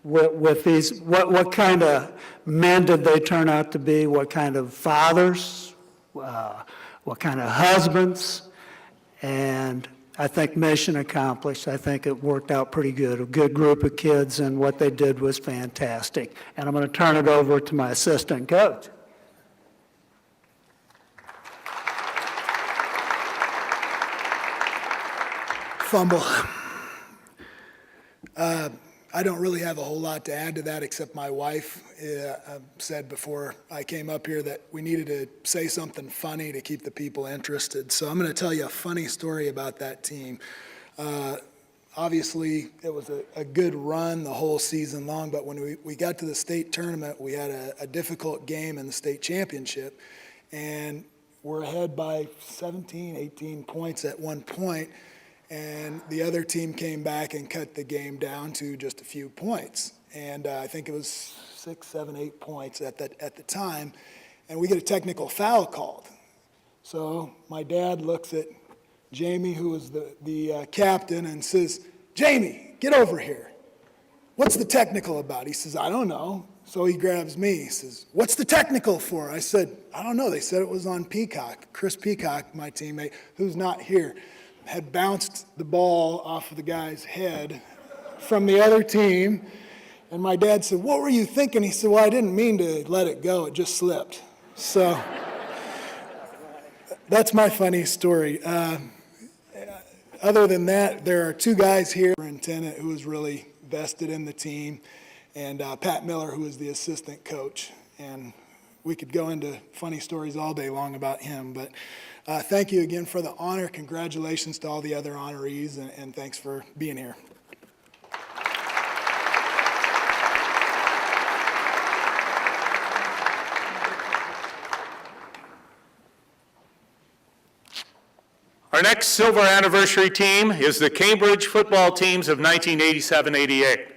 F: with these, what kind of men did they turn out to be? What kind of fathers? What kind of husbands? And I think mission accomplished. I think it worked out pretty good. A good group of kids, and what they did was fantastic. And I'm going to turn it over to my assistant coach.
V: Fumble. I don't really have a whole lot to add to that, except my wife said before I came up here that we needed to say something funny to keep the people interested. So I'm going to tell you a funny story about that team. Obviously, it was a good run the whole season long, but when we got to the state tournament, we had a difficult game in the state championship, and were ahead by 17, 18 points at one point, and the other team came back and cut the game down to just a few points. And I think it was 6, 7, 8 points at the time, and we get a technical foul called. So my dad looks at Jamie, who was the captain, and says, "Jamie, get over here. What's the technical about?" He says, "I don't know." So he grabs me. He says, "What's the technical for?" I said, "I don't know. They said it was on Peacock." Chris Peacock, my teammate, who's not here, had bounced the ball off of the guy's head from the other team. And my dad said, "What were you thinking?" He said, "Well, I didn't mean to let it go. It just slipped." So that's my funny story. Other than that, there are two guys here, superintendent who was really vested in the team, and Pat Miller, who is the assistant coach. And we could go into funny stories all day long about him. But thank you again for the honor. Congratulations to all the other honorees, and thanks for being here.
A: Our next silver anniversary team is the Cambridge football teams of 1987-88.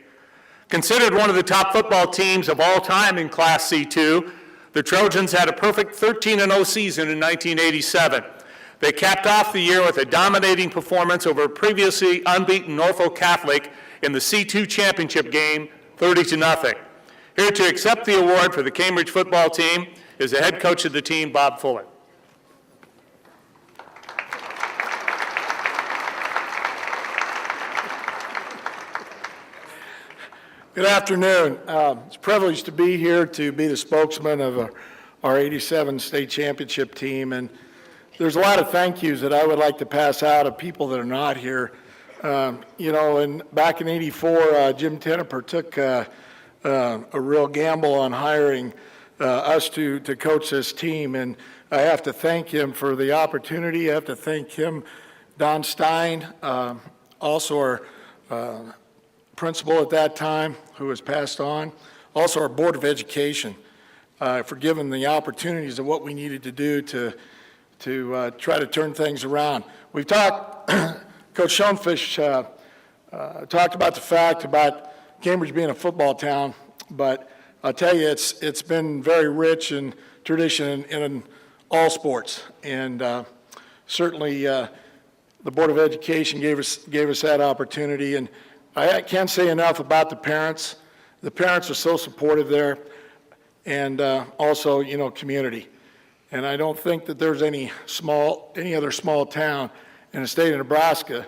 A: Considered one of the top football teams of all time in Class C2, the Trojans had a perfect 13-0 season in 1987. They capped off the year with a dominating performance over previously unbeaten Norfolk Catholic in the C2 championship game, 30-0. Here to accept the award for the Cambridge football team is the head coach of the team, Bob Fuller.
G: Good afternoon. It's a privilege to be here to be the spokesman of our 87 state championship team. And there's a lot of thank yous that I would like to pass out of people that are not here. Back in '84, Jim Tenneper took a real gamble on hiring us to coach this team. And I have to thank him for the opportunity. I have to thank him, Don Stein, also our principal at that time, who has passed on, also our Board of Education, for giving the opportunities of what we needed to do to try to turn things around. We've talked, Coach Schoenfish talked about the fact about Cambridge being a football town, but I'll tell you, it's been very rich in tradition in all sports, and certainly the Board of Education gave us that opportunity. And I can't say enough about the parents. The parents are so supportive there, and also, community. And I don't think that there's any other small town in the state of Nebraska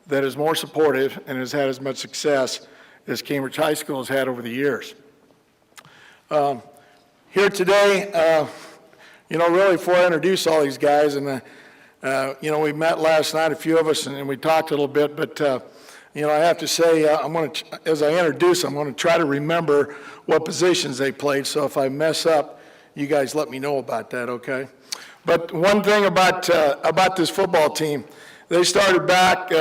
G: that is more supportive and has had as much success as Cambridge High School has had over the years. Here today, really before I introduce all these guys, and we met last night, a few of us, and we talked a little bit, but I have to say, as I introduce, I'm going to try to remember what positions they played. So if I mess up, you guys let me know about that, okay? But one thing about this football team, they started back,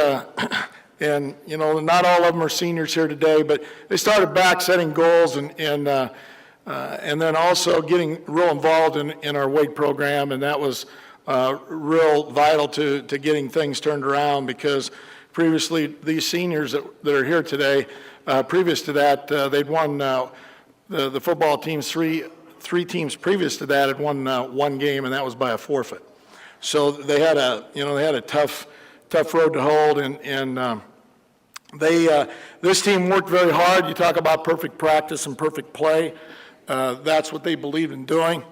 G: and not all of them are seniors here today, but they started back setting goals and then also getting real involved in our weight program, and that was real vital to getting things turned around, because previously, these seniors that are here today, previous to that, they'd won the football teams, three teams previous to that had won one game, and that was by a forfeit. So they had a tough road to hold, and this team worked very hard. You talk about perfect practice and perfect play. That's what they believed in doing,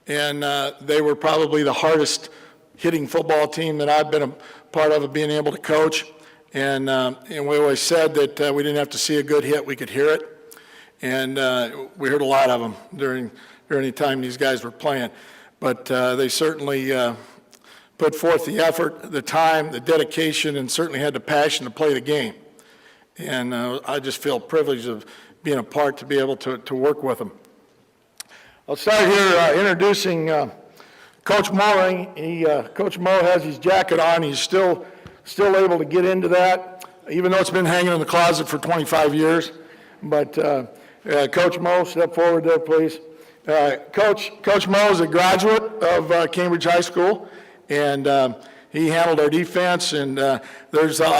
G: and they were probably the hardest hitting football team that I've been a part of being able to coach. And we always said that we didn't have to see a good hit, we could hear it. And we heard a lot of them during the time these guys were playing. But they certainly put forth the effort, the time, the dedication, and certainly had the passion to play the game. And I just feel privileged of being a part to be able to work with them. I'll start here introducing Coach Moe. Coach Moe has his jacket on. He's still able to get into that, even though it's been hanging in the closet for 25 years. But Coach Moe, step forward there, please. Coach Moe is a graduate of Cambridge High School, and he handled our defense, and I'll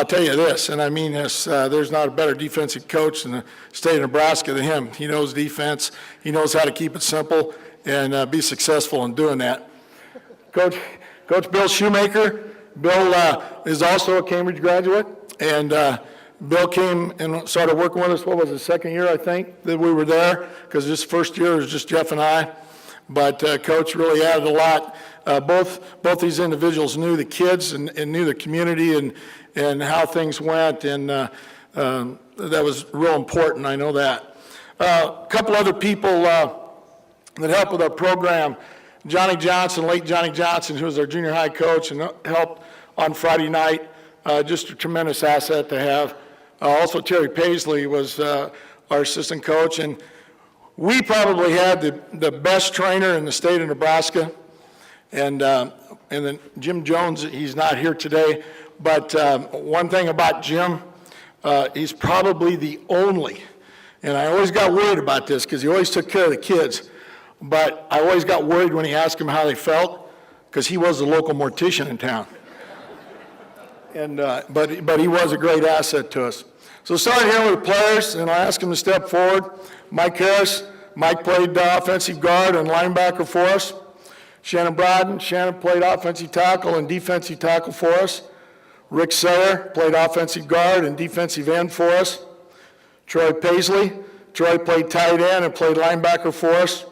G: tell you this, and I mean this, there's not a better defensive coach in the state of Nebraska than him. He knows defense, he knows how to keep it simple, and be successful in doing that. Coach Bill Shoemaker, Bill is also a Cambridge graduate, and Bill came and started working with us, what was it, second year, I think, that we were there, because this first year was just Jeff and I. But Coach really added a lot. Both these individuals knew the kids and knew the community and how things went, and that was real important, I know that. A couple other people that helped with our program, Johnny Johnson, late Johnny Johnson, who was our junior high coach and helped on Friday night, just a tremendous asset to have. Also, Terry Paisley was our assistant coach, and we probably had the best trainer in the state of Nebraska. And then Jim Jones, he's not here today, but one thing about Jim, he's probably the only, and I always got worried about this because he always took care of the kids, but I always got worried when he asked them how they felt, because he was the local mortician in town. And but he was a great asset to us. So starting here with the players, and I'll ask him to step forward. Mike Harris. Mike played offensive guard and linebacker for us. Shannon Brodden. Shannon played offensive tackle and defensive tackle for us. Rick Sayer played offensive guard and defensive end for us. Troy Paisley. Troy played tight end and played linebacker for us.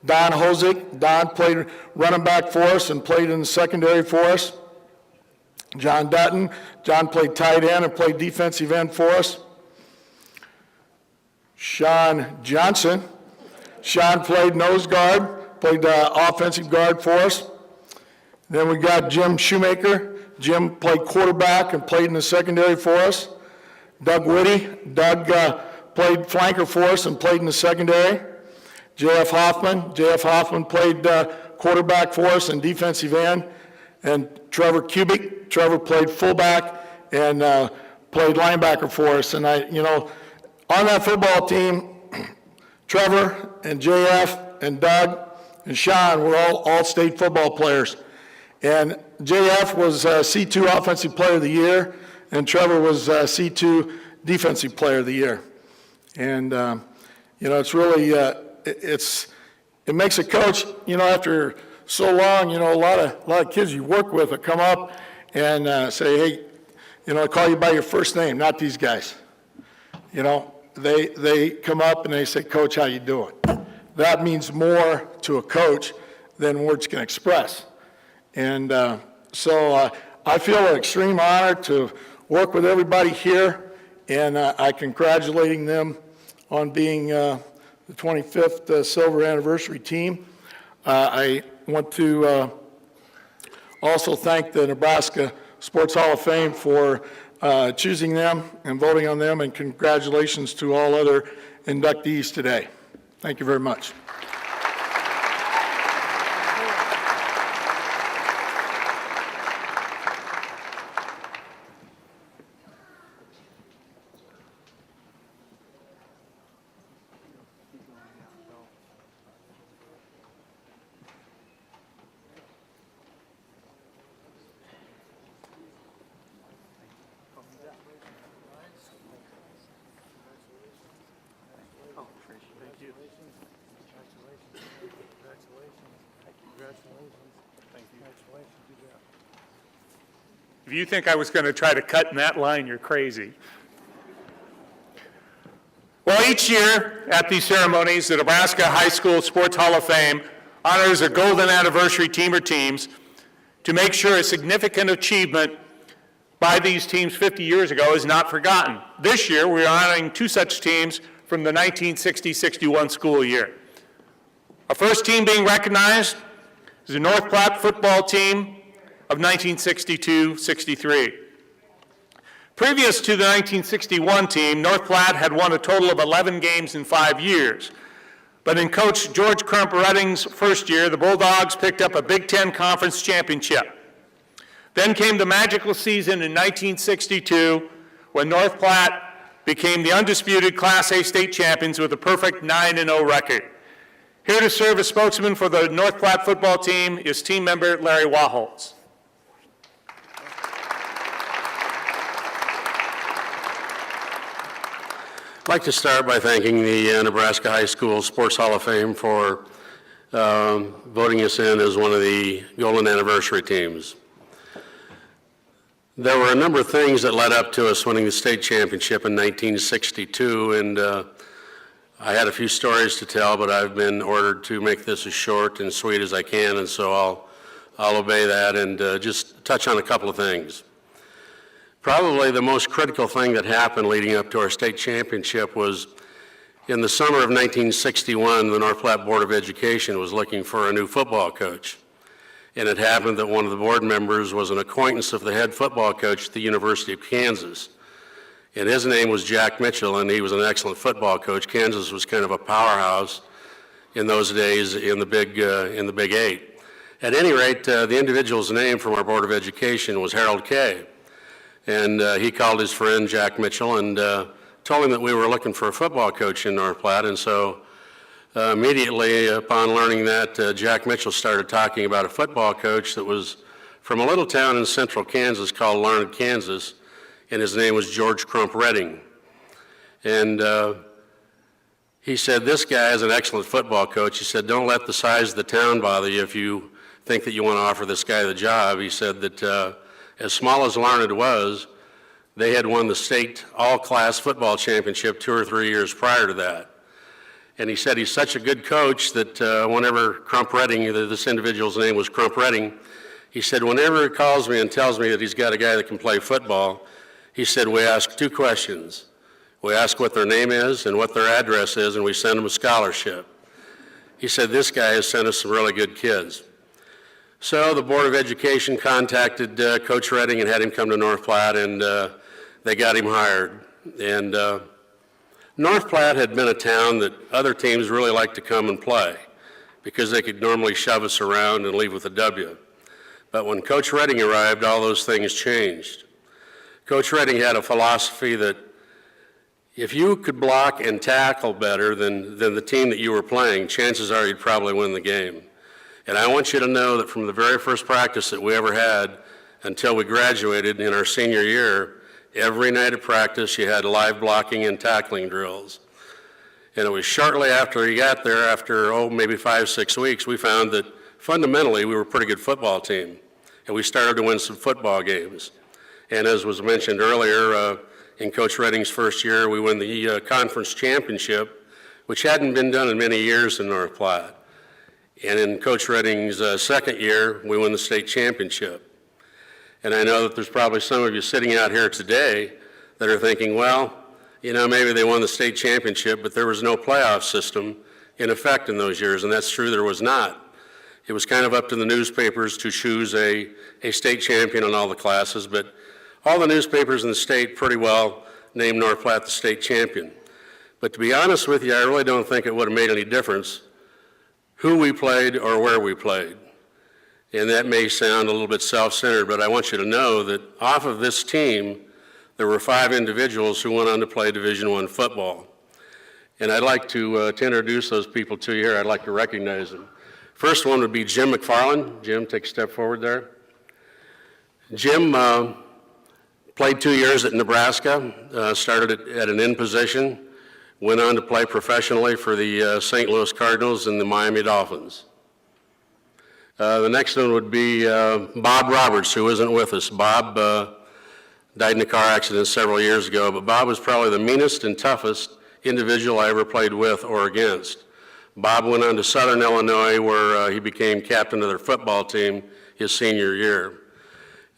G: Don Hosick. Don played running back for us and played in the secondary for us. John Dutton. John played tight end and played defensive end for us. Sean Johnson. Sean played nose guard, played offensive guard for us. Then we got Jim Shoemaker. Jim played quarterback and played in the secondary for us. Doug Whitty. Doug played flanker for us and played in the secondary. J.F. Hoffman. J.F. Hoffman played quarterback for us and defensive end. And Trevor Kubik. Trevor played fullback and played linebacker for us. And on that football team, Trevor and JF and Doug and Sean were all state football players. And JF was C2 Offensive Player of the Year, and Trevor was C2 Defensive Player of the Year. And, it's really, it makes a coach, after so long, a lot of kids you work with will come up and say, hey, I call you by your first name, not these guys. They come up and they say, Coach, how you doing? That means more to a coach than words can express. And so I feel an extreme honor to work with everybody here, and I congratulating them on being the 25th Silver Anniversary team. I want to also thank the Nebraska Sports Hall of Fame for choosing them and voting on them, and congratulations to all other inductees today. Thank you very much.
A: If you think I was going to try to cut in that line, you're crazy. Well, each year at these ceremonies, the Nebraska High School Sports Hall of Fame honors a golden anniversary team or teams to make sure a significant achievement by these teams 50 years ago is not forgotten. This year, we're honoring two such teams from the 1960-61 school year. Our first team being recognized is the North Platte football team of 1962-63. Previous to the 1961 team, North Platte had won a total of 11 games in 5 years. But in Coach George Crump Redding's first year, the Bulldogs picked up a Big Ten Conference championship. Then came the magical season in 1962, when North Platte became the undisputed Class A state champions with a perfect 9-0 record. Here to serve as spokesman for the North Platte football team is team member Larry Waholtz.
I: I'd like to start by thanking the Nebraska High School Sports Hall of Fame for voting us in as one of the Golden Anniversary teams. There were a number of things that led up to us winning the state championship in 1962, and I had a few stories to tell, but I've been ordered to make this as short and sweet as I can, and so I'll obey that and just touch on a couple of things. Probably the most critical thing that happened leading up to our state championship was in the summer of 1961, the North Platte Board of Education was looking for a new football coach. And it happened that one of the board members was an acquaintance of the head football coach at the University of Kansas. And his name was Jack Mitchell, and he was an excellent football coach. Kansas was kind of a powerhouse in those days in the Big Eight. At any rate, the individual's name from our Board of Education was Harold Kay. And he called his friend Jack Mitchell and told him that we were looking for a football coach in North Platte. And so immediately upon learning that, Jack Mitchell started talking about a football coach that was from a little town in central Kansas called Larned, Kansas, and his name was George Crump Redding. And he said, this guy is an excellent football coach. He said, don't let the size of the town bother you if you think that you want to offer this guy the job. He said that as small as Larned was, they had won the state all-class football championship 2 or 3 years prior to that. And he said he's such a good coach that whenever Crump Redding, this individual's name was Crump Redding, he said whenever he calls me and tells me that he's got a guy that can play football, he said we ask 2 questions. We ask what their name is and what their address is, and we send them a scholarship. He said this guy has sent us some really good kids. So the Board of Education contacted Coach Redding and had him come to North Platte, and they got him hired. And North Platte had been a town that other teams really liked to come and play because they could normally shove us around and leave with a W. But when Coach Redding arrived, all those things changed. Coach Redding had a philosophy that if you could block and tackle better than the team that you were playing, chances are you'd probably win the game. And I want you to know that from the very first practice that we ever had until we graduated in our senior year, every night of practice you had live blocking and tackling drills. And it was shortly after he got there, after maybe 5, 6 weeks, we found that fundamentally we were a pretty good football team. And we started to win some football games. And as was mentioned earlier, in Coach Redding's first year, we won the conference championship, which hadn't been done in many years in North Platte. And in Coach Redding's second year, we won the state championship. And I know that there's probably some of you sitting out here today that are thinking, well, you know, maybe they won the state championship, but there was no playoff system in effect in those years, and that's true, there was not. It was kind of up to the newspapers to choose a state champion in all the classes, but all the newspapers in the state pretty well named North Platte the state champion. But to be honest with you, I really don't think it would have made any difference who we played or where we played. And that may sound a little bit self-centered, but I want you to know that off of this team, there were 5 individuals who went on to play Division I football. And I'd like to introduce those people to you here. I'd like to recognize them. First one would be Jim McFarland. Jim, take a step forward there. Jim played 2 years at Nebraska, started at an end position, went on to play professionally for the St. Louis Cardinals and the Miami Dolphins. The next one would be Bob Roberts, who isn't with us. Bob died in a car accident several years ago, but Bob was probably the meanest and toughest individual I ever played with or against. Bob went on to Southern Illinois, where he became captain of their football team his senior year.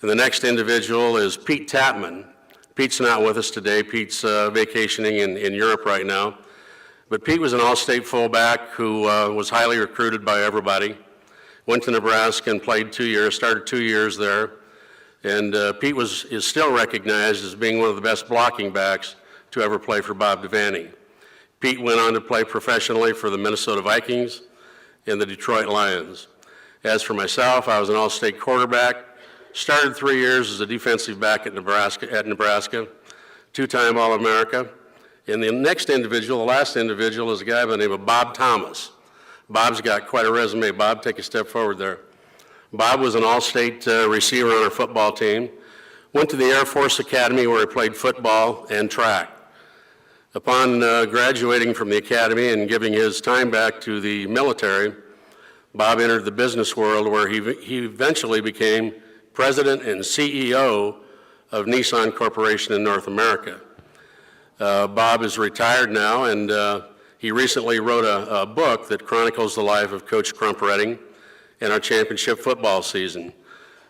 I: And the next individual is Pete Tapman. Pete's not with us today. Pete's vacationing in Europe right now. But Pete was an all-state fullback who was highly recruited by everybody. Went to Nebraska and played 2 years, started 2 years there. And Pete is still recognized as being one of the best blocking backs to ever play for Bob Devaney. Pete went on to play professionally for the Minnesota Vikings and the Detroit Lions. As for myself, I was an all-state quarterback. Started 3 years as a defensive back at Nebraska, 2-time All-America. And the next individual, the last individual, is a guy by the name of Bob Thomas. Bob's got quite a resume. Bob, take a step forward there. Bob was an all-state receiver on our football team, went to the Air Force Academy where he played football and track. Upon graduating from the academy and giving his time back to the military, Bob entered the business world where he eventually became president and CEO of Nissan Corporation in North America. Bob is retired now, and he recently wrote a book that chronicles the life of Coach Crump Redding in our championship football season.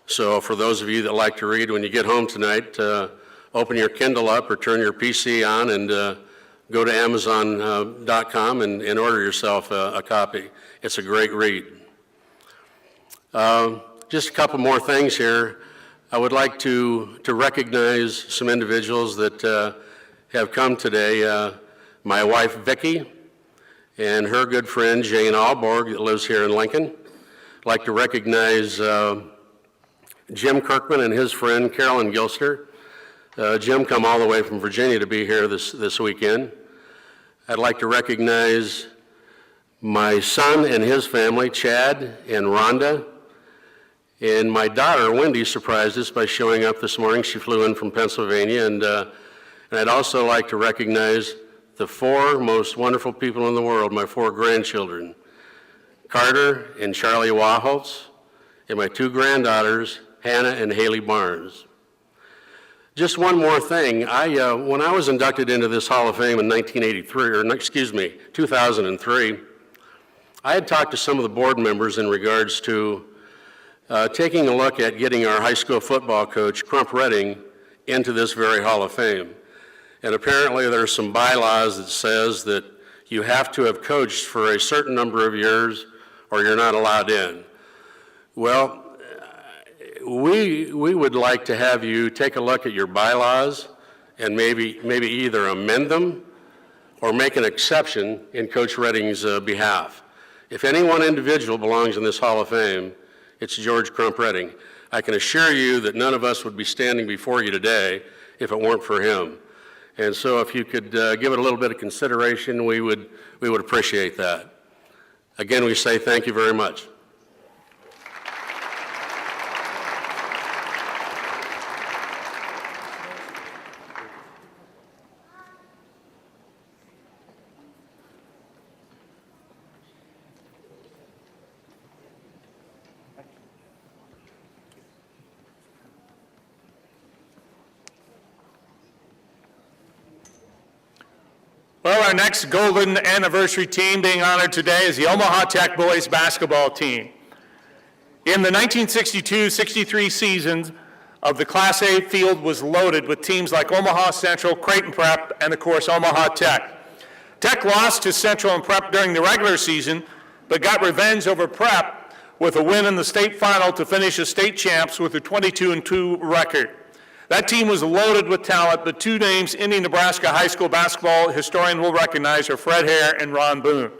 I: So for those of you that like to read, when you get home tonight, open your Kindle up or turn your PC on and go to Amazon.com and order yourself a copy. It's a great read. Just a couple more things here. I would like to recognize some individuals that have come today. My wife, Vicki, and her good friend, Jane Alborg, that lives here in Lincoln. I'd like to recognize Jim Kirkman and his friend, Carolyn Gilster. Jim come all the way from Virginia to be here this weekend. I'd like to recognize my son and his family, Chad and Rhonda. And my daughter, Wendy, surprised us by showing up this morning. She flew in from Pennsylvania. And I'd also like to recognize the 4 most wonderful people in the world, my 4 grandchildren, Carter and Charlie Waholtz, and my 2 granddaughters, Hannah and Haley Barnes. Just one more thing. When I was inducted into this Hall of Fame in 2003, I had talked to some of the board members in regards to taking a look at getting our high school football coach, Crump Redding, into this very Hall of Fame. And apparently there are some bylaws that says that you have to have coached for a certain number of years or you're not allowed in. Well, we would like to have you take a look at your bylaws and maybe either amend them or make an exception in Coach Redding's behalf. If any one individual belongs in this Hall of Fame, it's George Crump Redding. I can assure you that none of us would be standing before you today if it weren't for him. And so if you could give it a little bit of consideration, we would appreciate that. Again, we say thank you very much.
A: Well, our next golden anniversary team being honored today is the Omaha Tech boys basketball team. In the 1962-63 seasons of the Class A field was loaded with teams like Omaha Central, Creighton Prep, and of course Omaha Tech. Tech lost to Central and Prep during the regular season, but got revenge over Prep with a win in the state final to finish as state champs with a 22-2 record. That team was loaded with talent, but 2 names any Nebraska high school basketball historian will recognize are Fred Hare and Ron Boone.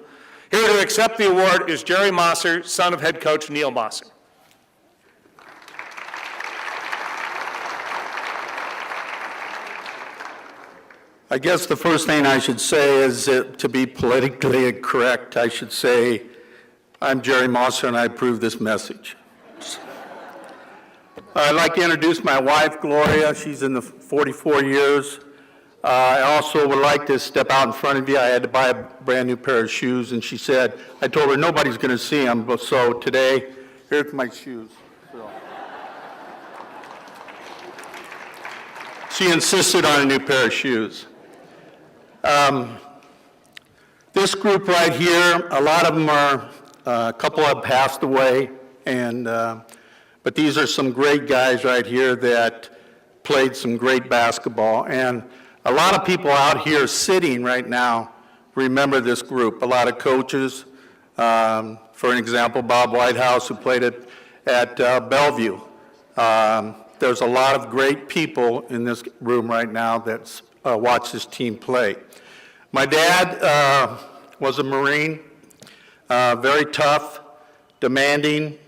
A: Here to accept the award is Jerry Mosser, son of head coach Neil Mosser.
J: I guess the first thing I should say is to be politically correct, I should say, I'm Jerry Mosser and I approve this message. I'd like to introduce my wife, Gloria. She's in the 44 years. I also would like to step out in front of you. I had to buy a brand new pair of shoes, and she said, I told her nobody's going to see them, but so today, here's my shoes. So. She insisted on a new pair of shoes. This group right here, a lot of them are, a couple have passed away, and but these are some great guys right here that played some great basketball. And a lot of people out here sitting right now remember this group. A lot of coaches, for an example, Bob Whitehouse, who played at Bellevue. There's a lot of great people in this room right now that watch this team play. My dad was a Marine, very tough, demanding.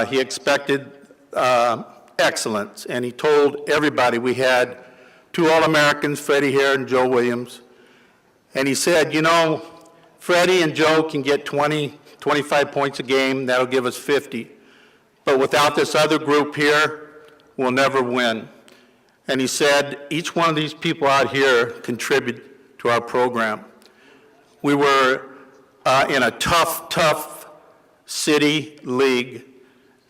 J: He expected excellence, and he told everybody, we had 2 All-Americans, Freddie Hare and Joe Williams, and he said, you know, Freddie and Joe can get 20, 25 points a game, that'll give us 50. But without this other group here, we'll never win. And he said, each one of these people out here contribute to our program. We were in a tough city league.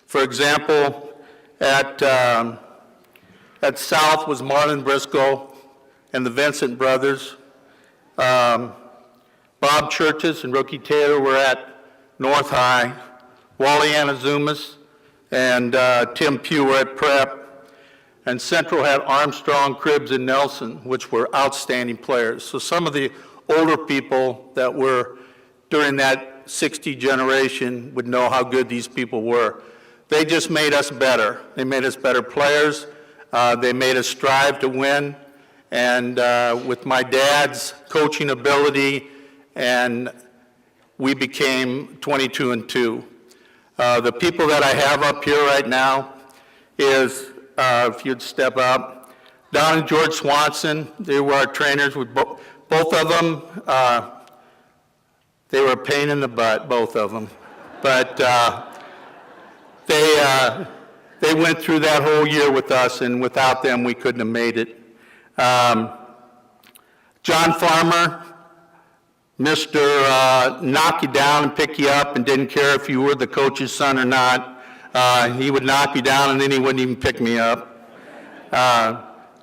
J: For example, at South was Marlon Briscoe and the Vincent brothers. Bob Churches and Rookie Taylor were at North High. Wally Anazumas and Tim Pugh were at Prep. And Central had Armstrong, Cribbs, and Nelson, which were outstanding players. So some of the older people that were during that 60 generation would know how good these people were. They just made us better. They made us better players. They made us strive to win. And with my dad's coaching ability, and we became 22-2. The people that I have up here right now is, if you'd step up, Don and George Swanson. They were our trainers. With both of them, they were a pain in the butt, both of them. But they went through that whole year with us, and without them, we couldn't have made it. John Farmer, Mr. Knock you down and pick you up and didn't care if you were the coach's son or not. He would knock you down and then he wouldn't even pick me up.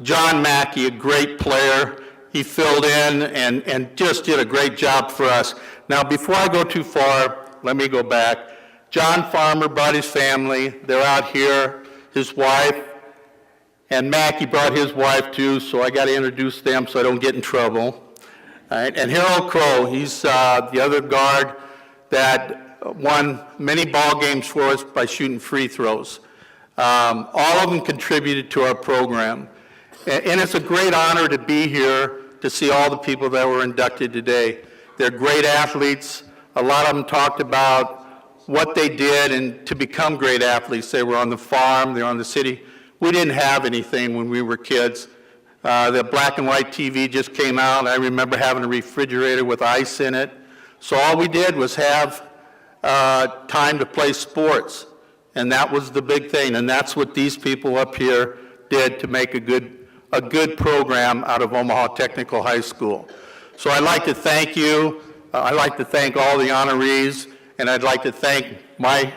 J: John Mackey, a great player. He filled in and just did a great job for us. Now, before I go too far, let me go back. John Farmer brought his family. They're out here, his wife. And Mackey brought his wife too, so I got to introduce them so I don't get in trouble. All right, and Harold Crow, he's the other guard that won many ball games for us by shooting free throws. All of them contributed to our program. And it's a great honor to be here to see all the people that were inducted today. They're great athletes. A lot of them talked about what they did and to become great athletes. They were on the farm, they were on the city. We didn't have anything when we were kids. The black and white TV just came out. I remember having a refrigerator with ice in it. So all we did was have time to play sports. And that was the big thing. And that's what these people up here did to make a good program out of Omaha Technical High School. So I'd like to thank you. I'd like to thank all the honorees. And I'd like to thank my